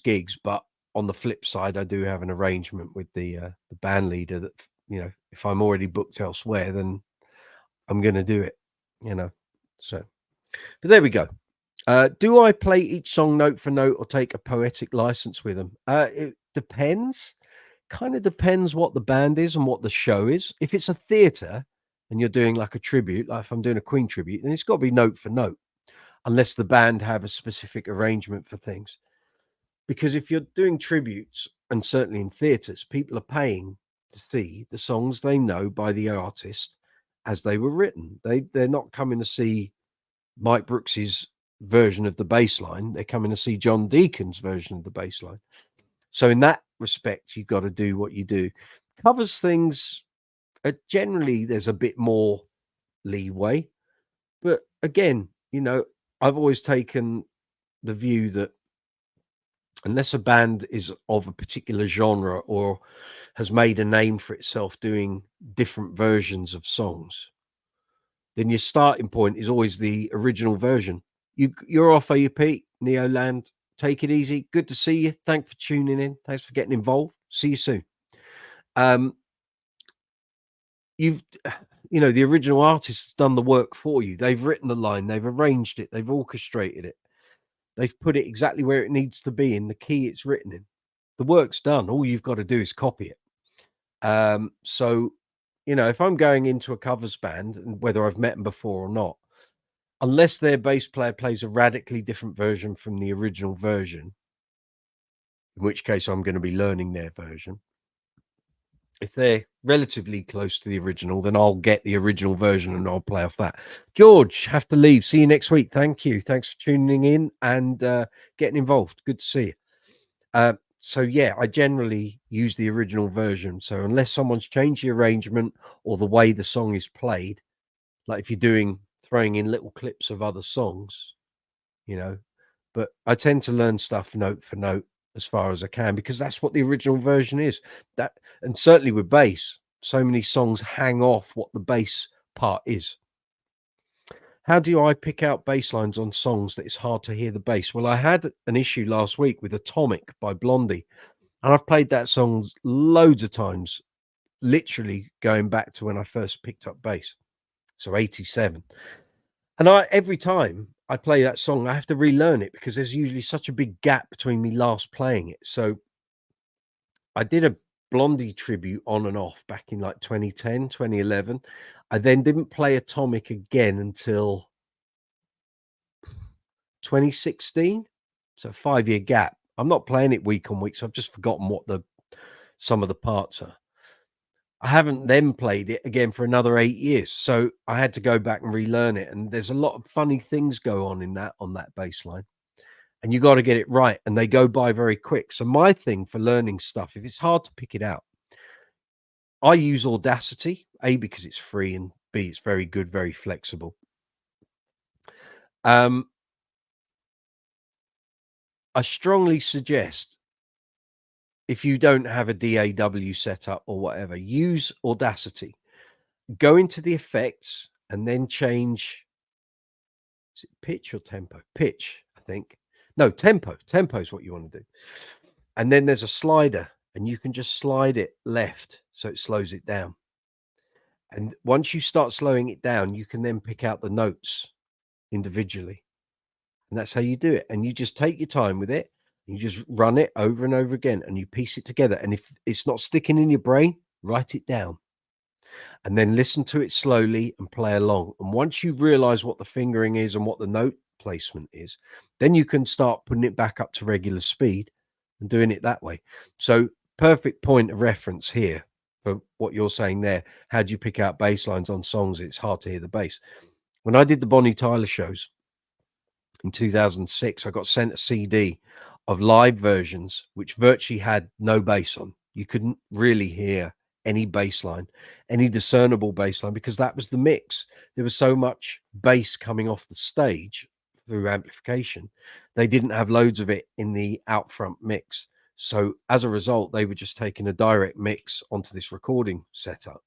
gigs. But on the flip side, I do have an arrangement with the band leader that, you know, if I'm already booked elsewhere, then I'm going to do it, you know. So, but there we go. Do I play each song note for note or take a poetic license with them? It depends. Kind of depends what the band is and what the show is. If it's a theatre and you're doing like a tribute, like if I'm doing a Queen tribute, then it's got to be note for note, unless the band have a specific arrangement for things. Because if you're doing tributes, and certainly in theatres, people are paying to see the songs they know by the artist as they were written. They're not coming to see Mike Brooksy's version of the bass line. They're coming to see John Deacon's version of the bass line. So in that respect, you've got to do what you do. Covers things, generally there's a bit more leeway. But again, you know, I've always taken the view that unless a band is of a particular genre or has made a name for itself doing different versions of songs, then your starting point is always the original version. You're off, are you, Pete? Neoland, take it easy. Good to see you. Thanks for tuning in. Thanks for getting involved. See you soon. You've, you know, the original artist has done the work for you. They've written the line, they've arranged it, they've orchestrated it, they've put it exactly where it needs to be in the key it's written in. The work's done. All you've got to do is copy it. So, you know, if I'm going into a covers band, and whether I've met them before or not, unless their bass player plays a radically different version from the original version, in which case I'm going to be learning their version. If they're relatively close to the original, then I'll get the original version and I'll play off that. George, have to leave. See you next week. Thank you. Thanks for tuning in and getting involved. Good to see you. So yeah, I generally use the original version. So unless someone's changed the arrangement or the way the song is played, like if you're throwing in little clips of other songs, you know, but I tend to learn stuff note for note as far as I can, because that's what the original version is. That, and certainly with bass, so many songs hang off what the bass part is. How do I pick out bass lines on songs that it's hard to hear the bass? Well, I had an issue last week with Atomic by Blondie, and I've played that song loads of times, literally going back to when I first picked up bass, so 87. And every time I play that song, I have to relearn it because there's usually such a big gap between me last playing it. So I did a Blondie tribute on and off back in like 2010, 2011. I then didn't play Atomic again until 2016. So a 5-year gap. I'm not playing it week on week, so I've just forgotten what some of the parts are. I haven't then played it again for another 8 years. So I had to go back and relearn it. And there's a lot of funny things go on that bass line. And you got to get it right. And they go by very quick. So my thing for learning stuff, if it's hard to pick it out, I use Audacity, A, because it's free, and B, it's very good, very flexible. I strongly suggest, if you don't have a DAW setup or whatever, use Audacity. Go into the effects and then change, is it pitch or tempo? Pitch, I think. No, tempo. Tempo is what you want to do. And then there's a slider, and you can just slide it left so it slows it down. And once you start slowing it down, you can then pick out the notes individually. And that's how you do it. And you just take your time with it. You just run it over and over again and you piece it together. And if it's not sticking in your brain, write it down and then listen to it slowly and play along. And once you realize what the fingering is and what the note placement is, then you can start putting it back up to regular speed and doing it that way. So perfect point of reference here for what you're saying there. How do you pick out bass lines on songs? It's hard to hear the bass. When I did the Bonnie Tyler shows in 2006, I got sent a CD of live versions, which virtually had no bass on. You couldn't really hear any bass line, any discernible bass line, because that was the mix. There was so much bass coming off the stage through amplification. They didn't have loads of it in the out front mix. So as a result, they were just taking a direct mix onto this recording setup.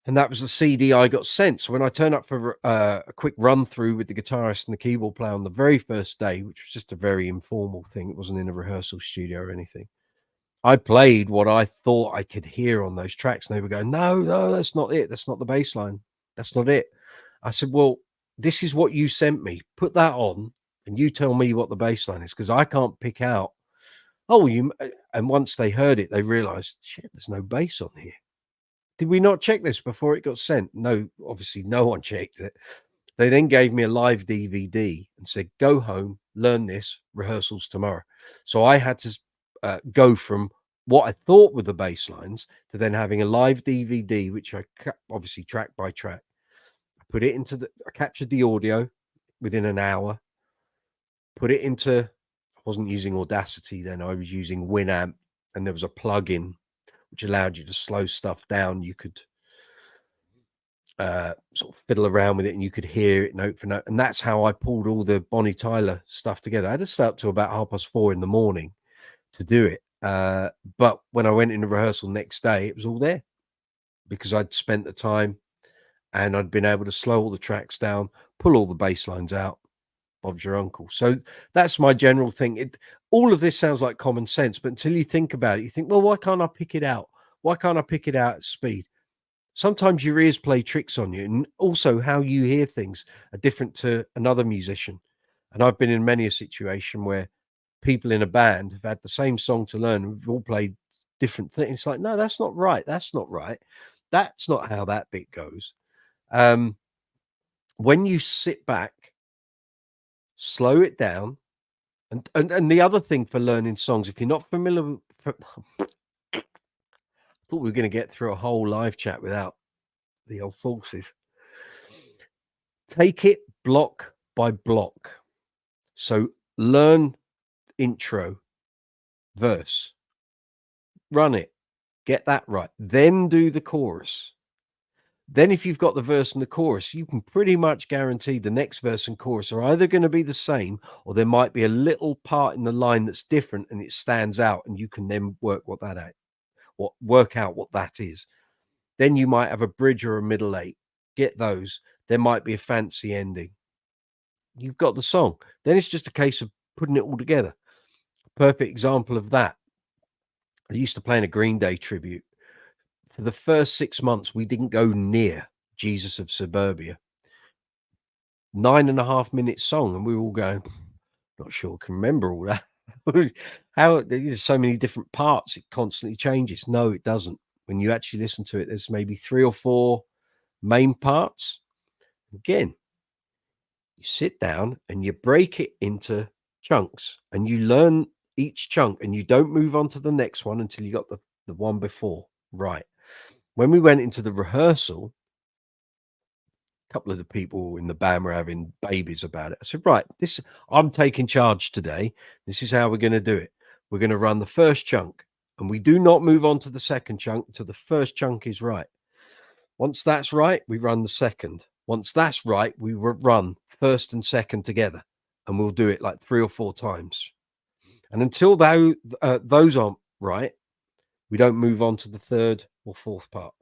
And that was the CD I got sent. So when I turned up for a quick run through with the guitarist and the keyboard player on the very first day, which was just a very informal thing, it wasn't in a rehearsal studio or anything, I played what I thought I could hear on those tracks. And they were going, no, that's not it. That's not the bass line. That's not it. I said, well, this is what you sent me. Put that on and you tell me what the bass line is, because I can't pick out. Oh, and once they heard it, they realized, shit, there's no bass on here. Did we not check this before it got sent? No, obviously no one checked it. They then gave me a live DVD and said, go home, learn this, rehearsals tomorrow. So I had to go from what I thought were the bass lines to then having a live DVD, which I obviously track by track. I put it into I captured the audio within an hour, put it into, I wasn't using Audacity then, I was using Winamp, and there was a plugin which allowed you to slow stuff down. You could sort of fiddle around with it and you could hear it note for note. And that's how I pulled all the Bonnie Tyler stuff together. I had to stay up to about 4:30 in the morning to do it. But when I went into rehearsal next day, it was all there because I'd spent the time and I'd been able to slow all the tracks down, pull all the bass lines out. Bob's your uncle. So that's my general thing. All of this sounds like common sense, but until you think about it, you think, well, why can't I pick it out? Why can't I pick it out at speed? Sometimes your ears play tricks on you, and also how you hear things are different to another musician. And I've been in many a situation where people in a band have had the same song to learn, and we've all played different things. It's like, no, that's not right. That's not right. That's not how that bit goes. When you sit back, slow it down, and the other thing for learning songs, if you're not familiar with, I thought we were going to get through a whole live chat without the old forces. Take it block by block. So learn intro, verse, run it, get that right, then do the chorus. Then if you've got the verse and the chorus, you can pretty much guarantee the next verse and chorus are either going to be the same, or there might be a little part in the line that's different and it stands out, and you can then work out what that is. Then you might have a bridge or a middle eight. Get those. There might be a fancy ending. You've got the song. Then it's just a case of putting it all together. Perfect example of that. I used to play in a Green Day tribute. For the first 6 months, we didn't go near Jesus of Suburbia. 9.5-minute song, and we were all going, not sure I can remember all that. How there's so many different parts, it constantly changes. No, it doesn't. When you actually listen to it, there's maybe 3 or 4 main parts. Again, you sit down and you break it into chunks, and you learn each chunk, and you don't move on to the next one until you got the one before right. When we went into the rehearsal, a couple of the people in the band were having babies about it. I said, right, I'm taking charge today. This is how we're going to do it. We're going to run the first chunk, and we do not move on to the second chunk until the first chunk is right. Once that's right, we run the second. Once that's right, we run first and second together, and we'll do it like 3 or 4 times. And until those aren't right, we don't move on to the third or fourth part.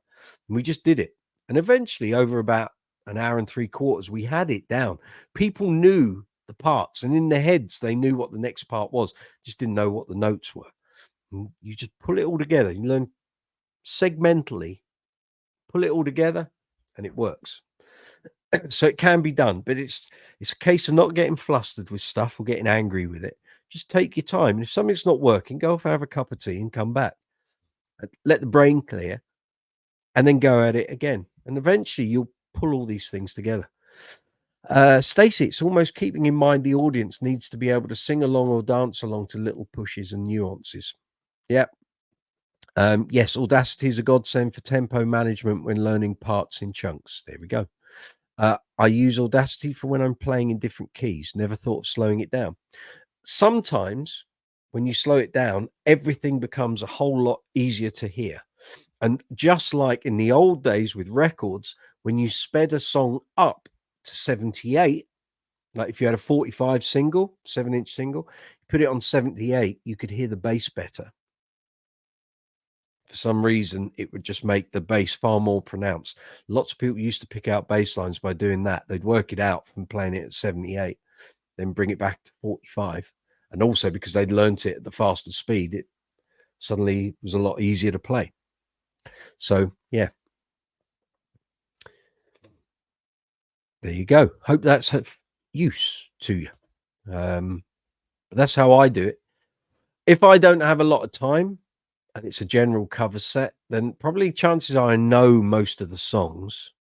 And we just did it. And eventually, over about an hour and 3/4, we had it down. People knew the parts, and in their heads, they knew what the next part was, just didn't know what the notes were. And you just pull it all together. You learn segmentally, pull it all together, and it works. So it can be done, but it's a case of not getting flustered with stuff or getting angry with it. Just take your time. And if something's not working, go off, have a cup of tea and come back. Let the brain clear and then go at it again. And eventually you'll pull all these things together. Stacey, it's almost keeping in mind the audience needs to be able to sing along or dance along to little pushes and nuances. Yeah. Yes, Audacity is a godsend for tempo management when learning parts in chunks. There we go. I use Audacity for when I'm playing in different keys. Never thought of slowing it down. Sometimes when you slow it down, everything becomes a whole lot easier to hear. And just like in the old days with records, when you sped a song up to 78, like if you had a 45 single, 7-inch single, you put it on 78, you could hear the bass better. For some reason, it would just make the bass far more pronounced. Lots of people used to pick out bass lines by doing that. They'd work it out from playing it at 78, then bring it back to 45. And also because they'd learnt it at the faster speed, it suddenly was a lot easier to play. So, yeah. There you go. Hope that's of use to you. That's how I do it. If I don't have a lot of time and it's a general cover set, then probably chances are I know most of the songs.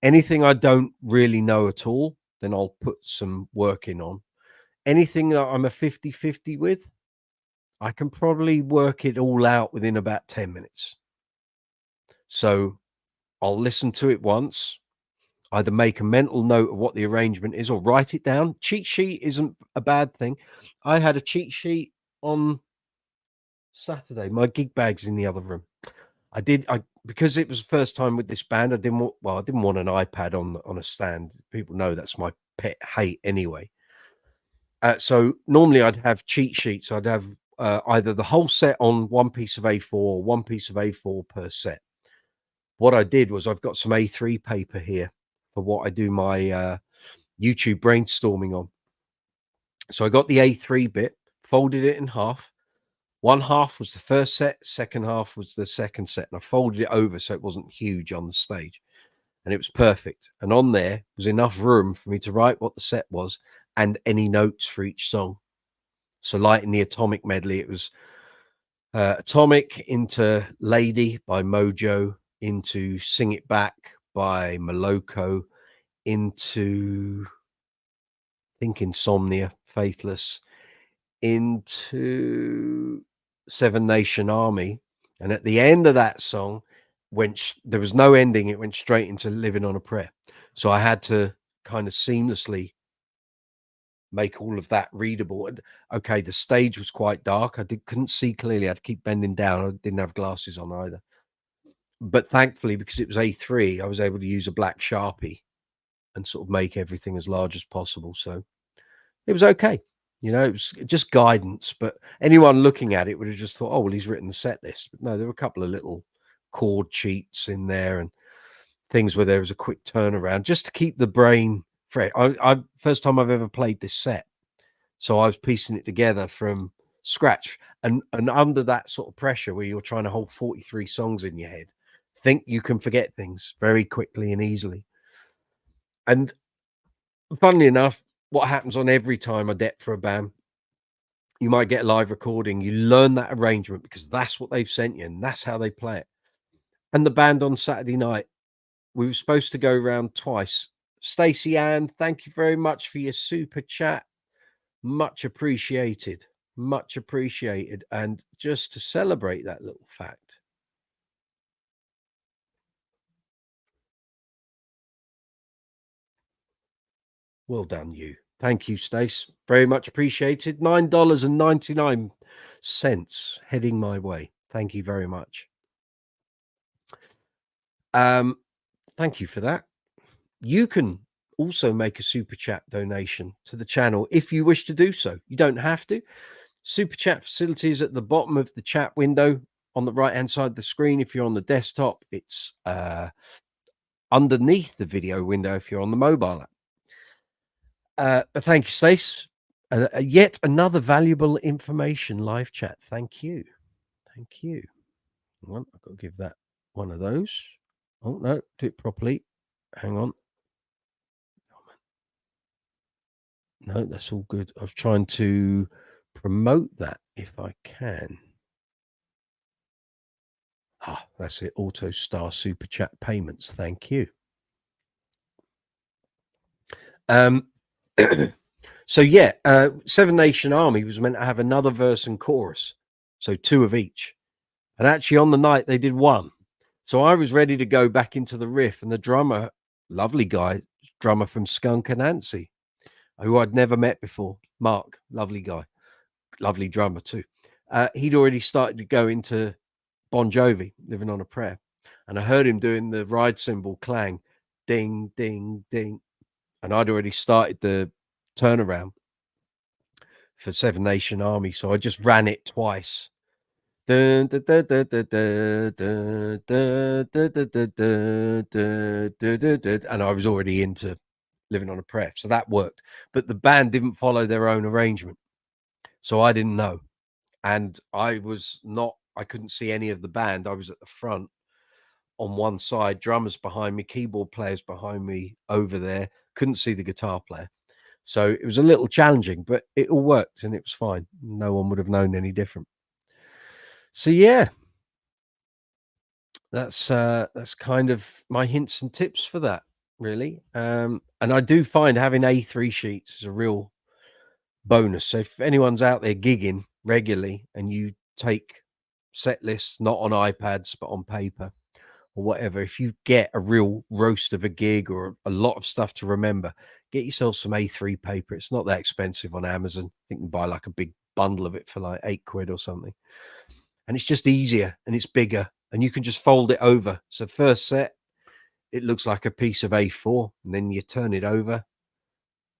Anything I don't really know at all, then I'll put some work in on. Anything that I'm a 50-50 with, I can probably work it all out within about 10 minutes. So I'll listen to it once, either make a mental note of what the arrangement is or write it down. Cheat sheet isn't a bad thing. I had a cheat sheet on Saturday. My gig bag's in the other room. Because it was the first time with this band, I didn't want an iPad on a stand. People know that's my pet hate anyway. So normally I'd have cheat sheets. I'd have either the whole set on one piece of A4 or one piece of A4 per set. What I did was I've got some A3 paper here for what I do my YouTube brainstorming on. So I got the A3 bit, folded it in half. One half was the first set, second half was the second set, and I folded it over so it wasn't huge on the stage. And it was perfect. And on there was enough room for me to write what the set was and any notes for each song. So like in the Atomic medley, it was Atomic into Lady by Mojo, into Sing It Back by Moloko, into I think Insomnia, Faithless, into Seven Nation Army. And at the end of that song, there was no ending, it went straight into Living on a Prayer. So I had to kind of seamlessly make all of that readable. And okay, the stage was quite dark. Couldn't see clearly. I had to keep bending down. I didn't have glasses on either. But thankfully, because it was A3, I was able to use a black Sharpie and sort of make everything as large as possible. So it was okay. You know, it was just guidance. But anyone looking at it would have just thought, oh, well, he's written the set list. But no, there were a couple of little chord cheats in there and things where there was a quick turnaround just to keep the brain fresh. I first time I've ever played this set. So I was piecing it together from scratch. And under that sort of pressure where you're trying to hold 43 songs in your head, think you can forget things very quickly and easily. And funnily enough, what happens on every time I dep for a band, you might get a live recording, you learn that arrangement because that's what they've sent you and that's how they play it. And the band on Saturday night, we were supposed to go round twice. Stacey Ann, thank you very much for your super chat. Much appreciated. Much appreciated. And just to celebrate that little fact, well done, you. Thank you, Stace. Very much appreciated. $9.99 heading my way. Thank you very much. Thank you for that. You can also make a super chat donation to the channel if you wish to do so. You don't have to. Super chat facilities at the bottom of the chat window on the right hand side of the screen. If you're on the desktop, it's underneath the video window if you're on the mobile app. But thank you, Stace. Yet another valuable information live chat. Thank you. Thank you. Well, I've got to give that one of those. Oh, no, do it properly. Hang on. No, that's all good. I was trying to promote that if I can. Ah, that's it. Auto Star Super Chat payments. Thank you. So yeah, Seven Nation Army was meant to have another verse and chorus, so 2 of each. And actually on the night they did 1. So I was ready to go back into the riff, and the drummer, lovely guy, drummer from Skunk Anansie, who I'd never met before, Mark, lovely guy, lovely drummer too. He'd already started to go into Bon Jovi, Living on a Prayer. And I heard him doing the ride cymbal clang, ding, ding, ding. And I'd already started the turnaround for Seven Nation Army. So I just ran it twice. And I was already into Living on a Prayer. So that worked. But the band didn't follow their own arrangement. So I didn't know. And I couldn't see any of the band. I was at the front on one side, drummers behind me, keyboard players behind me over there. Couldn't see the guitar player. So it was a little challenging, but it all worked and it was fine. No one would have known any different. So yeah, that's kind of my hints and tips for that, really. And I do find having A3 sheets is a real bonus. So if anyone's out there gigging regularly and you take set lists not on iPads but on paper or whatever, if you get a real roast of a gig or a lot of stuff to remember, get yourself some A3 paper. It's not that expensive on Amazon. I think you can buy like a big bundle of it for like £8 or something. And it's just easier and it's bigger and you can just fold it over. So first set, it looks like a piece of A4, and then you turn it over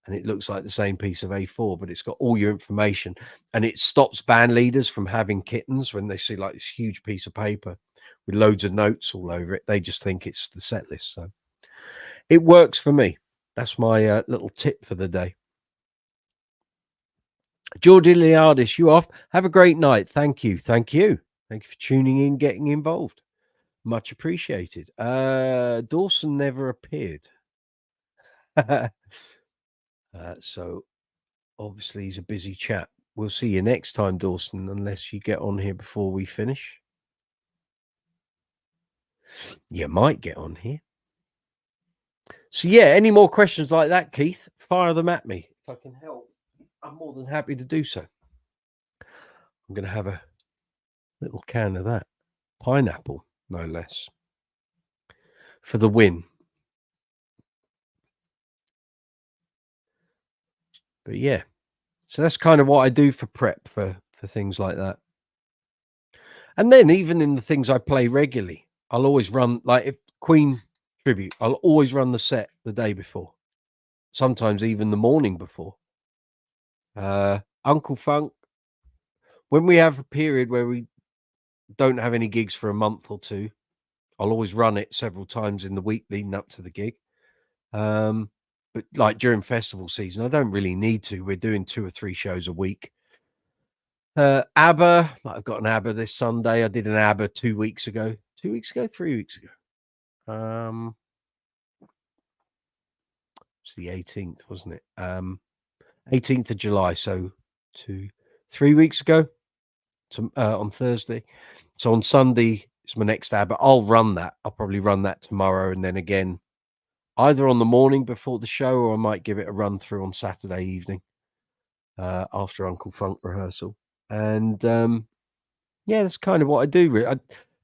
and it looks like the same piece of A4, but it's got all your information, and it stops band leaders from having kittens when they see like this huge piece of paper with loads of notes all over it. They just think it's the set list. So it works for me. That's my little tip for the day. Geordie Liardis, you off? Have a great night. Thank you. Thank you. Thank you for tuning in, getting involved. Much appreciated. Dawson never appeared. So obviously he's a busy chap. We'll see you next time, Dawson, unless you get on here before we finish. You might get on here. So yeah, any more questions like that, Keith? Fire them at me. If I can help, I'm more than happy to do so. I'm going to have a little can of that. Pineapple, no less. For the win. But yeah, so that's kind of what I do for prep for things like that. And then even in the things I play regularly, I'll always run, like if Queen tribute, I'll always run the set the day before. Sometimes even the morning before. Uncle Funk, when we have a period where we don't have any gigs for a month or two, I'll always run it several times in the week leading up to the gig. But like during festival season, I don't really need to. We're doing 2 or 3 shows a week. ABBA, like I've got an ABBA this Sunday. I did an ABBA 2 weeks ago. 2 weeks ago, 3 weeks ago. It's the 18th, wasn't it? 18th of July. So 3 weeks ago, on Thursday. So on Sunday, it's my next ABBA. I'll run that. I'll probably run that tomorrow, and then again, either on the morning before the show, or I might give it a run through on Saturday evening after Uncle Funk rehearsal. And yeah, that's kind of what I do.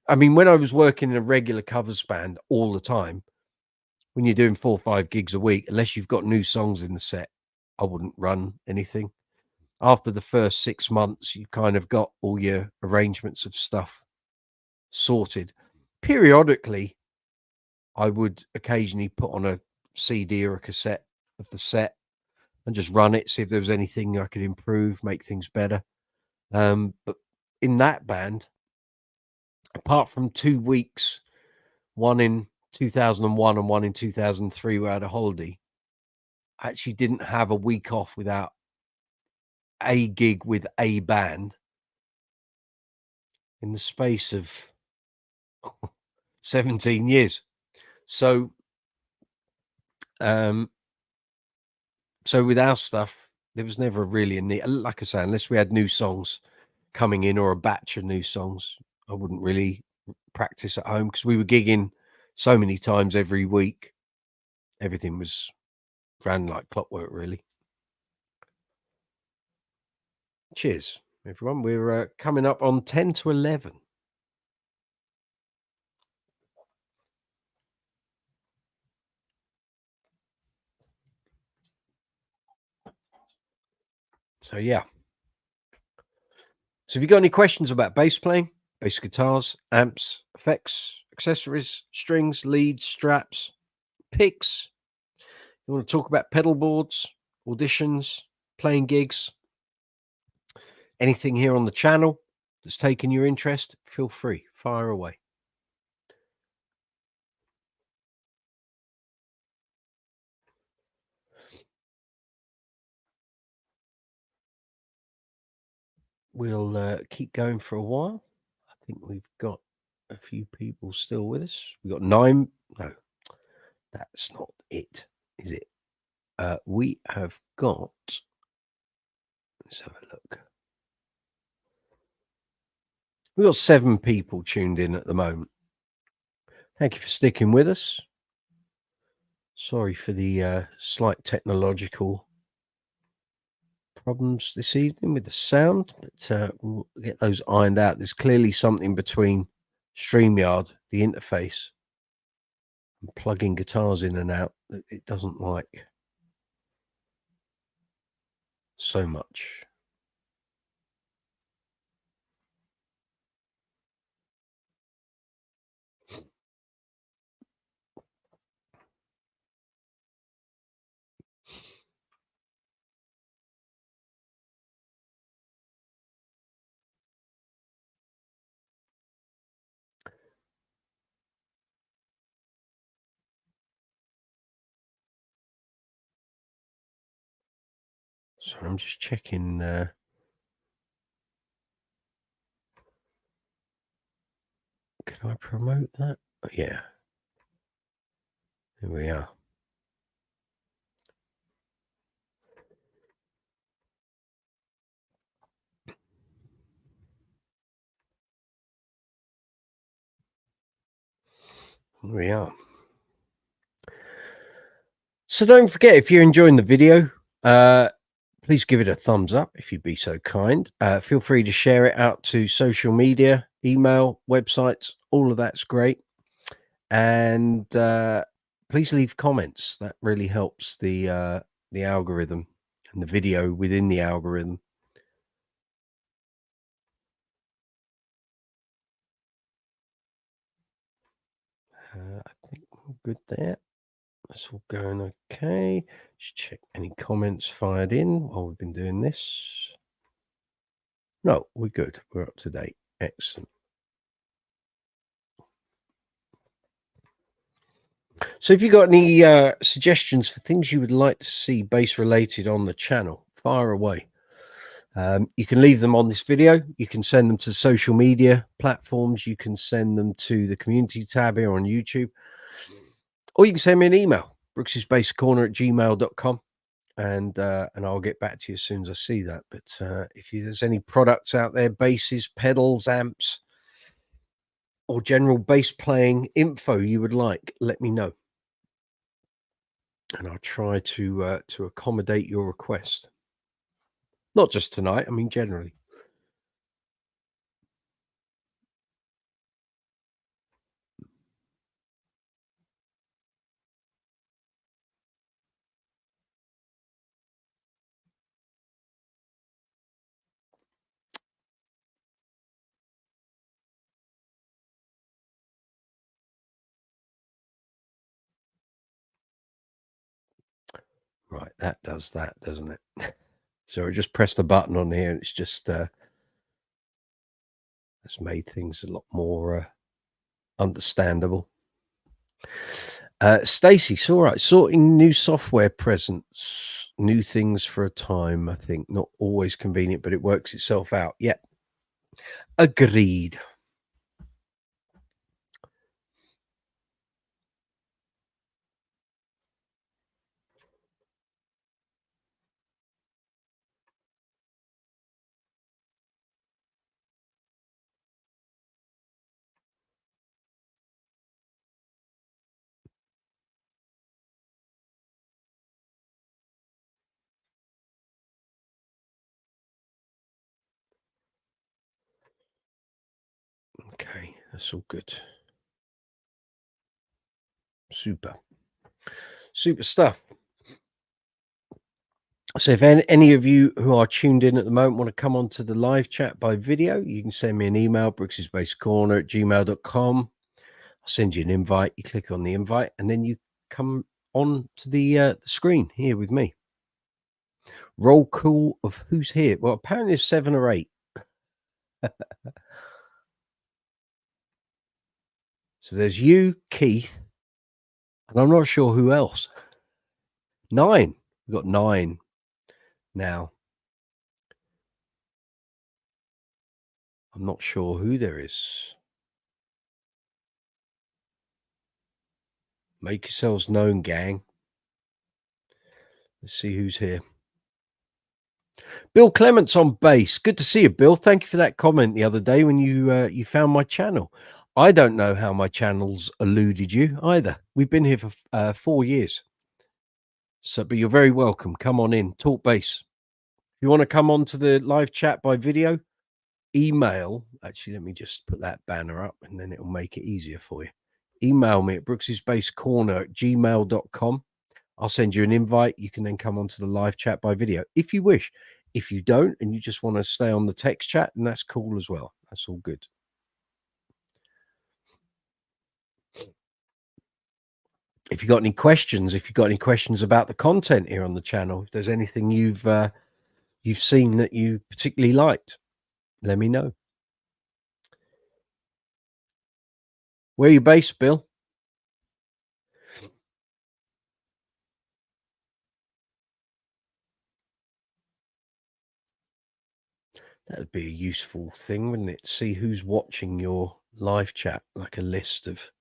I mean, when I was working in a regular covers band all the time, when you're doing 4 or 5 gigs a week, unless you've got new songs in the set, I wouldn't run anything. After the first 6 months, you kind of got all your arrangements of stuff sorted. Periodically, I would occasionally put on a CD or a cassette of the set and just run it, see if there was anything I could improve, make things better. But in that band, apart from 2 weeks, one in 2001 and one in 2003, where I had a holiday, I actually didn't have a week off without a gig with a band in the space of 17 years. So with our stuff, There was never really a need, like I say, unless we had new songs coming in or a batch of new songs, I wouldn't really practice at home because we were gigging so many times every week. Everything ran like clockwork, really. Cheers, everyone. We're coming up on 10 to 11. So, yeah. So, if you've got any questions about bass playing, bass guitars, amps, effects, accessories, strings, leads, straps, picks, you want to talk about pedal boards, auditions, playing gigs, anything here on the channel that's taken your interest, feel free, fire away. We'll keep going for a while. I think we've got a few people still with us. We've got 9. No, that's not it, is it? We have got, let's have a look. We've got 7 people tuned in at the moment. Thank you for sticking with us. Sorry for the slight technological problems this evening with the sound, but we'll get those ironed out. There's clearly something between StreamYard, the interface, and plugging guitars in and out that it doesn't like so much. So I'm just checking. Can I promote that? Oh, yeah. Here we are. Here we are. So don't forget, if you're enjoying the video, please give it a thumbs up if you'd be so kind. Feel free to share it out to social media, email, websites. All of that's great. And please leave comments. That really helps the algorithm and the video within the algorithm. I think we're good there. That's all going okay. Just check any comments fired in while we've been doing this. No, we're good. We're up to date. Excellent. So if you've got any suggestions for things you would like to see bass related on the channel, fire away. You can leave them on this video. You can send them to social media platforms. You can send them to the community tab here on YouTube. Or you can send me an email, brooksysbasscorner@gmail.com. And I'll get back to you as soon as I see that. But if there's any products out there, basses, pedals, amps, or general bass playing info you would like, let me know. And I'll try to accommodate your request. Not just tonight, I mean generally. Right, that does that, doesn't it? So I just pressed the button on here, and it's just that's made things a lot more understandable. Stacy, it's all right. Sorting new software presents, new things for a time. I think not always convenient, but it works itself out. Yeah, agreed. That's all good. Super stuff. So if any of you who are tuned in at the moment want to come on to the live chat by video, you can send me an email, brooksysbasecorner@gmail.com. I'll send you an invite. You click on the invite and then you come on to the screen here with me. Roll call of who's here. Well, apparently it's 7 or 8. So there's you, Keith, and I'm not sure who else. 9. We've got 9 now. I'm not sure who there is. Make yourselves known, gang. Let's see who's here. Bill Clements on bass. Good to see you, Bill. Thank you for that comment the other day when you found my channel. I don't know how my channel's eluded you either. We've been here for 4 years. So, but you're very welcome. Come on in, talk bass. If you want to come on to the live chat by video, email. Actually, let me just put that banner up and then it'll make it easier for you. Email me at brooksysbasecorner@gmail.com. I'll send you an invite. You can then come onto the live chat by video if you wish. If you don't and you just want to stay on the text chat, then that's cool as well. That's all good. If you've got any questions, about the content here on the channel, if there's anything you've seen that you particularly liked, let me know. Where are you based, Bill? That would be a useful thing, wouldn't it? See who's watching your live chat, like a list of.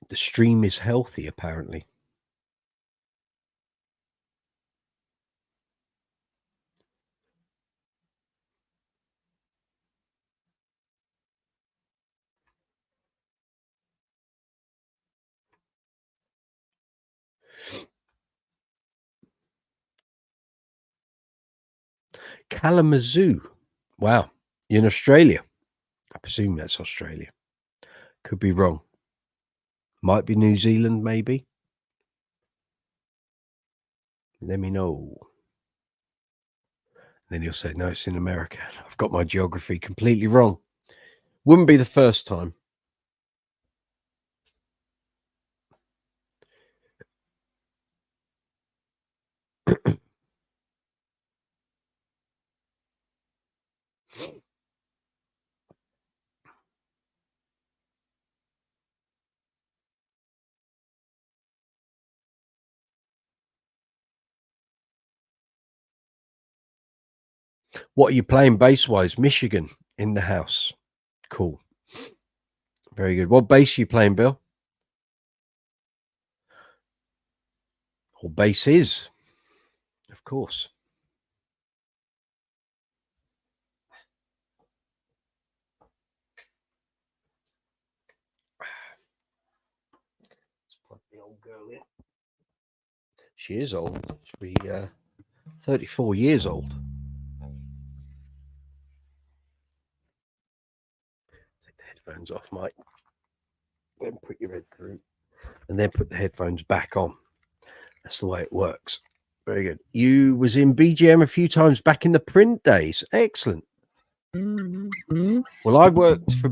The stream is healthy, apparently. Kalamazoo. Wow. You're in Australia. I presume that's Australia. Could be wrong. Might be New Zealand, maybe. Let me know. Then you'll say, no, it's in America. I've got my geography completely wrong. Wouldn't be the first time. What are you playing bass-wise? Michigan in the house. Cool. Very good. What bass are you playing, Bill? Or bass is, of course. Let's plug the old girl in. She is old. She'll be 34 years old. Take the headphones off, Mike. Then put your head through. And then put the headphones back on. That's the way it works. Very good. You was in BGM a few times back in the print days. Excellent. Well, I worked for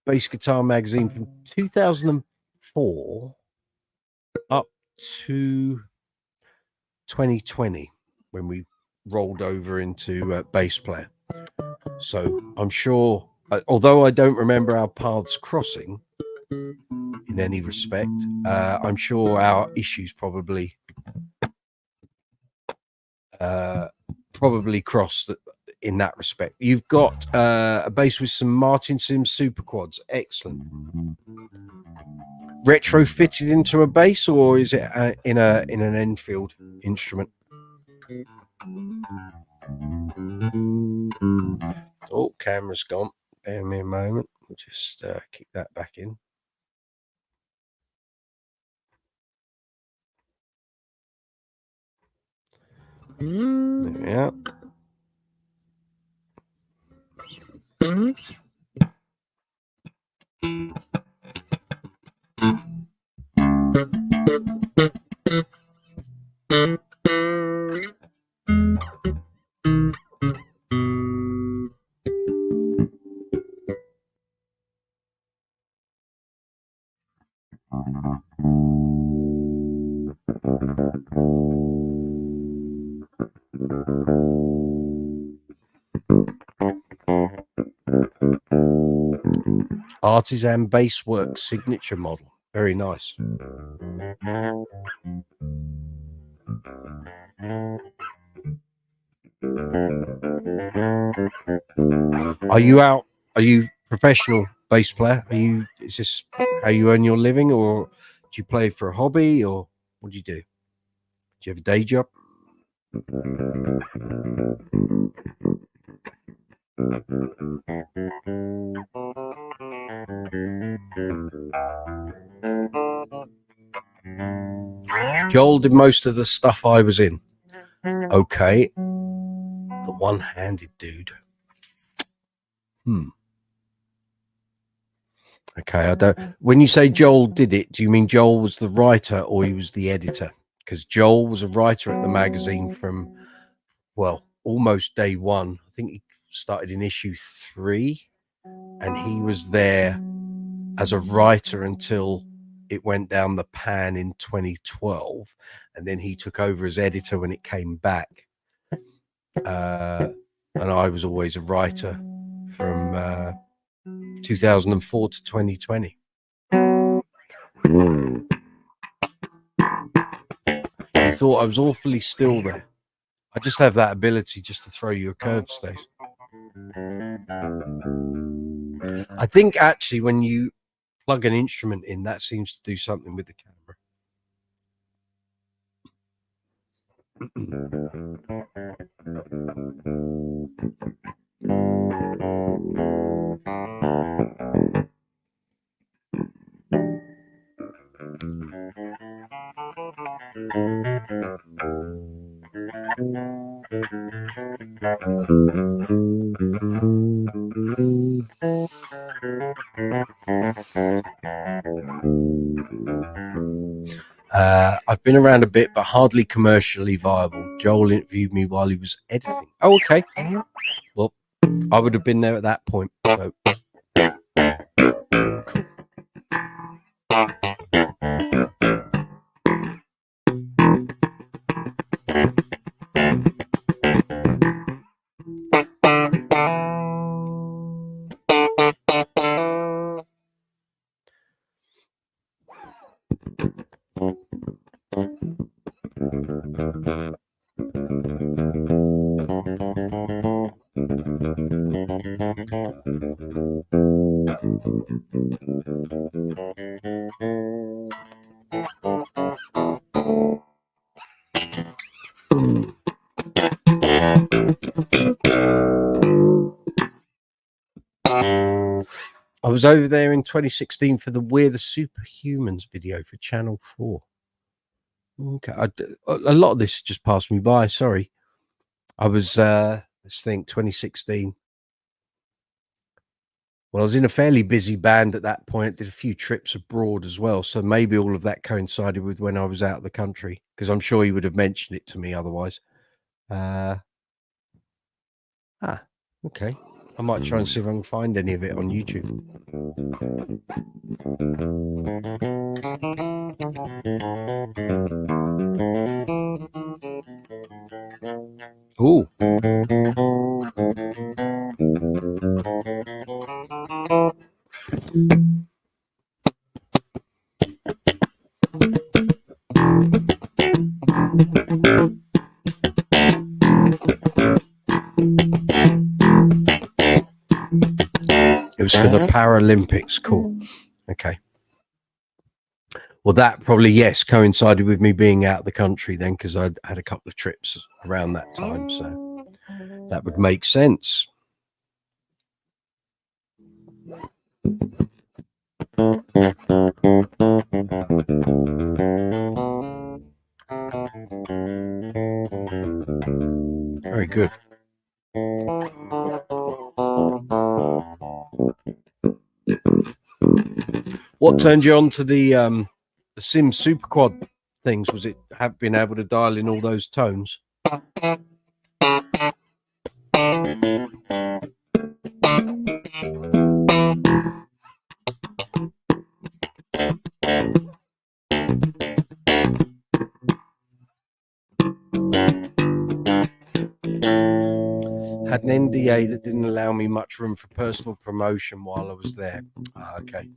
Bass Guitar Magazine from 2004 up to 2020 when we rolled over into bass player. So I'm sure, although I don't remember our paths crossing in any respect, I'm sure our issues probably crossed in that respect. You've got a bass with some Martin Sims super quads. Excellent. Retrofitted into a bass, or is it in an Enfield instrument? Oh, camera's gone. Bear me a moment. We'll just kick that back in. There we are. Artisan Bassworks signature model. Very nice. Are you out? Are you professional bass player? Is this how you earn your living, or do you play for a hobby, or what do you do? Do you have a day job? Joel did most of the stuff I was in. Okay. The one-handed dude. Okay, I don't. When you say Joel did it, do you mean Joel was the writer or he was the editor? Because Joel was a writer at the magazine from, well, almost day one. I think he started in issue 3, and he was there as a writer until it went down the pan in 2012, and then he took over as editor when it came back. And I was always a writer from 2004 to 2020. I thought I was awfully still there. I just have that ability just to throw you a curve, Stace. I think actually when you plug an instrument in, that seems to do something with the camera. I've been around a bit, but hardly commercially viable. Joel interviewed me while he was editing. Oh, okay. Well, I would have been there at that point. So. Cool. I was over there in 2016 for the We're the Superhumans video for Channel 4. Okay, a lot of this just passed me by. Sorry. I was, let's think, 2016. Well, I was in a fairly busy band at that point, did a few trips abroad as well. So maybe all of that coincided with when I was out of the country, because I'm sure he would have mentioned it to me otherwise. Okay. I might try and see if I can find any of it on YouTube. Ooh. It was for the Paralympics. Cool. Okay. Well, that probably, yes, coincided with me being out of the country then, because I'd had a couple of trips around that time. So that would make sense. Very good. What turned you on to the Sim Super Quad things? Was it being able to dial in all those tones? Had an NDA that didn't allow me much room for personal promotion while I was there. Okay.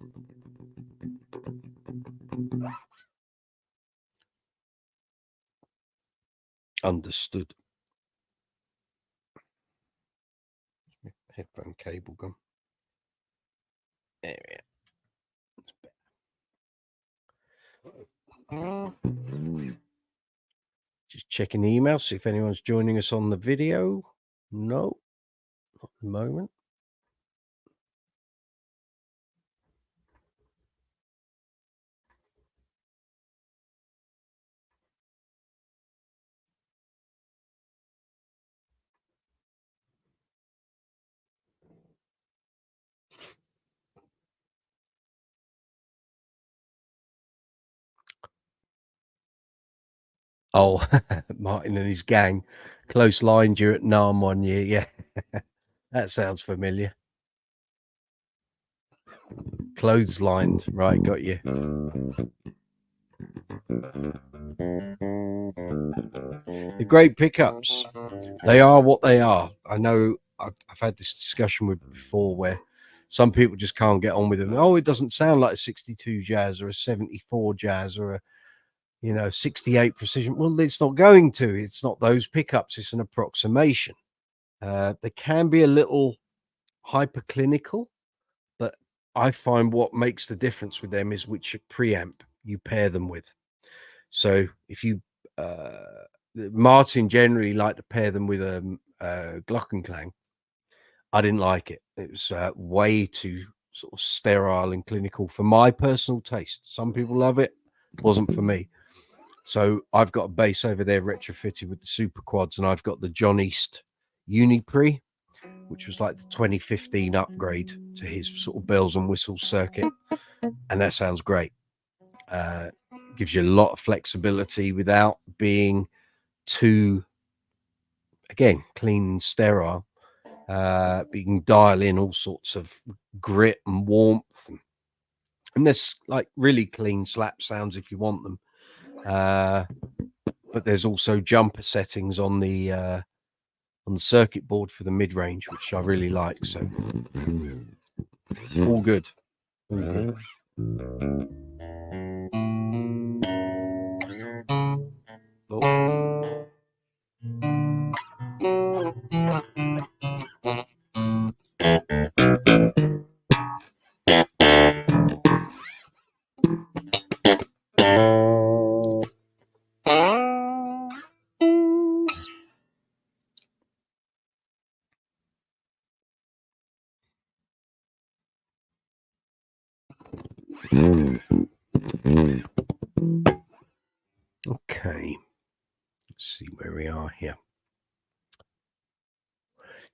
Understood. Headphone cable gone. There we are. Just checking the email, see if anyone's joining us on the video. No, not at the moment. Oh, Martin and his gang close lined you at NARM 1 year. Yeah, that sounds familiar. Clotheslined, right? Got you. The great pickups, they are what they are. I know I've had this discussion with before where some people just can't get on with them. Oh, it doesn't sound like a 62 jazz or a 74 jazz or a 68 precision. Well, it's not going to. It's not those pickups. It's an approximation. They can be a little hyperclinical, but I find what makes the difference with them is which preamp you pair them with. So if you Martin generally liked to pair them with a Glockenklang. I didn't like it. It was way too sort of sterile and clinical for my personal taste. Some people love it. Wasn't for me. So I've got a bass over there retrofitted with the Super Quads, and I've got the John East Unipre, which was like the 2015 upgrade to his sort of bells and whistles circuit. And that sounds great. Gives you a lot of flexibility without being too, again, clean and sterile. But you can dial in all sorts of grit and warmth. And there's like really clean slap sounds if you want them. But there's also jumper settings on the circuit board for the mid-range, which I really like. So all good. All good. Oh. Okay, let's see where we are here.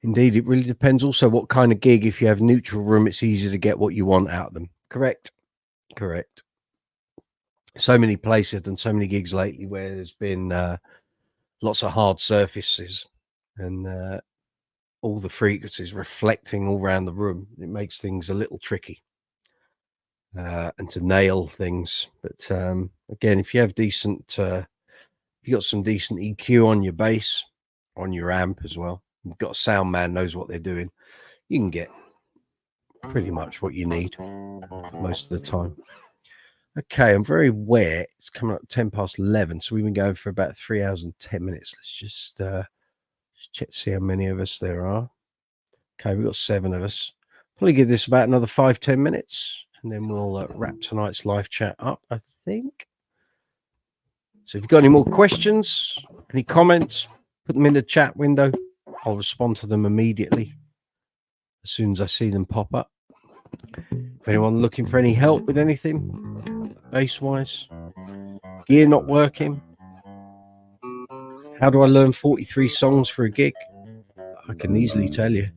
Indeed, it really depends also what kind of gig. If you have neutral room, it's easier to get what you want out of them. Correct. So many places and so many gigs lately where there's been lots of hard surfaces and all the frequencies reflecting all around the room. It makes things a little tricky and to nail things. But again, if you have decent, if you got some decent EQ on your bass, on your amp as well, you've got a sound man knows what they're doing, you can get pretty much what you need most of the time. Okay, I'm very aware it's coming up 10 past 11, so we've been going for about 3 hours and 10 minutes. Let's just check to see how many of us there are. Okay, we've got 7 of us. Probably give this about another 5-10 minutes, and then we'll wrap tonight's live chat up, I think. So if you've got any more questions, any comments, put them in the chat window. I'll respond to them immediately as soon as I see them pop up. If anyone looking for any help with anything, bass-wise, gear not working, how do I learn 43 songs for a gig? I can easily tell you.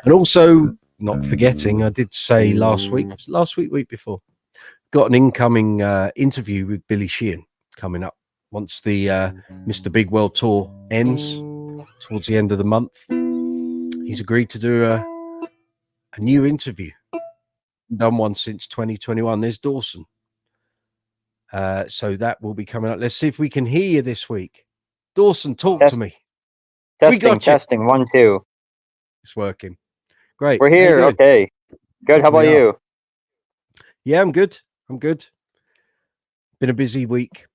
And also, not forgetting, I did say week before, got an incoming interview with Billy Sheehan coming up once the Mr. Big World Tour ends towards the end of the month. He's agreed to do a new interview. Done one since 2021. There's Dawson. So that will be coming up. Let's see if we can hear you this week. Dawson, talk to me. Testing, 1, 2. It's working. Great. We're here. Okay. Good. How about you? Yeah, I'm good. Been a busy week.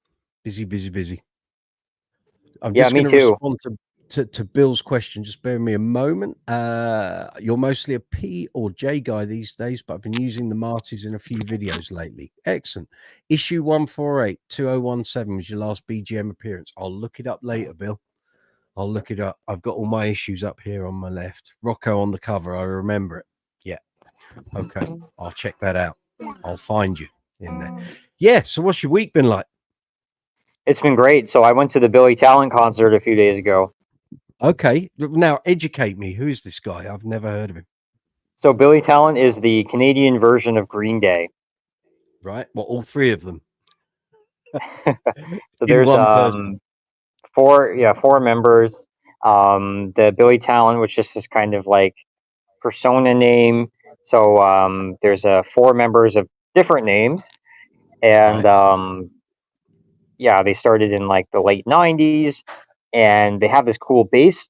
Busy. I'm just going to respond to Bill's question. Just bear with me a moment. You're mostly a P or J guy these days, but I've been using the Martys in a few videos lately. Excellent. Issue 148-2017 was your last BGM appearance. I'll look it up later, Bill. I'll look it up. I've got all my issues up here on my left. Rocco on the cover. I remember it. Yeah. Okay. I'll check that out. I'll find you in there. Yeah. So what's your week been like? It's been great. So I went to the Billy Talent concert a few days ago. Okay. Now educate me. Who is this guy? I've never heard of him. So Billy Talent is the Canadian version of Green Day. Right. Well, all three of them. So there's four members. The Billy Talent, which is this kind of like persona name. So there's 4 members of different names, and they started in like the late 90s, and they have this cool bass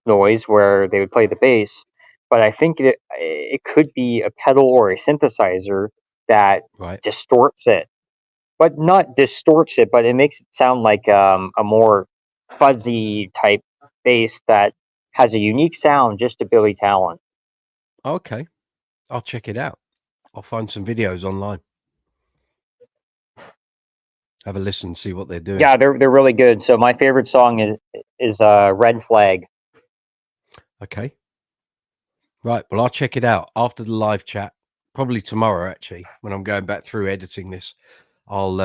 noise where they would play the bass, but I think it could be a pedal or a synthesizer that distorts it, but not distorts it, but it makes it sound like a more fuzzy type bass that has a unique sound just to Billy Talent. Okay, I'll check it out. I'll find some videos online. Have a listen, see what they're doing. Yeah, they're really good. So my favorite song is Red Flag. Okay. Right. Well, I'll check it out after the live chat, probably tomorrow, actually, when I'm going back through editing this. I'll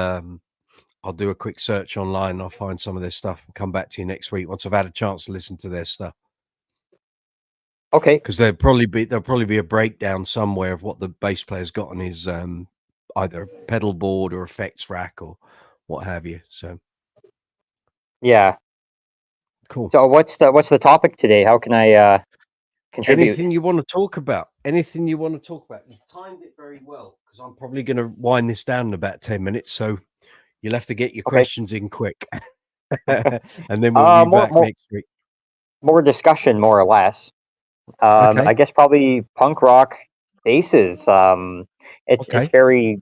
do a quick search online. I'll find some of their stuff and come back to you next week once I've had a chance to listen to their stuff. Okay. Because there'll probably be a breakdown somewhere of what the bass player's got on his either pedal board or effects rack or what have you. So yeah, cool. So what's the topic today? How can I contribute? Anything you want to talk about? You timed it very well because I'm probably going to wind this down in about 10 minutes. So you'll have to get your questions in quick, and then we'll be back next week. More discussion, more or less. Okay. I guess probably punk rock basses. It's very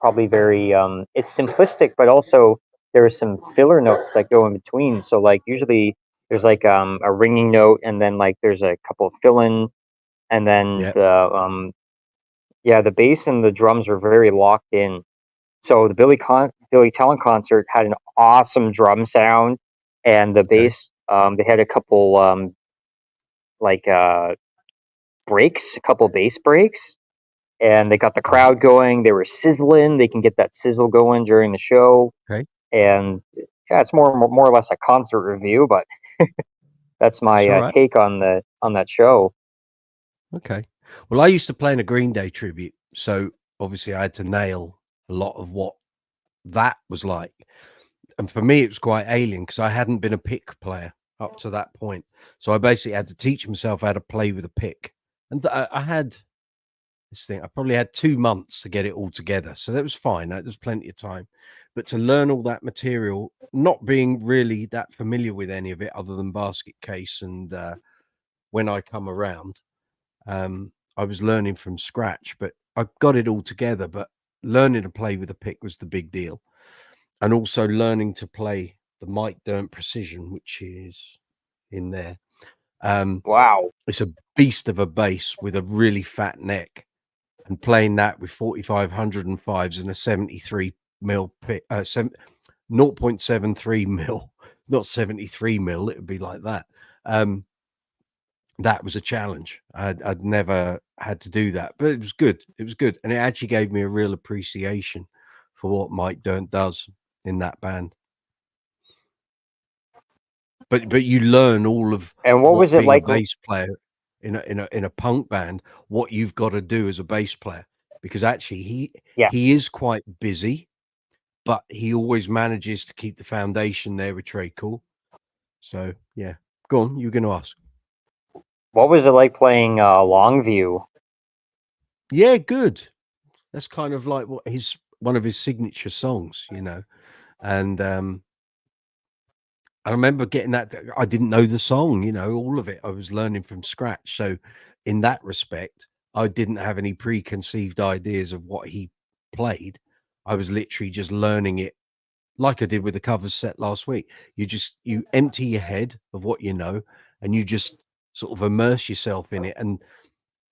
it's simplistic, but also there are some filler notes that go in between. So like usually there's like a ringing note, and then like there's a couple of fill-in, and then the bass and the drums are very locked in. So the Billy Talent concert had an awesome drum sound, and the bass they had a couple breaks, a couple bass breaks, and they got the crowd going. They were sizzling. They can get that sizzle going during the show. Okay. And yeah, it's more or less a concert review, but that's my take on that show. Okay. Well, I used to play in a Green Day tribute, so obviously I had to nail a lot of what that was like. And for me, it was quite alien because I hadn't been a pick player up to that point. So I basically had to teach myself how to play with a pick. And I had this thing, I probably had 2 months to get it all together. So that was fine. There was plenty of time. But to learn all that material, not being really that familiar with any of it other than Basket Case and When I Come Around, I was learning from scratch, but I got it all together. But learning to play with a pick was the big deal. And also learning to play the Mike Dirnt Precision, which is in there. Wow. It's a beast of a bass with a really fat neck, and playing that with 4505s and a 73 mil pick, 0.73 mil, not 73 mil. It would be like that. That was a challenge. I'd never had to do that, but it was good. And it actually gave me a real appreciation for what Mike Dirnt does in that band. But you learn all of and what was it like a bass player. in a punk band what you've got to do as a bass player, because actually Yeah. he is quite busy, but he always manages to keep the foundation there with Trey Cool. So yeah, go on. You're going to ask. What was it like playing Longview? Yeah, good. That's kind of like what one of his signature songs, you know. And I remember getting that. I didn't know the song, you know, all of it. I was learning from scratch. So in that respect, I didn't have any preconceived ideas of what he played. I was literally just learning it like I did with the covers set last week. You empty your head of what you know, and you just sort of immerse yourself in it. And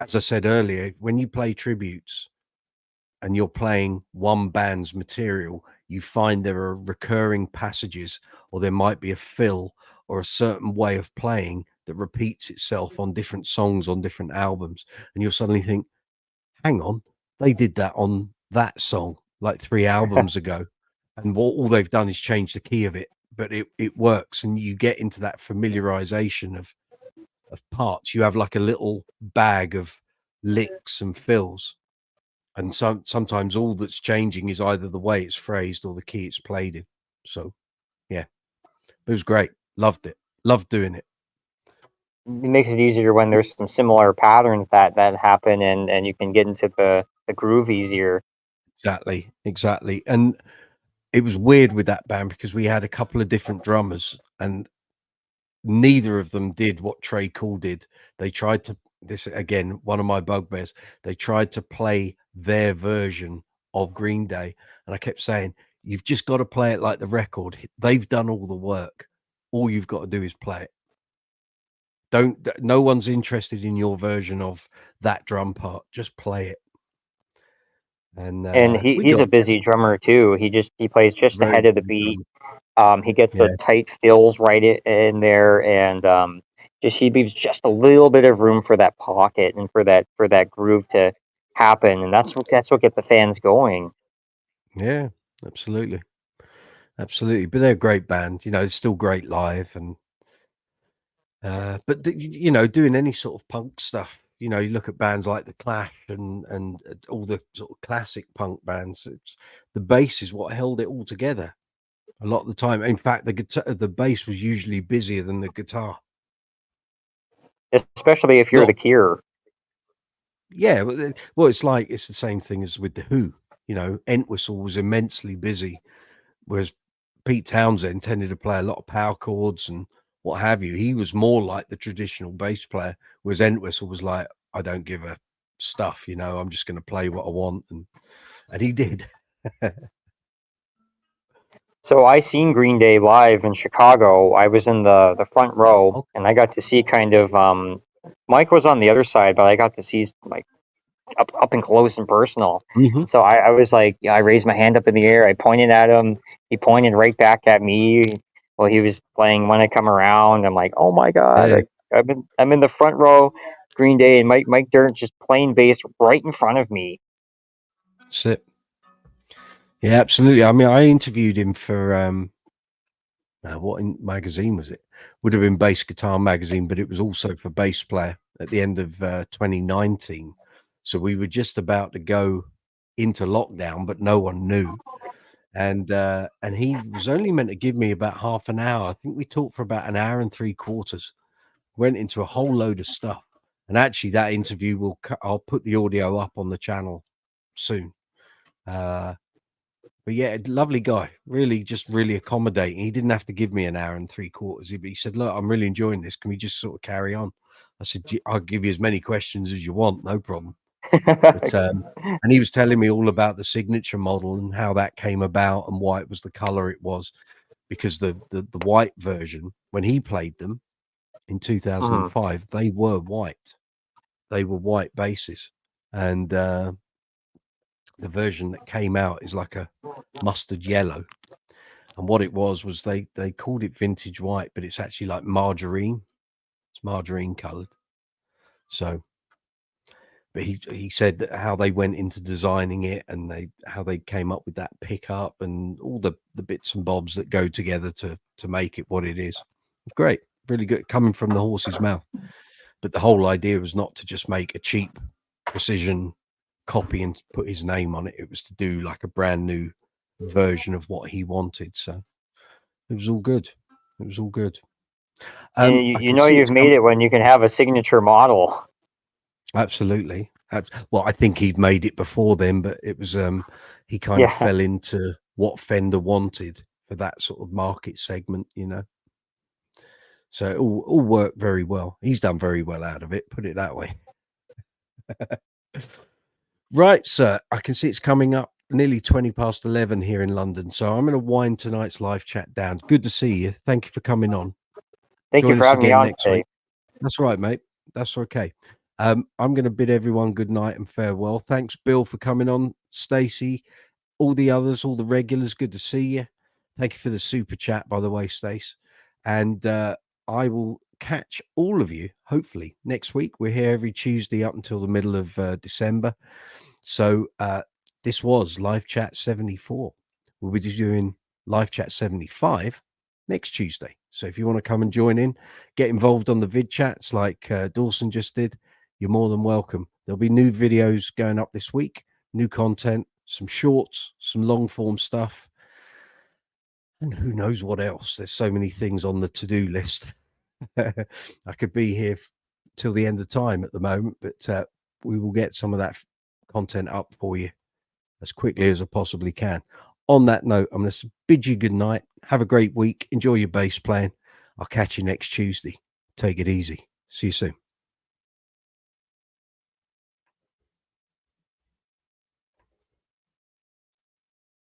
as I said earlier, when you play tributes and you're playing one band's material, you find there are recurring passages, or there might be a fill or a certain way of playing that repeats itself on different songs on different albums. And you'll suddenly think, hang on, they did that on that song like 3 albums ago. And all they've done is change the key of it, but it works. And you get into that familiarization of parts. You have like a little bag of licks and fills, and sometimes all that's changing is either the way it's phrased or the key it's played in. So yeah, it was great. Loved it. Loved doing it. It makes it easier when there's some similar patterns that happen, and you can get into the groove easier. Exactly. And it was weird with that band because we had a couple of different drummers, and neither of them did what Trey Cool did. They tried to, this again, one of my bugbears, they tried to play their version of Green Day. And I kept saying, you've just got to play it like the record. They've done all the work. All you've got to do is play it. No one's interested in your version of that drum part. Just play it. And And we he's a got busy drummer too. He plays just very ahead of the good beat. drum. He gets the Yeah. tight fills right in there, and just he leaves just a little bit of room for that pocket and for that groove to happen, and that's what gets the fans going. Yeah, absolutely. Absolutely. But they're a great band. You know, it's still great live. And but you know, doing any sort of punk stuff, you know, you look at bands like the Clash and all the sort of classic punk bands. It's the bass is what held it all together a lot of the time. In fact, the bass was usually busier than the guitar. Especially if you're Not the Cure. Yeah, well, it's the same thing as with the Who. You know, Entwistle was immensely busy, whereas Pete Townsend tended to play a lot of power chords and what have you. He was more like the traditional bass player, whereas Entwistle was like, I don't give a stuff, you know, I'm just going to play what I want, and he did. So I seen Green Day live in Chicago. I was in the front row, Oh, and I got to see kind of Mike was on the other side, but I got to see like up and close and personal. mhm. So I was like, I raised my hand up in the air. I pointed at him. He pointed right back at me while he was playing When I Come Around. I'm like, oh my god, Yeah, I'm in the front row, Green Day, and Mike Dirnt just playing bass right in front of me. that's it. Yeah, absolutely. I mean, I interviewed him for what magazine was it? Would have been Bass Guitar Magazine, but it was also for Bass Player at the end of 2019. So we were just about to go into lockdown, but no one knew. And he was only meant to give me about half an hour. I think we talked for about an hour and 3/4. Went into a whole load of stuff. And actually, that interview I'll put the audio up on the channel soon. But yeah, lovely guy, really, just really accommodating. He didn't have to give me an hour and 3/4. He said, look, I'm really enjoying this. Can we just sort of carry on? I said, I'll give you as many questions as you want, no problem. But and he was telling me all about the signature model and how that came about and why it was the color it was, because the white version, when he played them in Mhm. 2005, they were white. They were white basses. And the version that came out is like a mustard yellow. And what it was they called it vintage white, but it's actually like margarine. It's margarine colored. So, but he said that how they went into designing it and how they came up with that pickup and all the bits and bobs that go together to make it what it is. It's great, really good, coming from the horse's mouth. But the whole idea was not to just make a cheap precision copy and put his name on it. It was to do like a brand new version of what he wanted. So it was all good. It was all good. You know you've made it when you can have a signature model. Absolutely. Well, I think he'd made it before then, but it was he kind of fell into what Fender wanted for that sort of market segment, you know. So it all worked very well. He's done very well out of it, put it that way. Right, sir. I can see it's coming up nearly 11:20 here in London. So I'm going to wind tonight's live chat down. Good to see you. Thank you for coming on. Thank you for having me on today. That's right, mate. That's okay. I'm going to bid everyone good night and farewell. Thanks, Bill, for coming on. Stacey, all the others, all the regulars. Good to see you. Thank you for the super chat, by the way, Stace. And I will catch all of you, hopefully, next week. We're here every Tuesday up until the middle of December. So this was Live Chat 74. We'll be doing Live Chat 75 next Tuesday. So if you want to come and join in, get involved on the vid chats like Dawson just did, you're more than welcome. There'll be new videos going up this week, new content, some shorts, some long form stuff, and who knows what else. There's so many things on the to-do list. I could be here till the end of time at the moment, but we will get some of that content up for you as quickly as I possibly can. On that note, I'm going to bid you good night. Have a great week. Enjoy your bass playing. I'll catch you next Tuesday. Take it easy. See you soon.